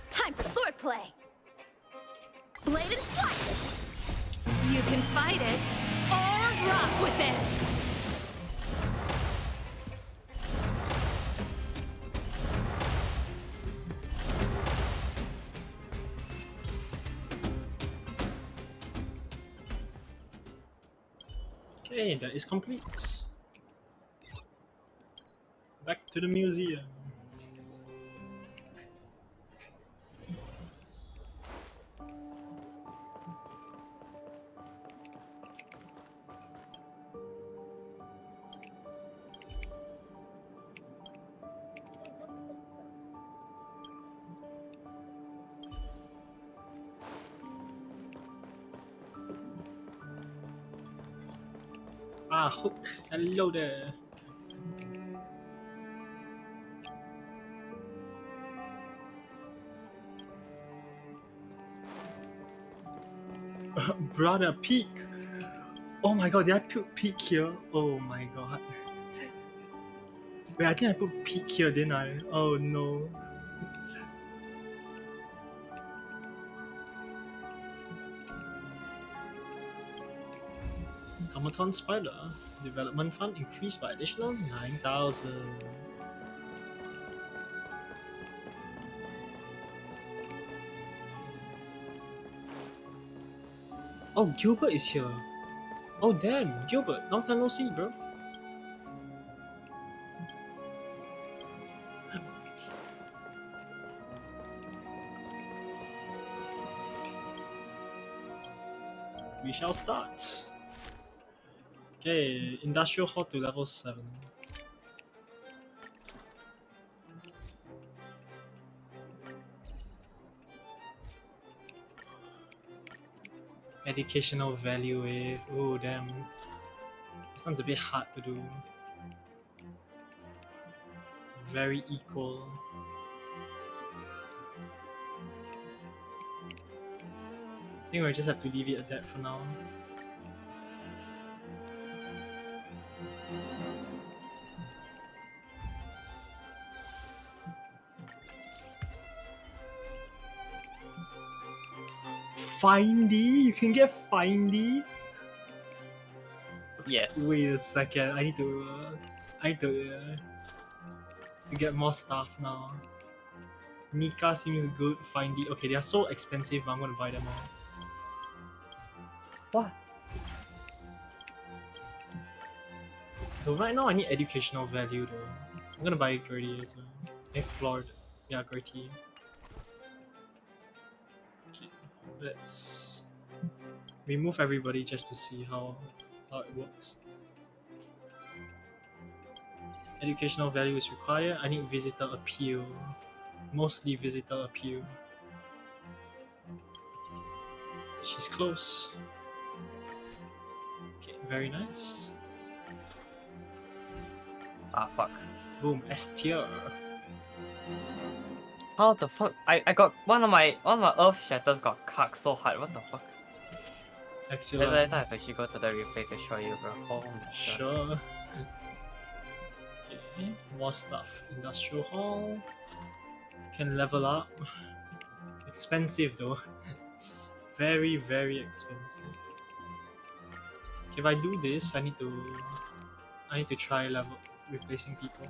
Time for swordplay! Blade and flight! You can fight it, or rock with it! Okay, that is complete. Back to the museum. Ah, Hook. Hello there. brother, peek! Oh my god, did I put peek here? Oh my god. Wait, I think I put peek here, didn't I? Oh no. Automaton Spider. Development fund increased by additional 9,000. Oh, Gilbert is here. Oh damn, Gilbert, long time no see, bro. We shall start. Okay, Industrial Hall to level 7. Educational value, eh? Oh damn. This one's a bit hard to do. Very equal. I think we'll just have to leave it at that for now. Findy? You can get Findy? Yes. Wait a second, I need to get more stuff now. Nika seems good, Findy. Okay, they are so expensive, but I'm gonna buy them all. What? So right now I need educational value though. I'm gonna buy Gertie as well. A floored. Yeah, Gertie. Okay, let's remove everybody just to see how it works. Educational value is required. I need visitor appeal. Mostly visitor appeal. She's close. Okay, very nice. Ah, fuck. Boom, S tier. How the fuck? I got one of my earth shatters got cucked so hard. What the fuck? Excellent. Later I actually go to the replay to show you, bro. Oh my god. Sure. Okay, more stuff. Industrial hall. Can level up. Expensive though. Very, very expensive. Okay, if I do this, I need to try replacing people.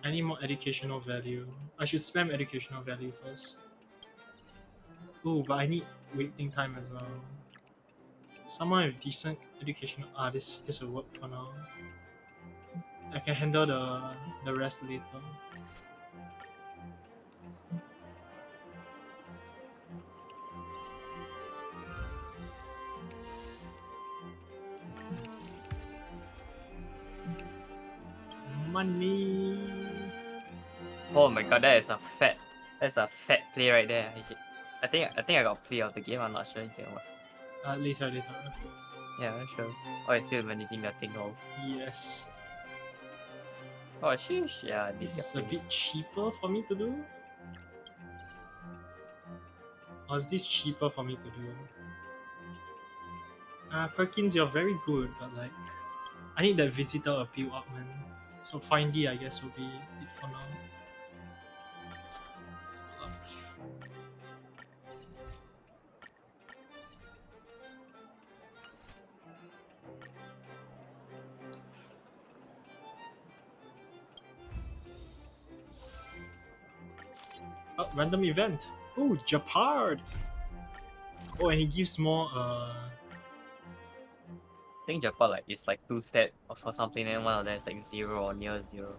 I need more educational value. I should spam educational value first. Oh, but I need waiting time as well. Someone with decent educational. This will work for now. I can handle the rest later. Money. Oh my god, that's a fat play right there. I think I got play of the game. I'm not sure if you know what. Later. Yeah, I'm sure. Oh, it's still managing that thing all. Yes. Oh, sheesh. Yeah, This is a bit cheaper for me to do. Or is this cheaper for me to do? Perkins, you're very good, but like, I need that visitor appeal up, man. So Findy, I guess, will be it for now. Oh, random event. Oh, Japard. Oh, and he gives more. I think Japan like it's like 2 step or something, and one of them is like 0 or near 0.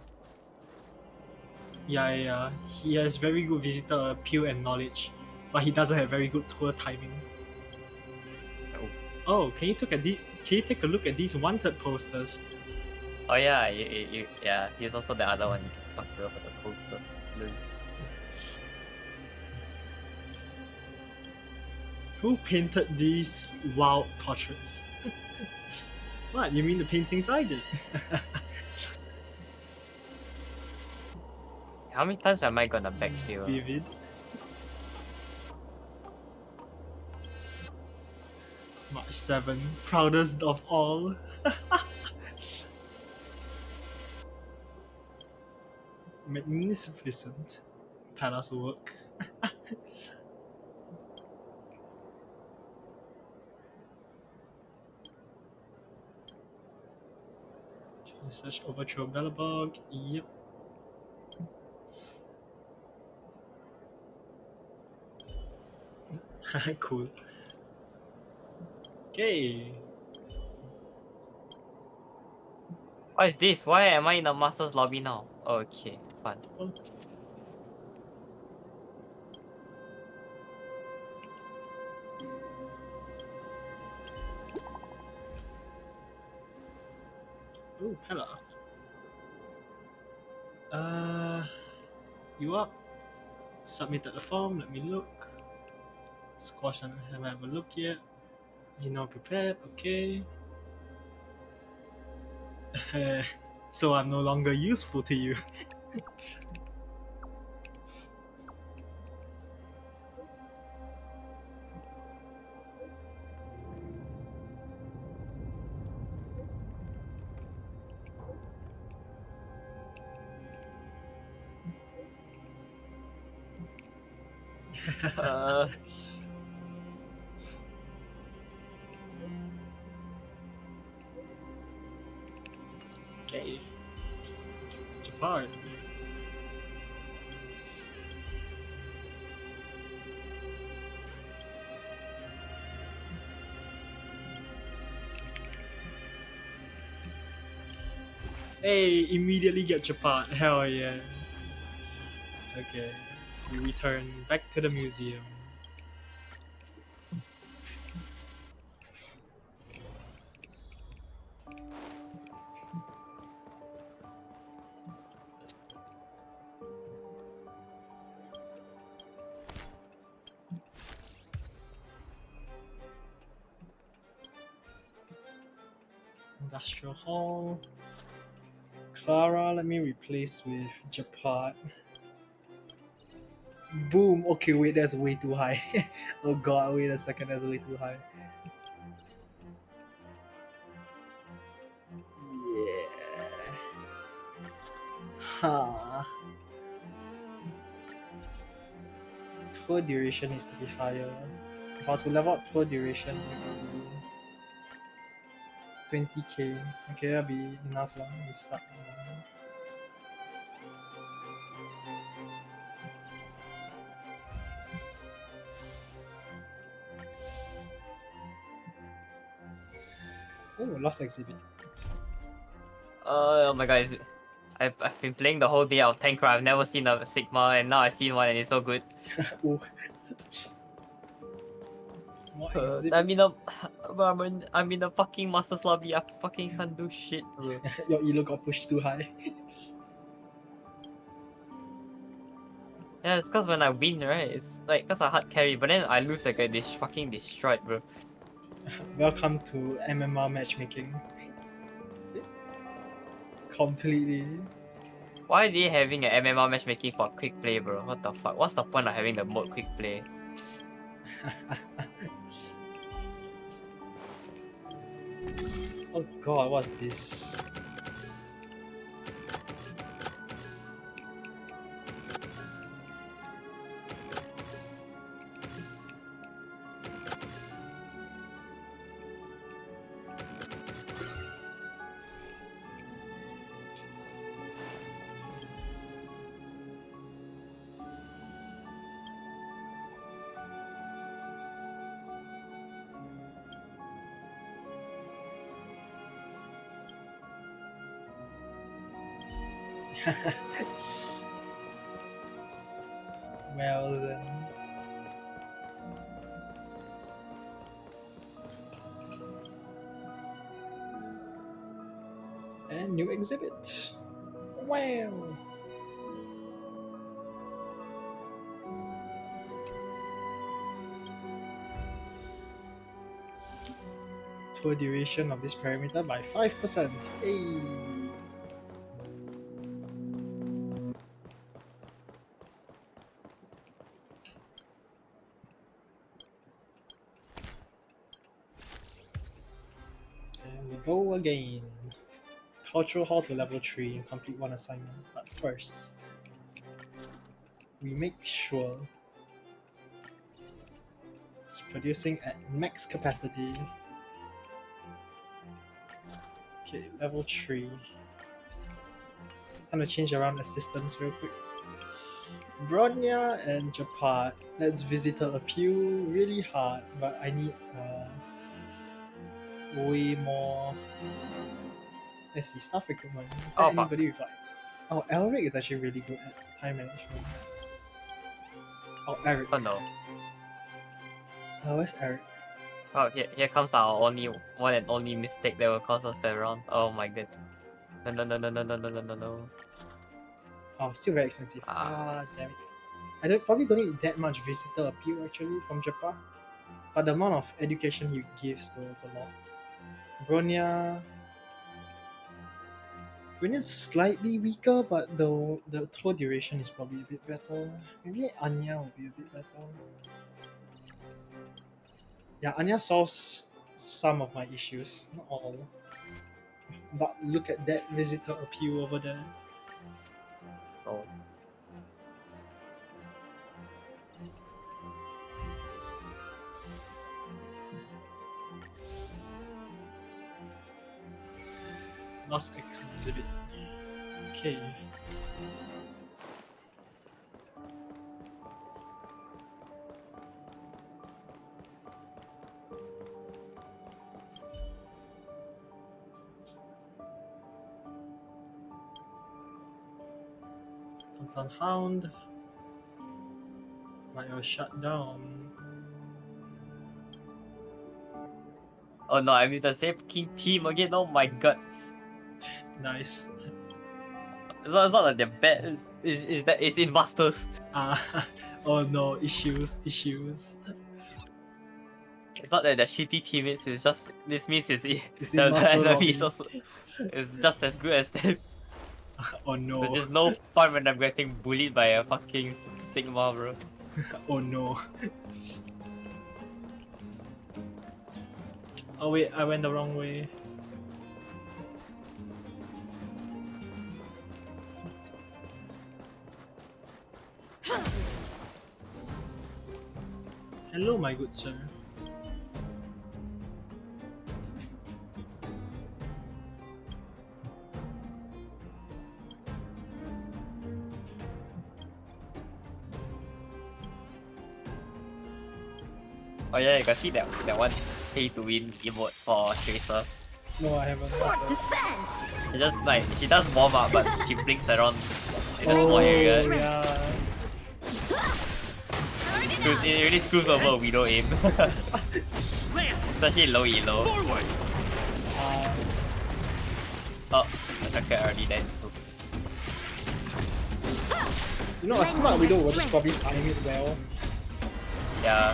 Yeah. He has very good visitor appeal and knowledge, but he doesn't have very good tour timing. Oh, can you take a look at these wanted posters? Oh yeah, yeah. He's also the other one you can talk to about the posters. Who painted these wild portraits? What, you mean the paintings I did? How many times am I gonna backfill? Vivid. March 7, proudest of all. Magnificent palace work. Search overthrow Belobog. Yep. Cool. Okay. What is this? Why am I in the master's lobby now? Okay, fun. Ooh, Pella. You up? Submitted the form, let me look. Squash and haven't have a look yet. You not prepared, okay. So I'm no longer useful to you. Okay. Depart. Hey, immediately get Japan. Hell yeah. Okay. We return back to the museum. Industrial Hall. Clara, let me replace with Japan. Boom. Okay, wait, that's way too high. Oh god, wait a second, that's way too high. Yeah. Huh. Tour duration needs to be higher. How to level up tour duration? Maybe 20k. Okay, that'll be enough lah. We start. Oh, lost exhibit. Oh my god, I've been playing the whole day of Tank I've never seen a Sigma, and now I've seen one and it's so good. I'm in a fucking master's lobby. I fucking can't do shit, bro. Your elo got pushed too high. Yeah, it's cause when I win, right? It's like cause I hard carry, but then I lose, I get this fucking destroyed, bro. Welcome to MMR matchmaking. Completely. Why are they having an MMR matchmaking for quick play, bro? What the fuck? What's the point of having the mode quick play? Oh god, what's this? Well then. And new exhibit. Wow. Tour duration of this parameter by 5%. Hey. Go again. Cultural Hall to level 3 and complete one assignment. But first, we make sure it's producing at max capacity. Okay, level 3. Time to change around assistants real quick. Bronya and Japat. Let's visit her appeal really hard, but I need way more. Let's see, staff recruitment. Is there anybody with like. Oh, Elric is actually really good at time management. Oh, Eric. Oh no. Where's Eric? Oh, here comes our one and only mistake that will cause us the round. Oh my god. No. Oh, still very expensive. Damn it. I probably don't need that much visitor appeal actually from Japan. But the amount of education he gives though, it's a lot. Bronya's slightly weaker, but the tour duration is probably a bit better. Maybe Anya will be a bit better. Yeah, Anya solves some of my issues, not all. But look at that visitor appeal over there. Oh. Lost exhibit. Okay. Tonton Hound. Might have shut down. Oh no, I'm with the same king team again. Oh my god. Nice. It's not like they're bad. It's in Masters. Oh no, issues. It's not that they're shitty teammates. It's just this means It's in the Master enemy is Lobby. also it's just as good as them. Oh no. There's just no fun when I'm getting bullied by a fucking Sigma, bro. Oh no. Oh wait, I went the wrong way. Hello, my good sir. Oh yeah, you can see that one pay to win emote for Tracer. No, I haven't. Swords descend! She just like she does warm up, but she blinks around in a small area. Yeah. It really screws over Widow aim. Especially low elo. Oh, the tracker already dead. You know, a smart widow will just probably time it well. Yeah.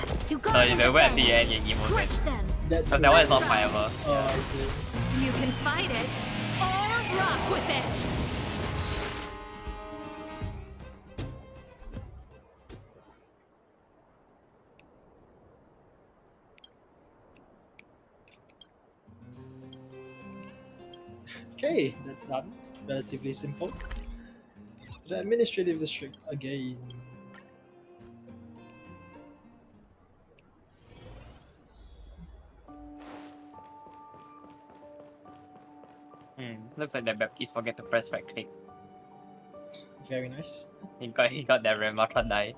No, you know, wait until you end your emote then. Because that one is not fireable. Oh, I see. You can fight it or rock with it. Okay, that's done. Relatively simple. To the administrative district again. Looks like the Baptiste forget to press right click. Very nice. He got that Remaka die.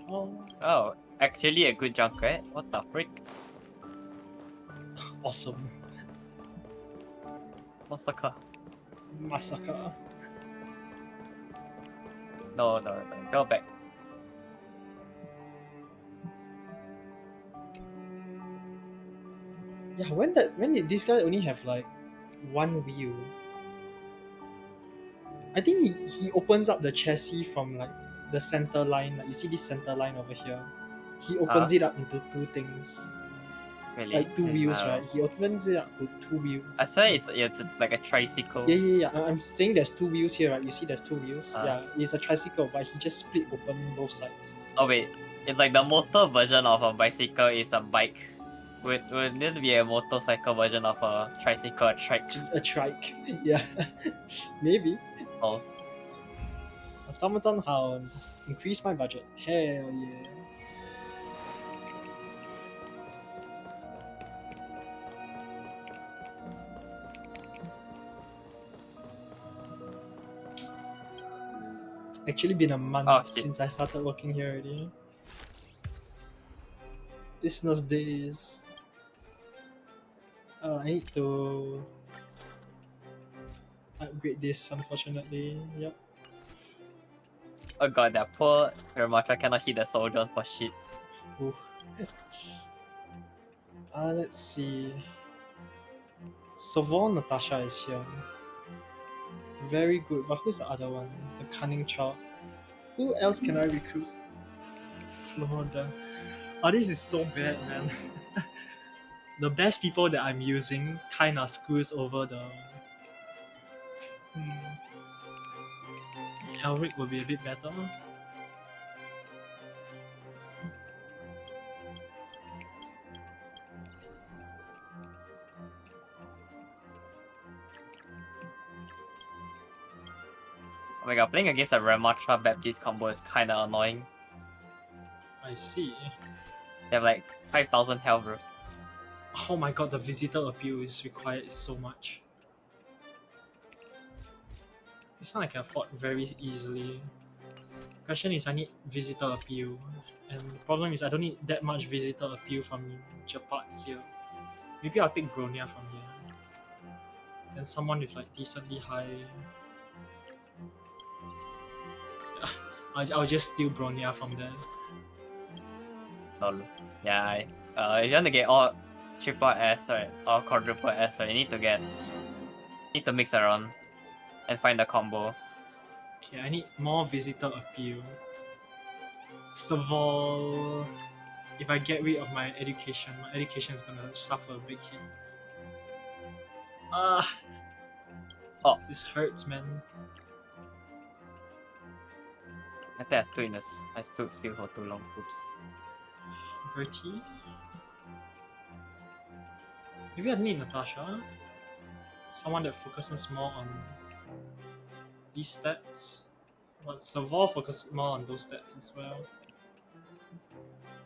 Oh, actually a good Junkrat? What the frick? Awesome. Masaka. Masaka. No, go back. Yeah, when did this guy only have like one wheel? I think he opens up the chassis from like the center line. Like you see this center line over here. He opens it up into two things. Really? Like two wheels, right? He opens it up to two wheels. I swear it's like a tricycle. Yeah. I'm saying there's two wheels here, right? You see there's two wheels? Yeah, it's a tricycle, but he just split open both sides. Oh wait, it's like the motor version of a bicycle is a bike. Would it be a motorcycle version of a tricycle, a trike? A trike, yeah. Maybe. Oh. Automaton Hound. Increase my budget. Hell yeah. It's actually been a month since I started working here already. Business days. I need to upgrade this, unfortunately. Yep. Oh god, that poor Ramatra cannot hit the soldier for shit. Ooh. Let's see. Savon Natasha is here. Very good, but who's the other one? The cunning child. Who else can I recruit? Florida. Oh, this is so bad, man. The best people that I'm using kinda screws over the... Elric will be a bit better. Oh my god, playing against a Ramatra Baptist combo is kinda annoying. I see. They have like 5,000 health, bro. Oh my god, the visitor appeal is required so much. This one I can afford very easily. Question is, I need visitor appeal. And the problem is I don't need that much visitor appeal from Japat here. Maybe I'll take Bronya from here. And someone with like decently high... I'll just steal Bronya from there. Yeah, if you want to get all triple S, right, or quadruple S, right, you need to mix around and find the combo. Okay, I need more visitor appeal. Savol... If I get rid of my education is gonna suffer a big hit. Oh, this hurts, man. I think I stood still for too long. Oops. Bertie? Maybe I need Natasha. Someone that focuses more on these stats. But Savol focuses more on those stats as well.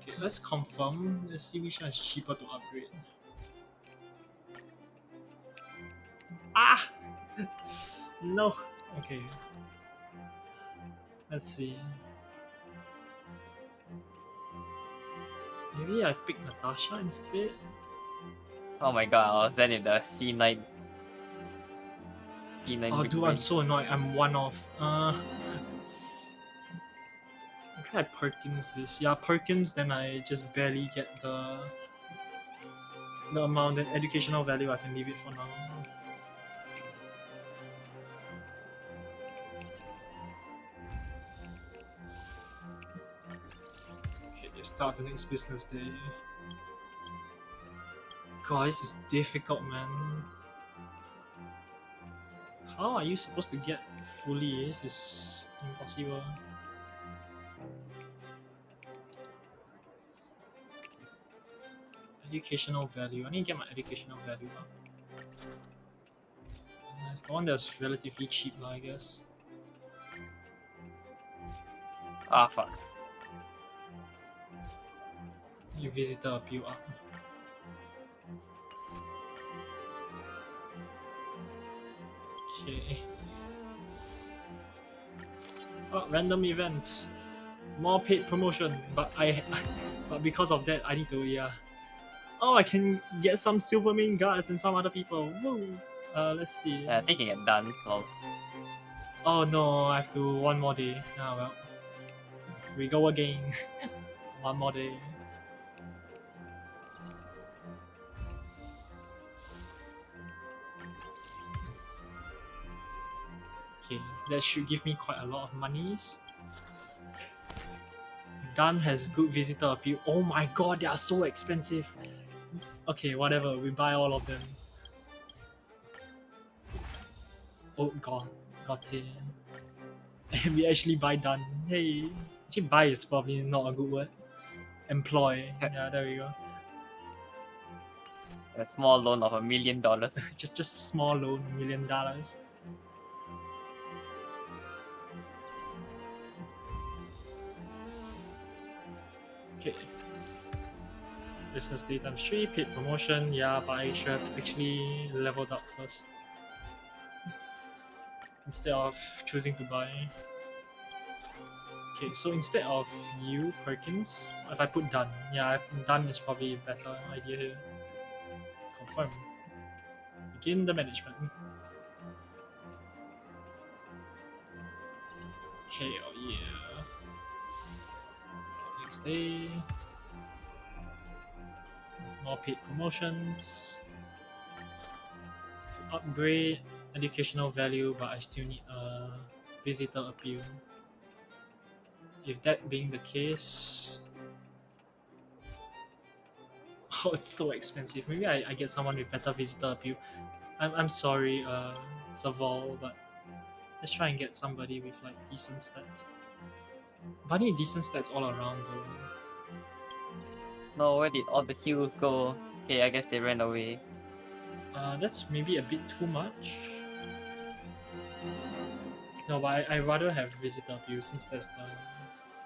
Okay, let's confirm. Let's see which one is cheaper to upgrade. Ah! No! Okay. Let's see. Maybe I pick Natasha instead? Oh my god, I was then in the C9. Oh dude, I'm so annoyed. I'm one off. Maybe I Perkins this. Yeah, Perkins, then I just barely get the amount, the educational value. I can leave it for now. Okay, let's start the next business day. God, this is difficult, man. How are you supposed to get fully? This is impossible. Educational value. I need to get my educational value up. It's the one that's relatively cheap, I guess. Ah, fuck. Your visitor appeal up. Okay. Oh, random event. More paid promotion, but but because of that, I need to, yeah. Oh, I can get some Silvermane guards and some other people. Woo! Let's see. Yeah, I think you get done. Oh no, I have to one more day. Ah well. We go again. One more day. Okay, that should give me quite a lot of monies. Dun has good visitor appeal. Oh my god, they are so expensive. Okay, whatever, we buy all of them. Oh god, got it. And we actually buy Dun. Hey, actually buy is probably not a good word. Employ. Yeah, there we go. A small loan of $1 million. just a small loan, $1 million. Okay. Business day times 3, paid promotion, yeah, but I should have actually leveled up first. Instead of choosing to buy. Okay, so instead of you, Perkins, if I put done, yeah, done is probably a better idea here. Confirm. Begin the management. Hell yeah. Okay, next day. More paid promotions. Upgrade educational value, but I still need a visitor appeal. If that being the case, oh, it's so expensive. Maybe I get someone with better visitor appeal. I'm sorry, Saval, but let's try and get somebody with like decent stats. But I need decent stats all around though. No, where did all the heals go? Okay, I guess they ran away. That's maybe a bit too much. No, but I rather have visitor appeal since that's the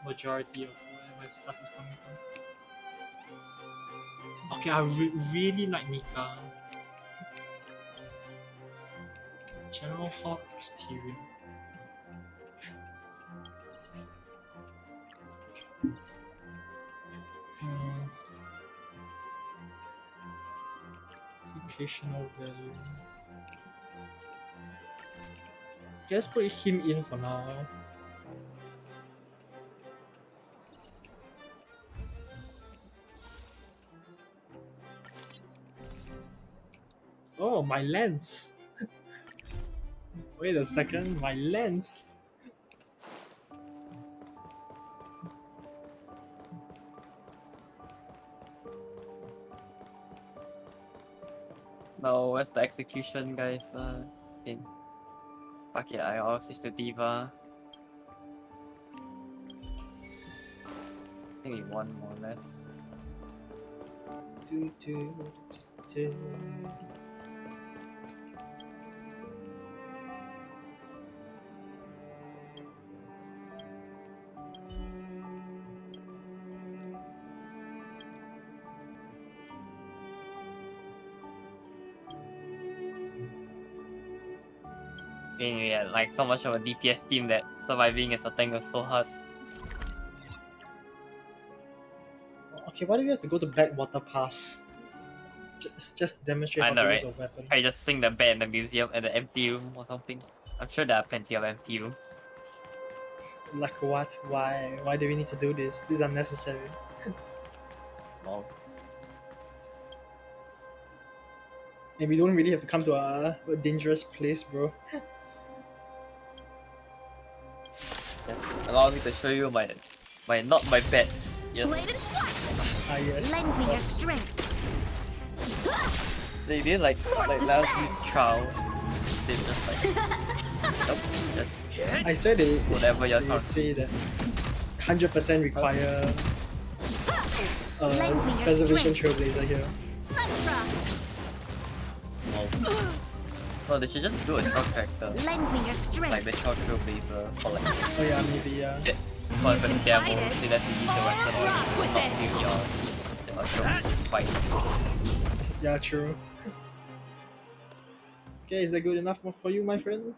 majority of where my stuff is coming from. Okay, I really like Nika. General Hall exterior. Educational value. Let's put him in for now. Oh, my lens! Wait a second, my lens! No, where's the execution, guys? Fuck it, I'll switch to Diva. Maybe one more less. Yeah, like so much of a DPS team that surviving as a tank was so hard. Okay, why do we have to go to Backwater Pass? Just demonstrate how to use a weapon. I just sing the band in the museum at the empty room or something. I'm sure there are plenty of empty rooms. Like what? Why? Why do we need to do this? This is unnecessary. Well. And we don't really have to come to a dangerous place, bro. Just allow me to show you my not my bets. Yes. Yes. Lend me your strength. They did like last week's trial. They just like nope, just I said they whatever you're they say that 100% require preservation trailblazer here. No, they should just do a short character. Lend me your strength. Like the short trailblazer for like oh yeah, maybe yeah. For the devil, so that we use the weapon or not use your fight. Yeah, true. Okay, is that good enough for you, my friend?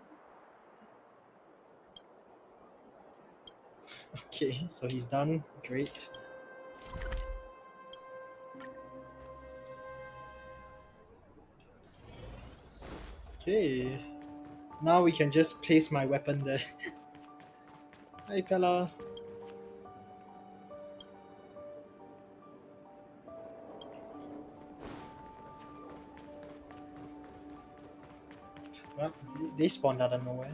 Okay, so he's done. Great. Okay. Now we can just place my weapon there. Hi, Pella. Well, they spawned out of nowhere.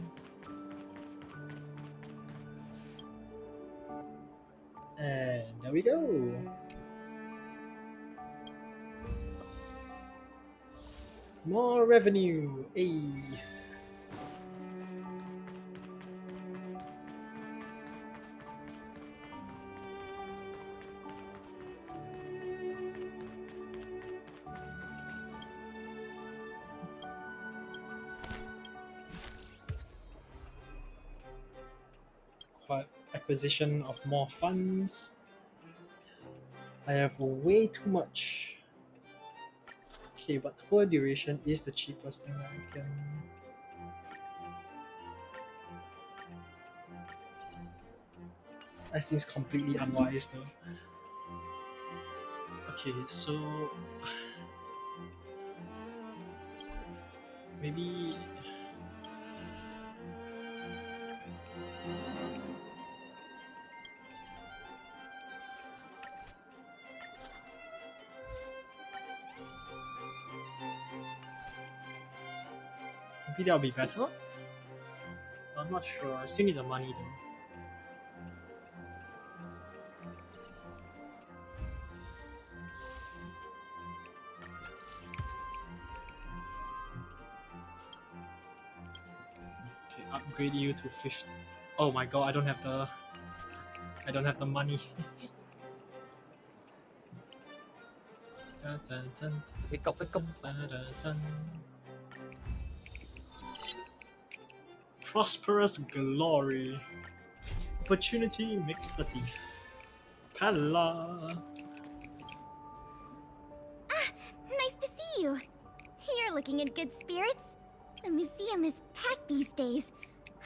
And there we go. More revenue. Hey. acquisition of more funds. I have way too much. Okay, but tour duration is the cheapest thing I can. That seems completely unwise though. Okay, so maybe that'll be better. I'm not sure. I still need the money though. Okay, upgrade you to 50. Oh my god, I don't have the money. Wake up, wake up. Prosperous glory. Opportunity makes the thief. Pella. Ah, nice to see you. You're looking in good spirits. The museum is packed these days.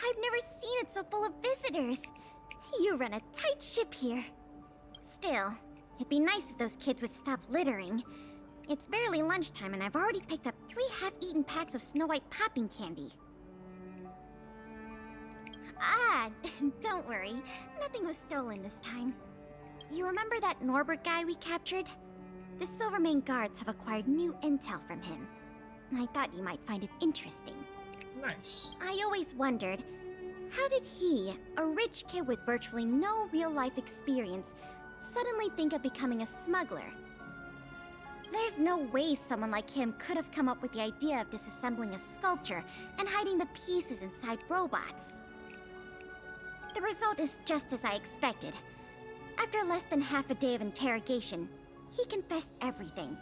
I've never seen it so full of visitors. You run a tight ship here. Still, it'd be nice if those kids would stop littering. It's barely lunchtime and I've already picked up 3 half-eaten packs of Snow White popping candy. Ah, don't worry. Nothing was stolen this time. You remember that Norbert guy we captured? The Silvermane guards have acquired new intel from him. I thought you might find it interesting. Nice. I always wondered, how did he, a rich kid with virtually no real-life experience, suddenly think of becoming a smuggler? There's no way someone like him could have come up with the idea of disassembling a sculpture and hiding the pieces inside robots. The result is just as I expected. After less than half a day of interrogation, he confessed everything.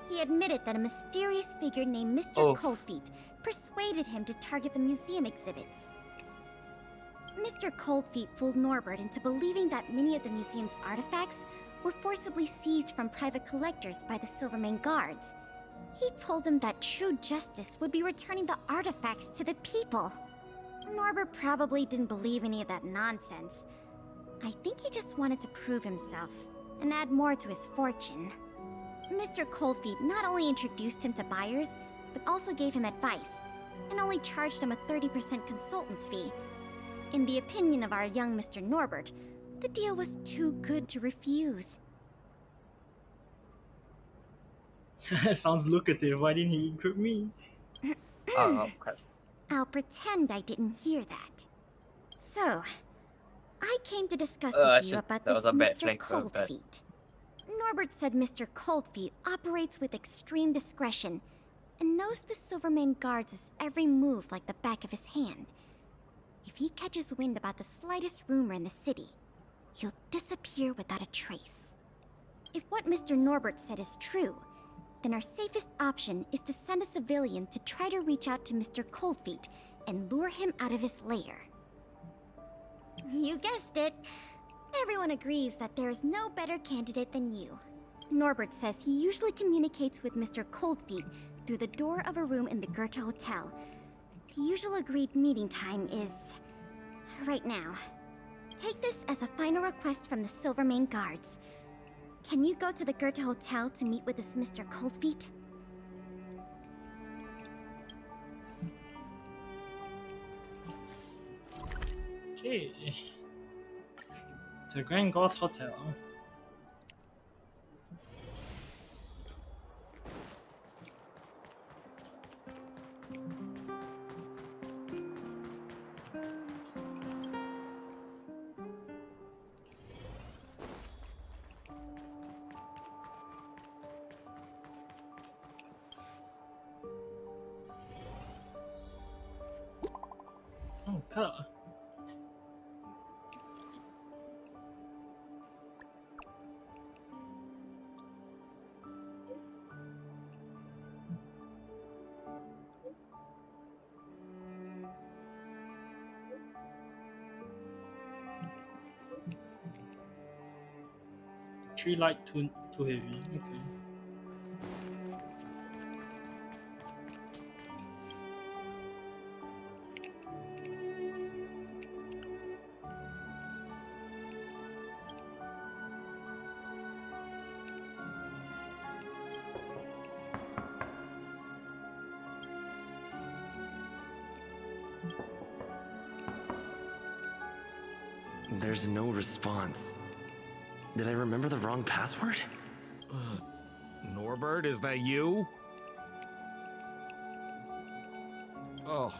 He admitted that a mysterious figure named Mr. Coldfeet persuaded him to target the museum exhibits. Mr. Coldfeet fooled Norbert into believing that many of the museum's artifacts were forcibly seized from private collectors by the Silvermane guards. He told him that true justice would be returning the artifacts to the people. Norbert probably didn't believe any of that nonsense. I think he just wanted to prove himself and add more to his fortune. Mr. Coldfeet not only introduced him to buyers, but also gave him advice, and only charged him a 30% consultant's fee. In the opinion of our young Mr. Norbert, the deal was too good to refuse. Sounds lucrative. Why didn't he equip me? Oh, crap. I'll pretend I didn't hear that. So, I came to discuss with you about this Mr. Coldfeet. Norbert said Mr. Coldfeet operates with extreme discretion and knows the Silvermane guards' every move like the back of his hand. If he catches wind about the slightest rumor in the city, he'll disappear without a trace. If what Mr. Norbert said is true, then our safest option is to send a civilian to try to reach out to Mr. Coldfeet and lure him out of his lair. You guessed it. Everyone agrees that there is no better candidate than you. Norbert says he usually communicates with Mr. Coldfeet through the door of a room in the Goethe Hotel. The usual agreed meeting time is right now. Take this as a final request from the Silvermane guards. Can you go to the Goethe Hotel to meet with this Mr. Coldfeet? Okay. To the Grand Goth Hotel. Oh, Pella. 3 light, 2 heavy. Okay. There's no response. Did I remember the wrong password? Norbert, is that you? Oh,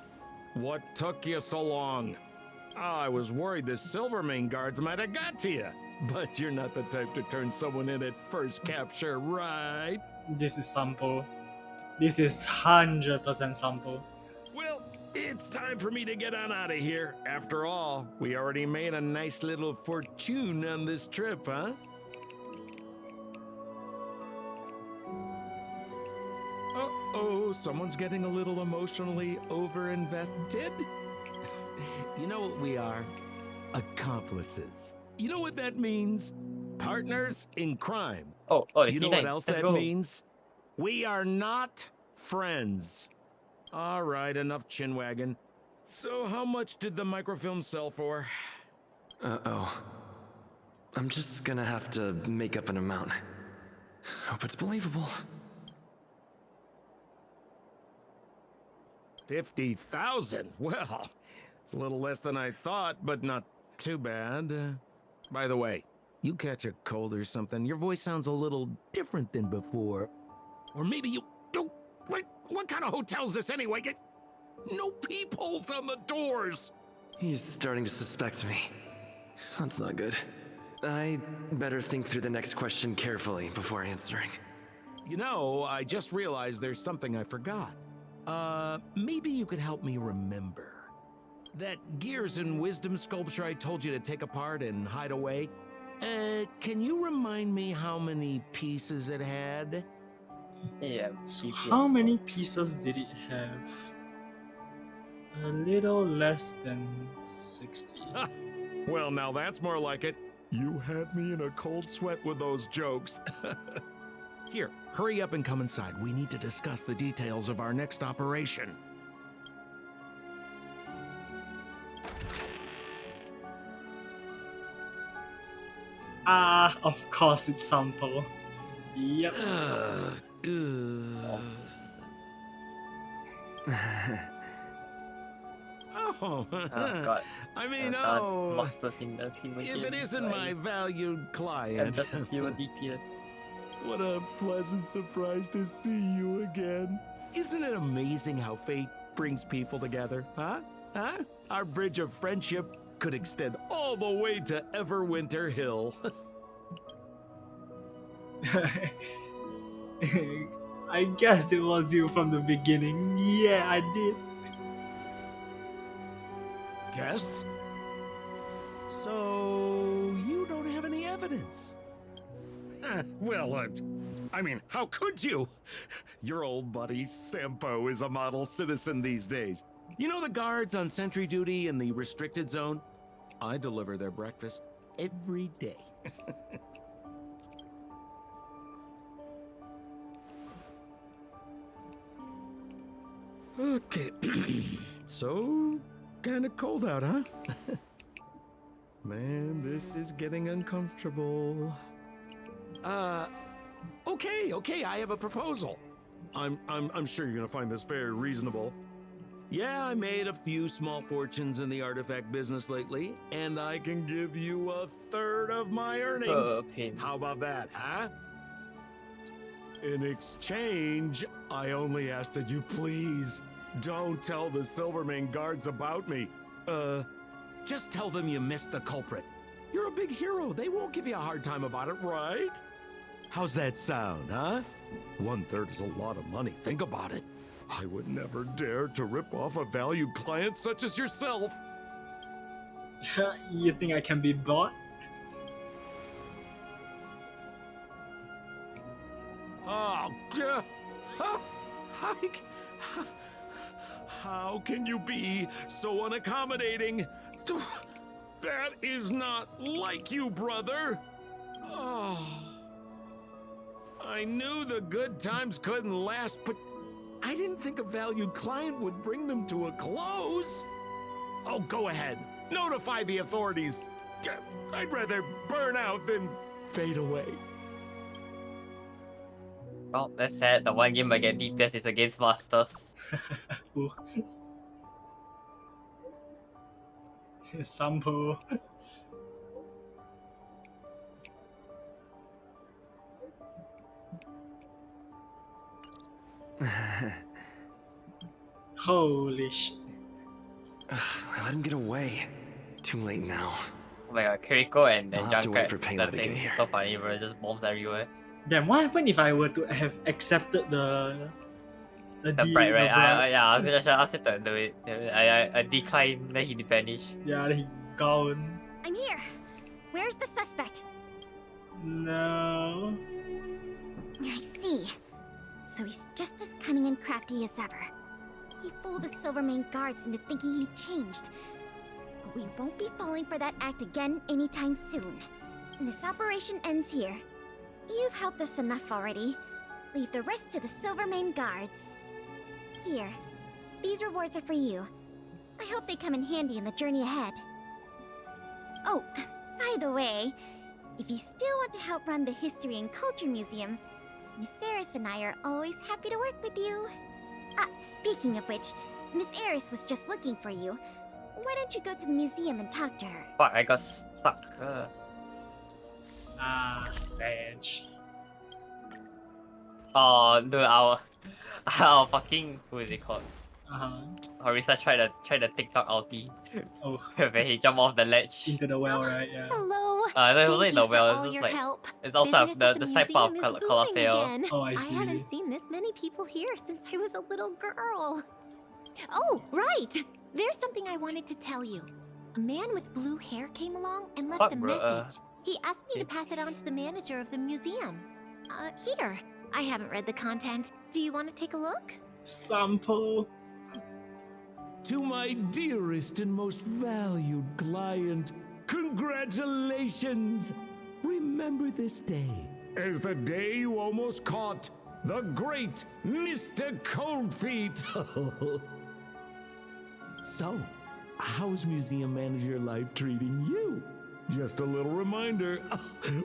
what took you so long? I was worried the Silvermane guards might have got to you. But you're not the type to turn someone in at first capture, right? This is Sampo. This is 100% Sampo. Well, it's time for me to get on out of here. After all, we already made a nice little fortune on this trip, huh? Uh-oh, someone's getting a little emotionally over-invested. You know what we are? Accomplices. You know what that means? Partners in crime. You know what else that means? We are not friends. All right, enough chinwagging. So how much did the microfilm sell for? Uh-oh. I'm just gonna have to make up an amount. Hope it's believable. 50,000? Well, it's a little less than I thought, but not too bad. By the way, you catch a cold or something, your voice sounds a little different than before. Or maybe you... What kind of hotel's this anyway? No peepholes on the doors! He's starting to suspect me. That's not good. I better think through the next question carefully before answering. You know, I just realized there's something I forgot. Maybe you could help me remember. That Gears and Wisdom sculpture I told you to take apart and hide away? Can you remind me how many pieces it had? Yeah. So how many pieces did it have? A little less than 60. Well, now that's more like it. You had me in a cold sweat with those jokes. Here, hurry up and come inside. We need to discuss the details of our next operation. Ah, of course it's Sampo. Yep. Oh, God. I mean, if it isn't my valued client. Just a few DPS. What a pleasant surprise to see you again. Isn't it amazing how fate brings people together, huh? Our bridge of friendship could extend all the way to Everwinter Hill. I guessed it was you from the beginning. Yeah, I did. Guests? So, you don't have any evidence? Well, I mean, how could you? Your old buddy Sampo is a model citizen these days. You know the guards on sentry duty in the restricted zone? I deliver their breakfast every day. Okay, so kind of cold out, huh? Man, this is getting uncomfortable. Okay, I have a proposal. I'm sure you're gonna find this very reasonable. Yeah, I made a few small fortunes in the artifact business lately, and I can give you 1/3 of my earnings. How about that, huh? In exchange, I only ask that you please don't tell the Silvermane guards about me. Just tell them you missed the culprit. You're a big hero. They won't give you a hard time about it, right? How's that sound, huh? 1/3 is a lot of money. Think about it. I would never dare to rip off a valued client such as yourself. You think I can be bought? Oh, how can you be so unaccommodating? That is not like you, brother. Oh. I knew the good times couldn't last, but I didn't think a valued client would bring them to a close. Oh, go ahead. Notify the authorities. I'd rather burn out than fade away. Well, that's sad. The one game I get DPS is against Masters. Ooh. Sampo. Holy shit. I let him get away. Too late now. Oh my god, Kiriko and I'll have to wait Junkrat, for Payla that to get thing here. is so funny, bro. Just bombs everywhere. Then what happened if I were to have accepted the Bright, right? Bright? I was just asked to do it. I declined, then he vanished. Yeah, then he gone. I'm here. Where's the suspect? No. I see. So he's just as cunning and crafty as ever. He fooled the Silvermane guards into thinking he'd changed. But we won't be falling for that act again anytime soon. This operation ends here. You've helped us enough already. Leave the rest to the Silvermane guards. Here, these rewards are for you. I hope they come in handy in the journey ahead. Oh, by the way, if you still want to help run the History and Culture Museum, Miss Eris and I are always happy to work with you. Speaking of which, Miss Eris was just looking for you. Why don't you go to the museum and talk to her? Fuck, I got stuck. Sage. Oh, dude, our fucking, who is it called? Harissa tried the TikTok ulti. Oh. Where he jumped off the ledge. Into the well, right? Yeah. Hello. No, it wasn't Thank in the you for well. It's all just your like help. it's outside Business at the side part of museum is Colosseo. booming again. Oh, I see. haven't seen this many people here since I was a little girl. Oh, right. There's something I wanted to tell you. A man with blue hair came along and left a message. He asked me to pass it on to the manager of the museum. Here. I haven't read the content. Do you want to take a look? Sample. To my dearest and most valued client, congratulations! Remember this day as the day you almost caught the great Mr. Coldfeet. So, how's museum manager life treating you? Just a little reminder,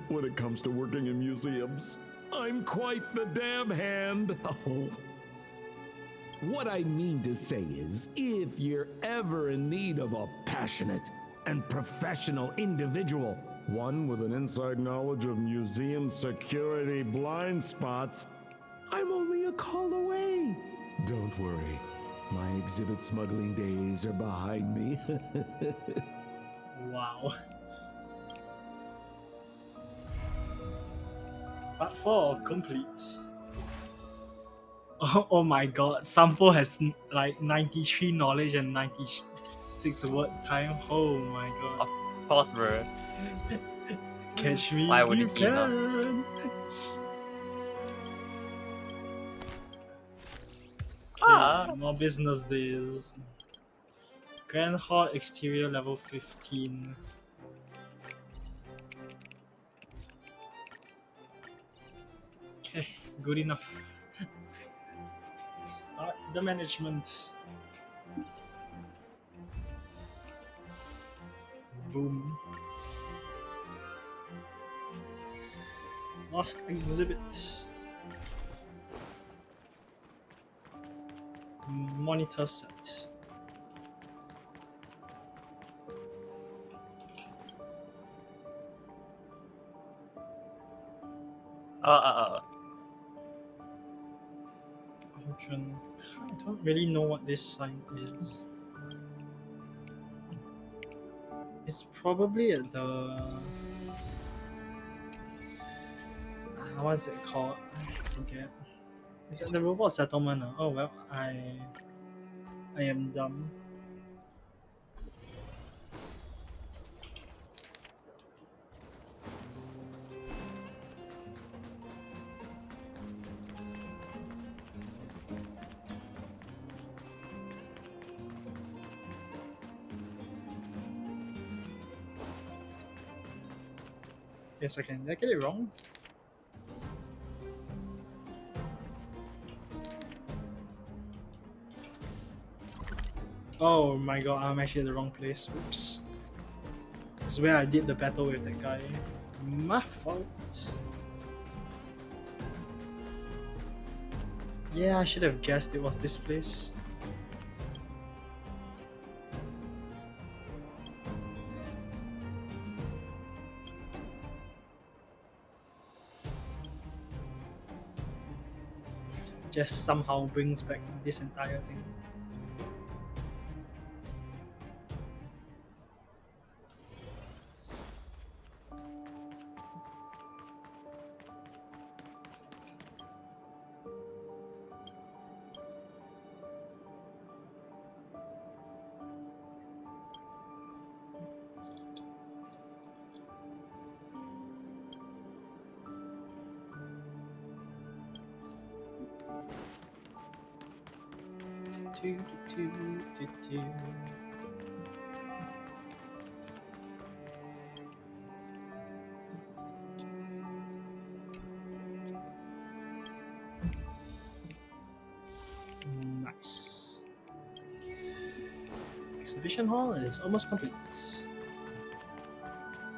when it comes to working in museums, I'm quite the dab hand. What I mean to say is, if you're ever in need of a passionate and professional individual, one with an inside knowledge of museum security blind spots, I'm only a call away. Don't worry, my exhibit smuggling days are behind me. Wow. Part 4 complete. Oh my god, Sampo has like 93 knowledge and 96 word time. Oh my god. Of course, bro. Catch me Why would you he not? can. Okay, more business days. Grand Hall exterior level 15. Okay, good enough. Start the management. Boom. Lost exhibit. Monitor set. I don't really know what this sign is. It's probably at the... what's it called? I forget. It's at the robot settlement. Oh well, I am dumb. Yes, I can. Did I get it wrong? Oh my god, I'm actually at the wrong place. Oops. This is where I did the battle with that guy. My fault. Yeah, I should have guessed it was this place. Just somehow brings back this entire thing. Nice. Exhibition hall is almost complete.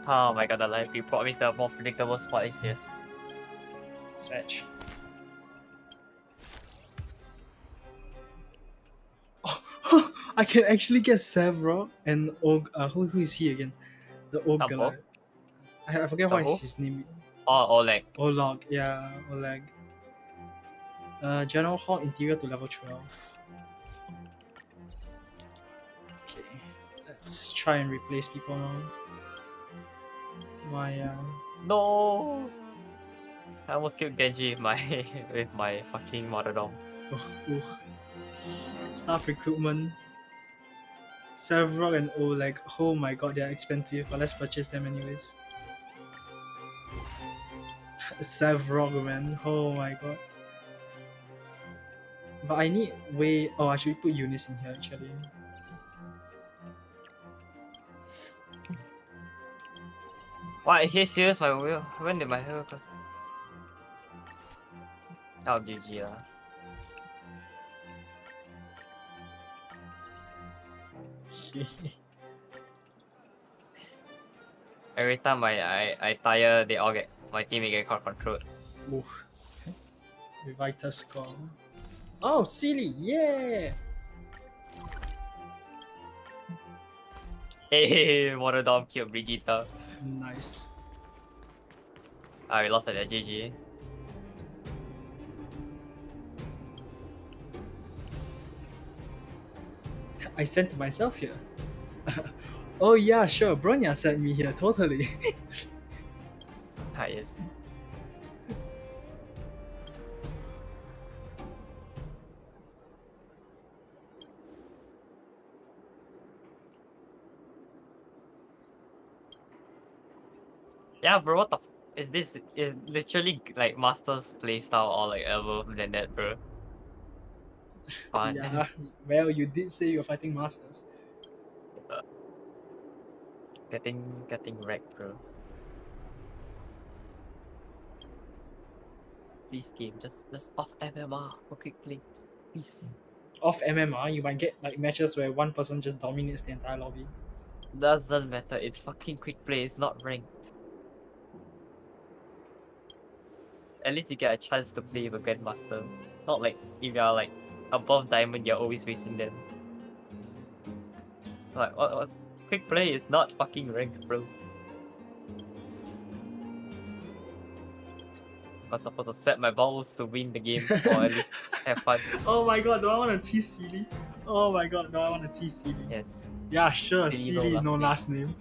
Oh my god, the life you brought me to a more predictable spot is this. Satch. I can actually get Savrock and who is he again? The old guy. I forget what is his name. Oh, Oleg. Oleg, yeah, Oleg. General Hall interior to level 12. Okay, let's try and replace people now. No! I almost killed Genji with my with my fucking martyrdom. Staff recruitment. Savrock and Oleg. Oh my god, they're expensive, but let's purchase them anyways. Savrock, man. Oh my god. But I need way. Oh, I should put Eunice in here actually. Why? Is he serious? My wheel? When did my wheel go? Oh, GG lah. Every time I tire, they all get my teammate get caught controlled. Oof. Revital score. Oh, silly! Yeah. Hey, martyrdom killed Brigitte. Nice. Ah, we lost at GG. I sent myself here. Oh yeah, sure. Bronya sent me here. Totally. Ah, yes. Yeah, bro, what the is this? Is literally like Master's playstyle or like above than that, bro. Fun. Yeah. Well, you did say you're fighting masters. Getting wrecked, bro. Please game, just off MMR for quick play, please. Off MMR, you might get like matches where one person just dominates the entire lobby. Doesn't matter. It's fucking quick play. It's not ranked. At least you get a chance to play with a grandmaster. Not like if you're like above diamond, you're always facing them. Like what? Quick play is not fucking ranked, bro. I'm supposed to sweat my balls to win the game or at least have fun. Oh my god, do I want to tease Silly? Oh my god, do I want to tease Silly? Yes. Yeah, sure, Silly, no last name.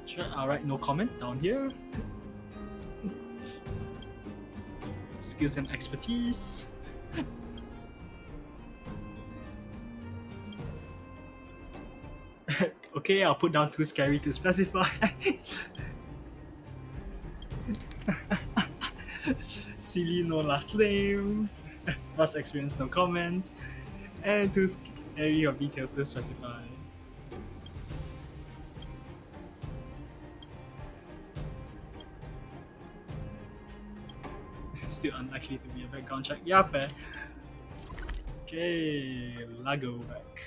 Sure, alright, no comment down here. Skills and expertise. Okay, I'll put down too scary to specify. Silly, no last name. Past experience, no comment. And too scary of details to specify. Still unlikely to be a background check. Yeah, fair. Okay, Lago back.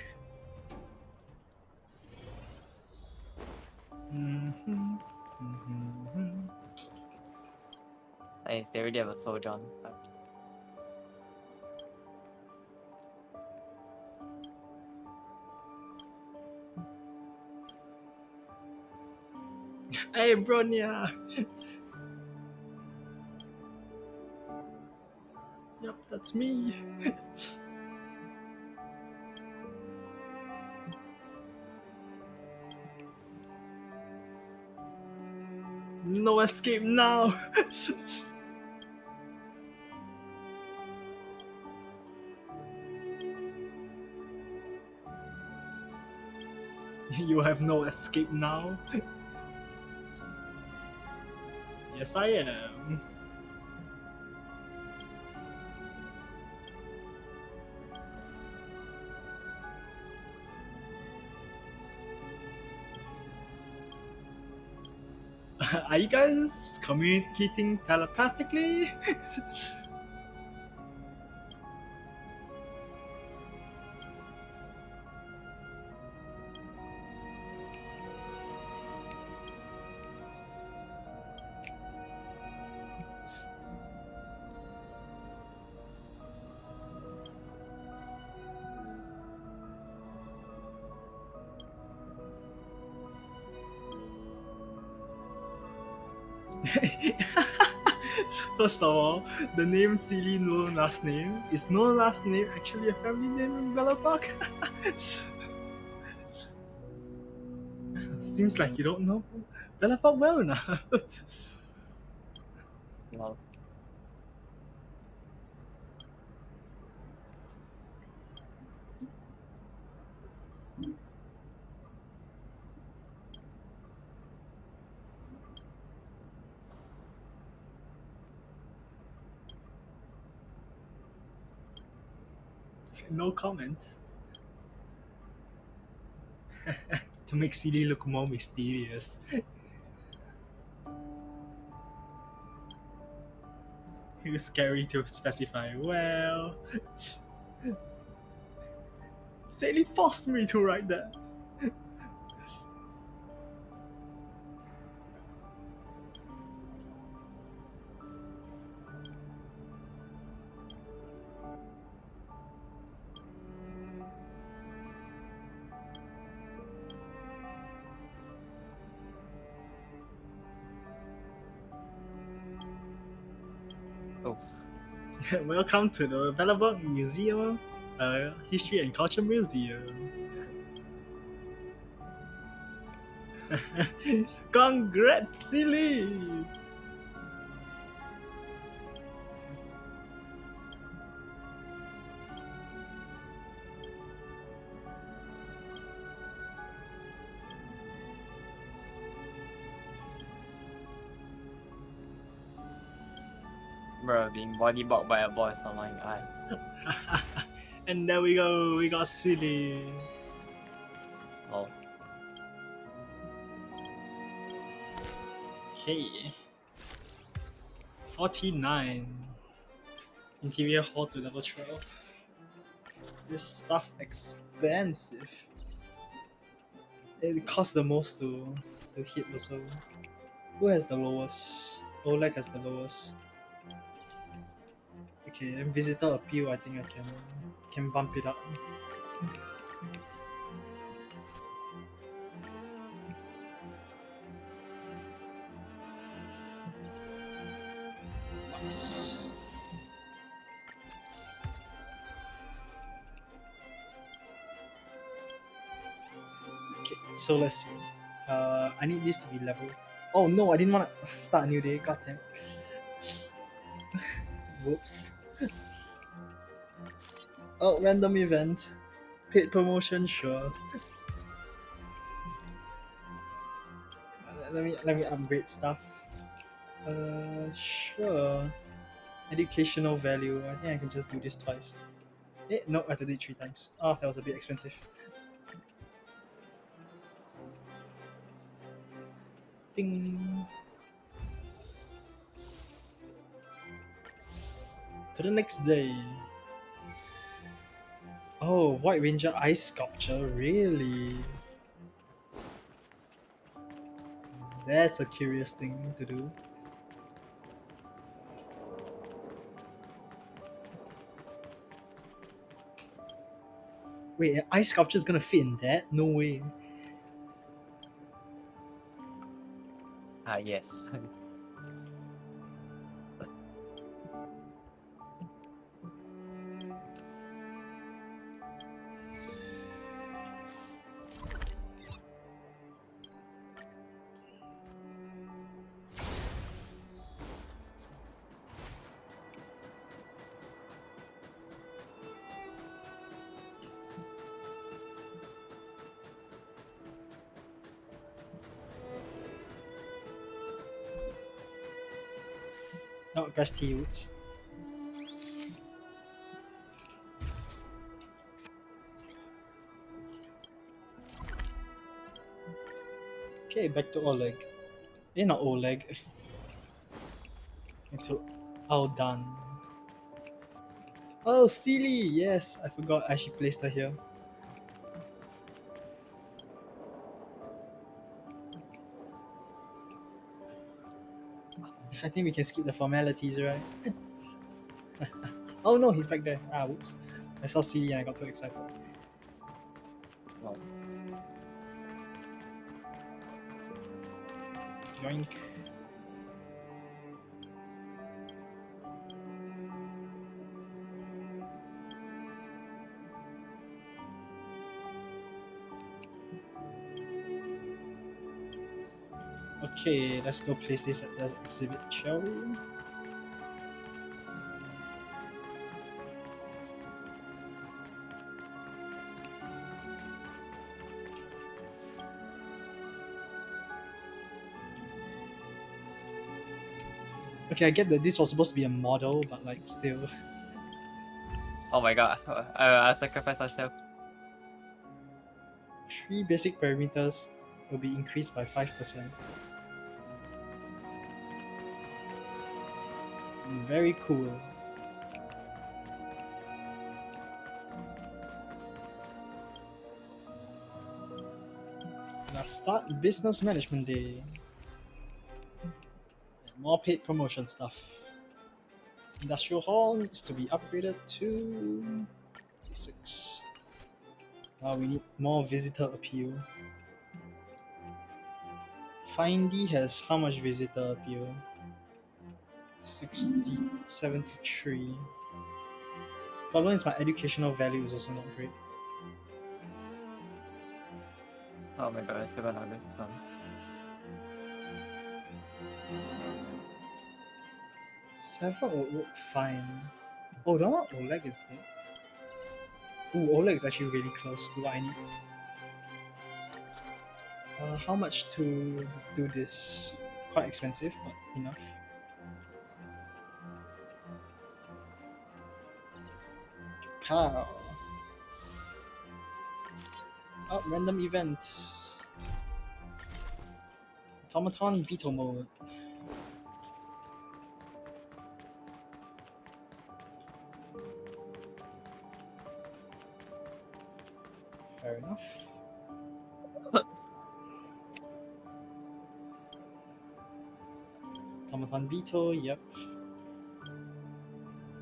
Nice, they already have a Sojourn. Hey, Bronya! Yep, that's me. No escape now! You have no escape now. Yes, I am. Are you guys communicating telepathically? First of all, the name Silly No last name is no last name actually a family name in Bellopak? Seems like you don't know Bellopak well enough. Well. No comment. To make Silly look more mysterious. It was scary to specify. Well, Sally forced me to write that. Oh. Welcome to the Bellopak Museum, History and Culture Museum. Congrats, Silly! Bro, being body blocked by a boss on my eye. And there we go, we got Silly. Oh. Okay. 49. Interior hall to level 12. This stuff expensive. It costs the most to hit also. Who has the lowest? Oleg has the lowest. Okay, then visitor appeal I think I can bump it up. Nice. Okay, so let's see. I need this to be level. Oh no, I didn't want to start a new day. God damn. Whoops. Oh, random event. Paid promotion, sure. Let me upgrade stuff. Sure. Educational value. I think I can just do this twice. No, I have to do it 3 times. Oh, that was a bit expensive. Ding. to the next day. Oh, Void Ranger ice sculpture, really? That's a curious thing to do. Wait, an ice sculpture is gonna fit in that? No way. Yes. Oh, press T, oops. Okay, back to Oleg. Not Oleg. Back to Aldan. Oh, Seely! Yes, I forgot I actually placed her here. I think we can skip the formalities, right? Oh no, he's back there. Ah, whoops. I saw Seely and I got too excited. Oh. Yoink. Okay, let's go place this at the exhibit, shall we? Okay, I get that this was supposed to be a model, but like still. Oh my god, I sacrificed myself. 3 basic parameters will be increased by 5%. Very cool. Now start business management day. And more paid promotion stuff. Industrial hall needs to be upgraded to 6. Now we need more visitor appeal. Findy has how much visitor appeal? 73. Problem is my educational value is also not great. Oh my god, I still gonna miss this one. Several would work fine. Oh, do I want Oleg instead? Ooh, Oleg is actually really close to what I need. How much to do this? Quite expensive, but enough. Pow! Oh, random event. Automaton Beetle mode. Fair enough. Automaton Beetle, yep.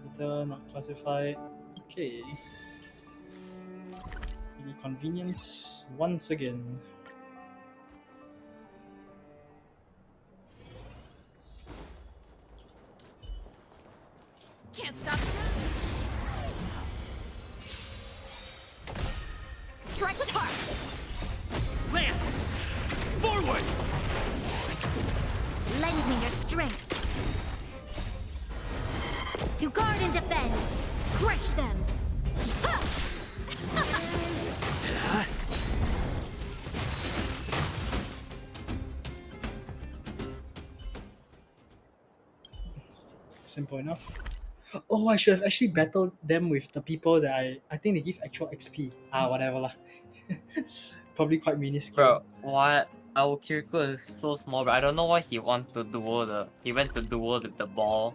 Beetle, not classified. Okay. Really convenient once again. Can't stop. Strike with heart. Lance! Forward! Lend me your strength. To guard and defend. Crush them. Simple enough. Oh, I should have actually battled them with the people that I think they give actual XP. Ah, whatever lah. Probably quite minuscule. Bro, what? Our Kiriko is so small, but I don't know why he went to duel with the ball.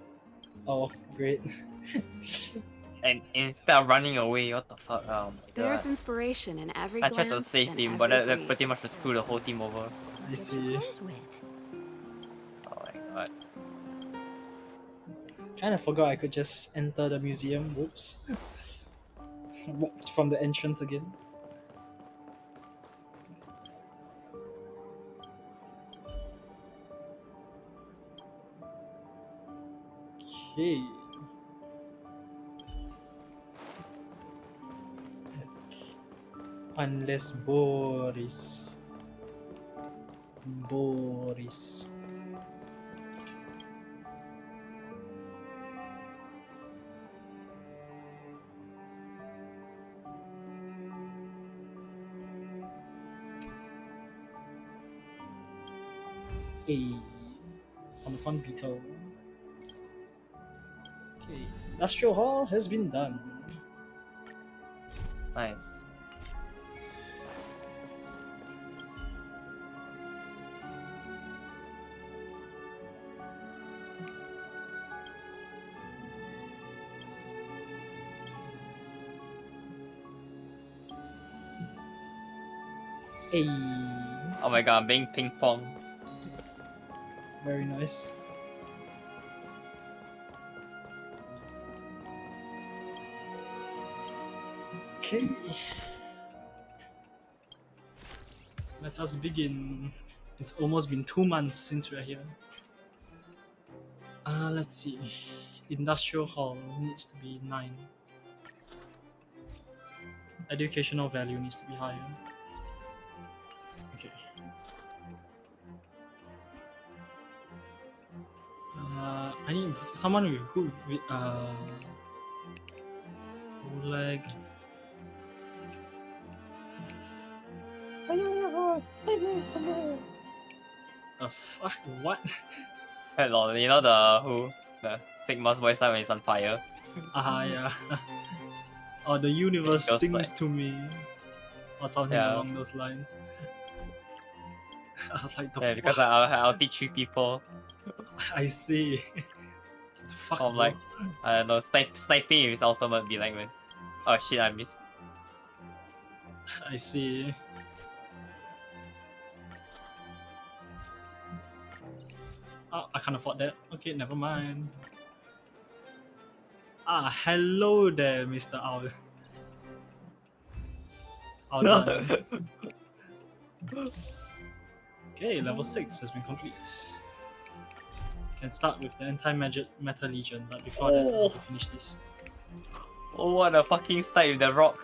Oh, great. And instead of running away, what the fuck? Oh my There's god. inspiration in every I tried to glance save and him, but every that pretty breeze. much would screw the whole team over. I see. Oh my god. Kind of forgot I could just enter the museum. Whoops. Walked from the entrance again. Okay. Unless Boris. Boris. A automaton beetle. Okay, Industrial Hall has been done. Nice. Hey. Oh my god, I'm being ping pong. Very nice. Okay. Let us begin. It's almost been 2 months since we're here. Let's see. Industrial Hall needs to be 9. Educational value needs to be higher. Okay. I need someone with good leg. The fuck? What? Hello, you know the Sigma's voice line when it's on fire. Yeah. Or the universe It goes sings like- to me. Or something Yeah. along those lines. I was like, the Yeah, fuck? because I'll teach 3 people. I see. The fuck, I'm bro? like, I don't know, sniping with his ultimate be like, man. Oh shit, I missed. I see. Oh, I can't afford that. Okay, never mind. Hello there, Mr. Owl. All done. Okay, level 6 has been complete. Can start with the anti-meta legion, but before that, I have to finish this. Oh, what a fucking snipe with the rock.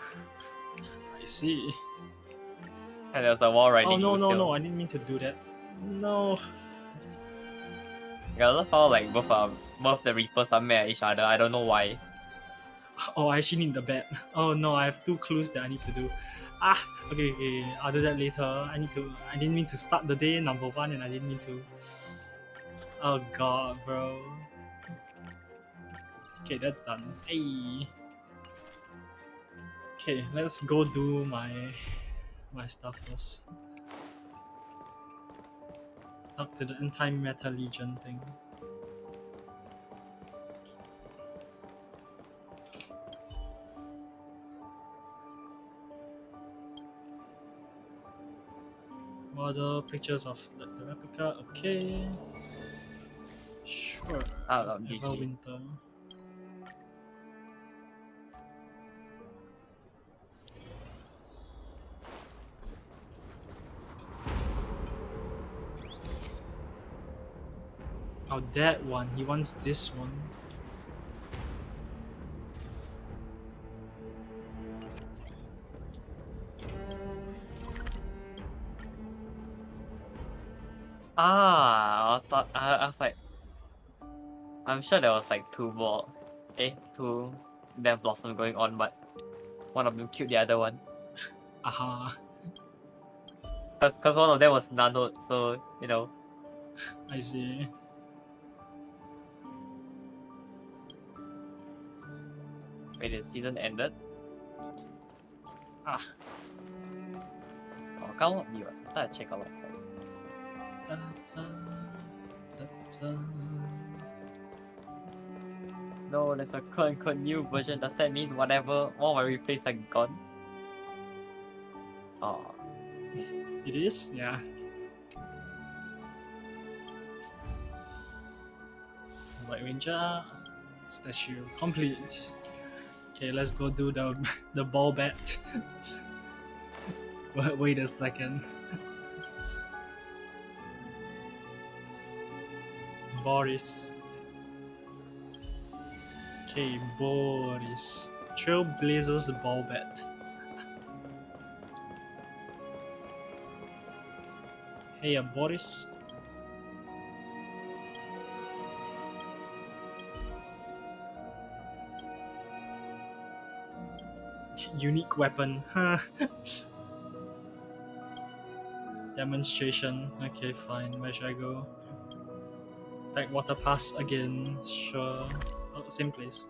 I see. And there's a wall riding. Oh no! I didn't mean to do that. No. Yeah, I love how like both the Reapers are mad at each other. I don't know why. Oh, I actually need the bat. Oh no, I have 2 clues that I need to do. Okay. I'll do that later. I didn't mean to start the day number 1, and I didn't mean to. Oh god, bro. Okay, that's done. Hey. Okay, let's go do my stuff first. Up to the anti-meta legion thing. Model pictures of the replica. Okay. Sure. Everwinter. Oh, that one. He wants this one. I was like, I'm sure there was like 2 Death Blossom going on, but one of them killed the other one. Cause one of them was nanoed, so you know. I see. Wait, the season ended? Oh, can't be right. I gotta check out. No, there's a quote-unquote new version. Does that mean whatever all my replays are gone? Oh. It is? Yeah. White Ranger statue complete. Okay, let's go do the ball bat. Wait a second. Boris. Okay, Boris. Trailblazers ball bat. Hey, Boris. Unique weapon. Demonstration. Okay, fine. Where should I go? Backwater Pass again. Sure. Oh, same place.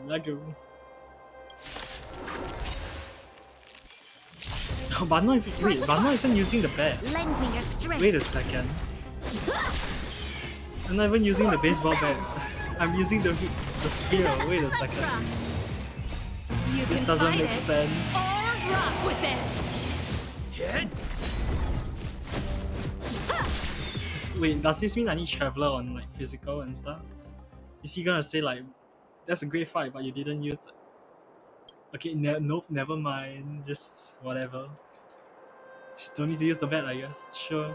Lego. Oh, but I'm not even, wait, but I'm not even using the bat. Lend me your strength. Wait a second. I'm not even using the baseball bat. I'm using the spear. Wait a second. This doesn't make sense. Or rock with it. Wait, does this mean I need Traveler on like physical and stuff? Is he gonna say like, that's a great fight, but you didn't use it? Okay, nope, never mind. Just whatever. Just don't need to use the bat, I guess. Sure.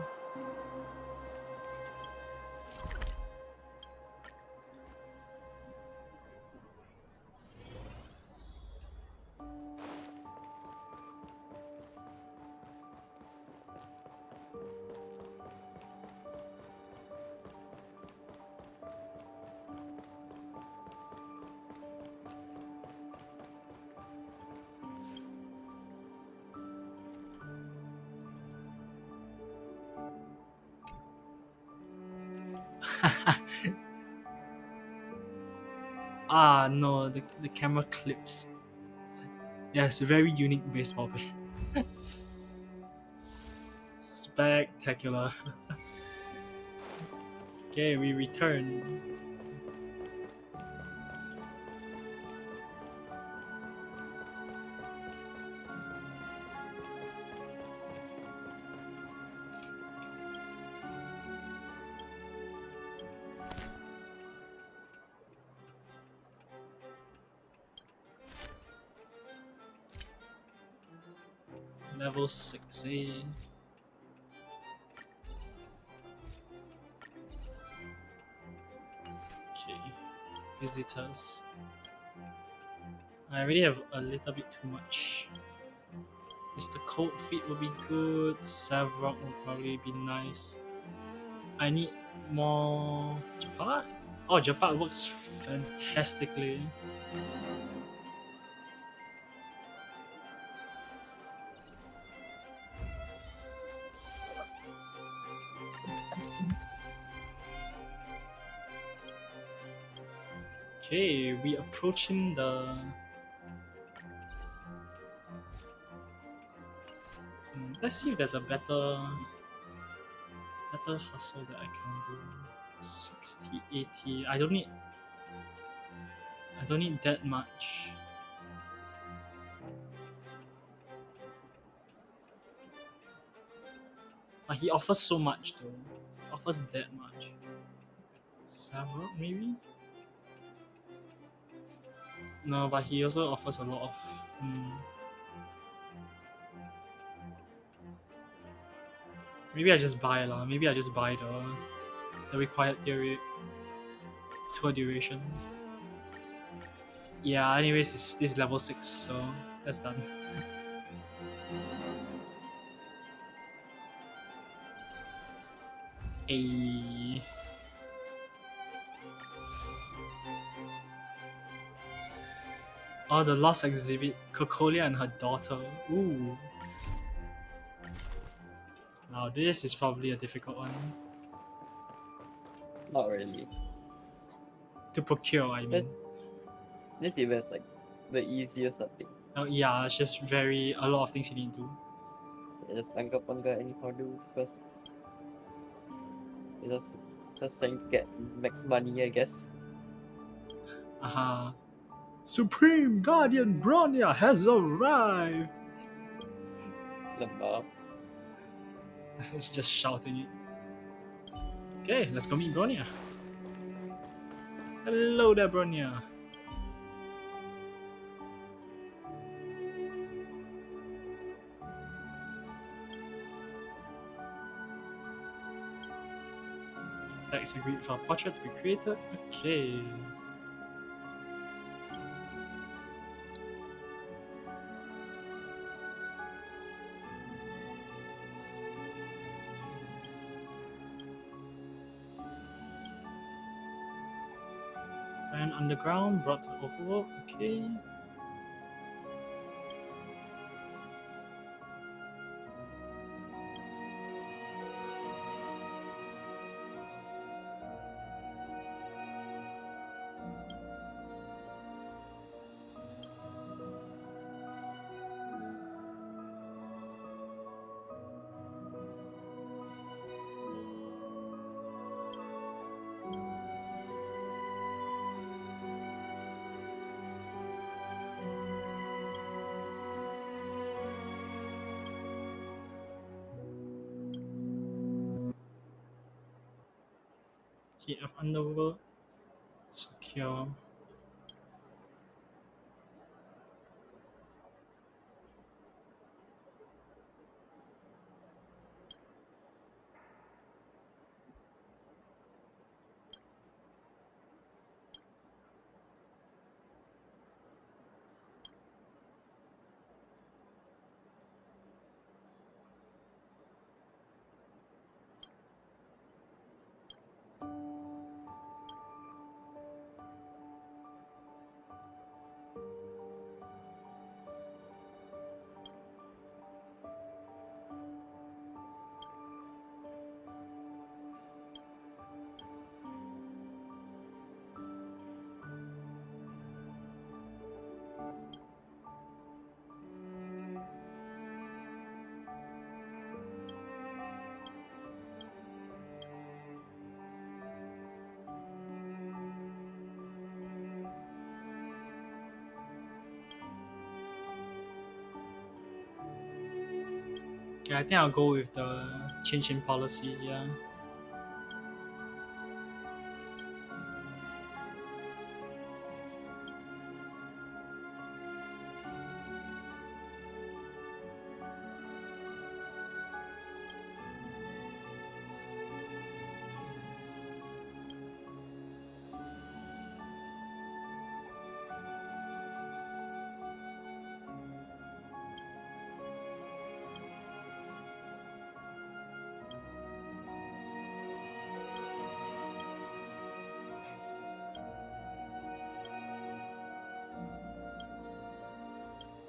Ah, no, the camera clips. Yes, very unique baseball bat. Spectacular. Okay, we return. Level 6, eh? Okay, visitors. I already have a little bit too much. Mr. Cold Feet would be good. Savrock would probably be nice. I need more Japat? Oh, Japat works fantastically. Okay, we approaching the... let's see if there's a better hustle that I can do. 60, 80. I don't need that much. He offers so much though. Offers that much. Savrock maybe? No, but he also offers a lot of... Maybe I just buy lah. Maybe I just buy the required tour duration. Yeah, anyways, this is level 6, so that's done. A... Oh, the Lost Exhibit. Cocolia and her daughter. Ooh. Now this is probably a difficult one. Not really. To procure, I mean. This event's like the easiest thing. Oh yeah, it's just a lot of things you need to do. Just anggap anyhow do because it's just trying to get max money, I guess. Supreme Guardian Bronya has arrived! Lembab. It's just shouting it. Okay, let's go meet Bronya. Hello there, Bronya. Text agreed for a portrait to be created. Okay. And underground brought to the overworld. Okay. Key of underworld. Secure. Okay, I think I'll go with the change in policy, yeah.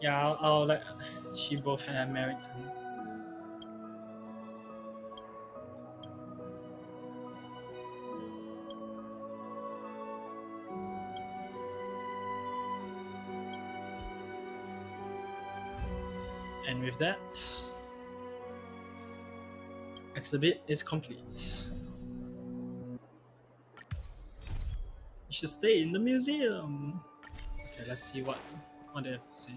Yeah, I'll let she both have merit. And with that, exhibit is complete. You should stay in the museum. Okay, let's see what they have to say.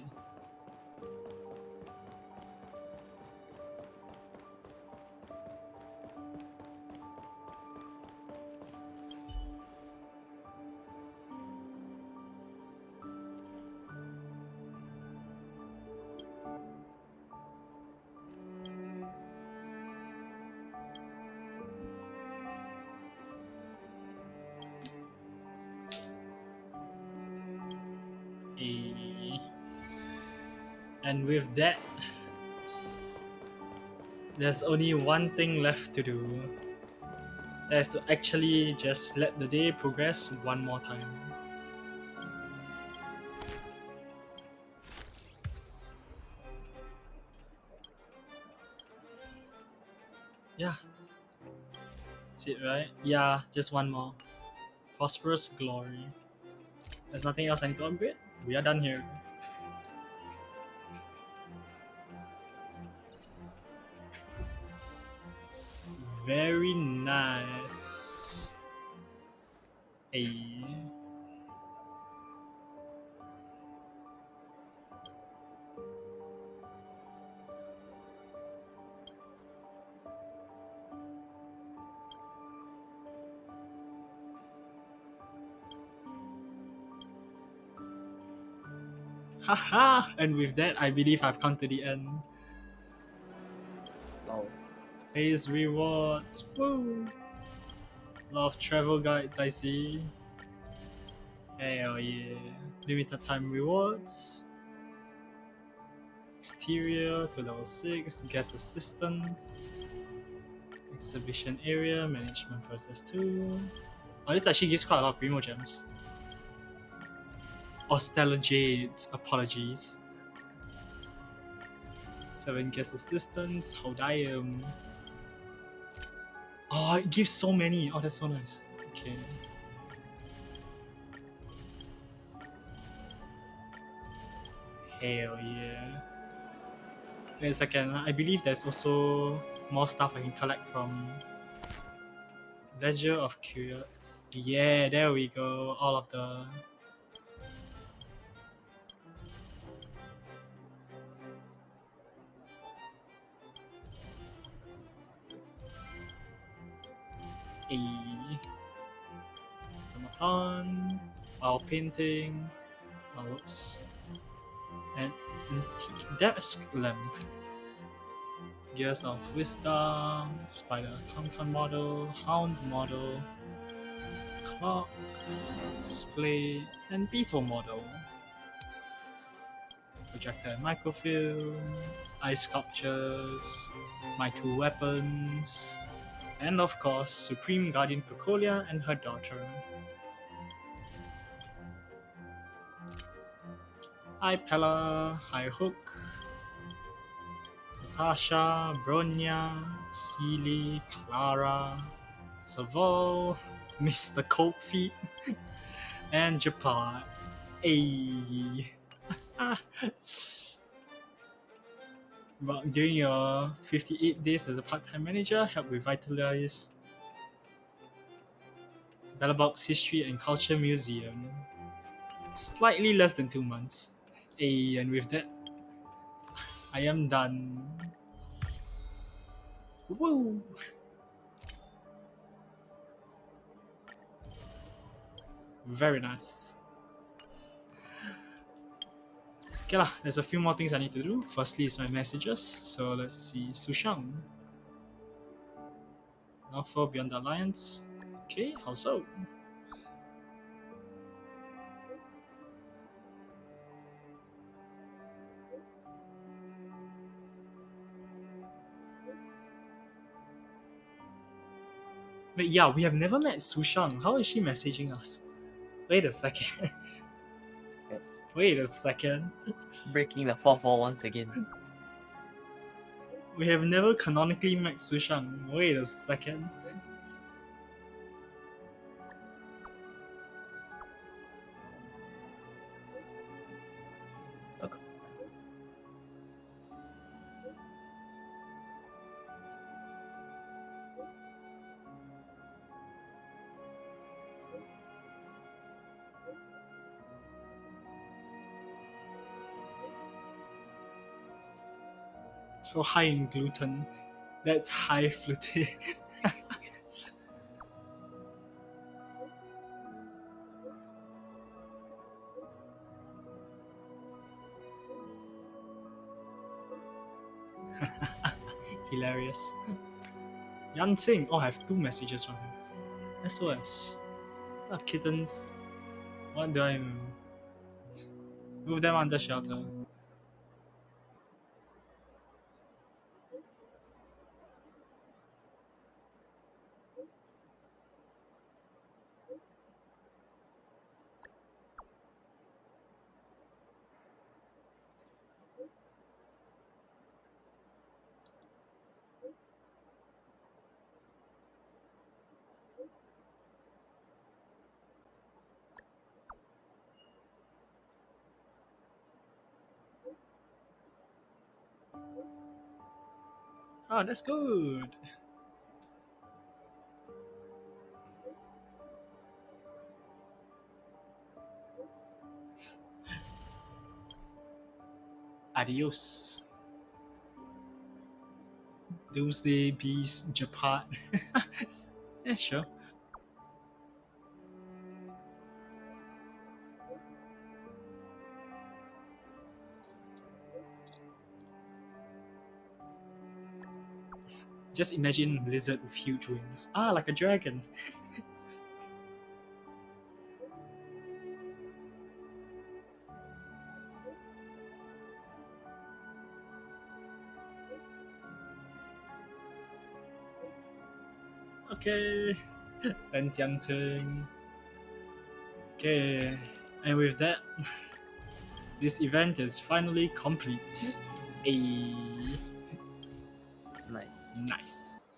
And with that, there's only one thing left to do. That is to actually just let the day progress one more time. Yeah. That's it, right? Yeah, just one more. Prosperous Glory. There's nothing else I need to upgrade. We are done here. Very nice. Hey. Haha! And with that, I believe I've come to the end. Oh. Base rewards. Woo! A lot of travel guides, I see. Hell yeah. Limited time rewards. Exterior to level 6. Guest assistance. Exhibition area. Management process 2. Oh, this actually gives quite a lot of Primo gems. Or Stellar Jades. Apologies. 7 guest assistants. Hodium. Oh, it gives so many. Oh, that's so nice. Okay. Hell yeah. Wait a second. I believe there's also more stuff I can collect from Ledger of Curiosities. Yeah, there we go. All of the... Automaton, our painting, oops, and antique desk lamp, Gears of Wisdom, Spider Kankan model, Hound model, Clock, Display, and Beetle model, Projector and Microfilm, Ice Sculptures, My Two Weapons, and of course, Supreme Guardian Cocolia and her daughter. Hi Pella, hi Hook, Natasha, Bronya, Seely, Clara, Savol, Mr. Cold Feet, and Japar. Ayy. But during your 58 days as a part-time manager, help revitalize Bellabox History and Culture Museum. Slightly less than 2 months. Ayy, and with that, I am done. Woo! Very nice. Okay lah, there's a few more things I need to do. Firstly is my messages, so let's see. Sushang. Now for Beyond the Alliance. Okay, how so? Wait, yeah, we have never met Sushang. How is she messaging us? Wait a second. Yes. Wait a second. Breaking the fourth wall once again. We have never canonically met Sushang. Wait a second. Okay. So high in gluten. That's high fluted. Hilarious. Yan Ting. Oh, I have 2 messages from him. SOS. What's up, kittens? What do I move them under shelter? Oh, that's good. Adios. Doomsday Beast Japan. Yeah, sure. Just imagine lizard with huge wings. Ah, like a dragon. Okay. 单江村. Okay. And with that, this event is finally complete. A Nice. Nice.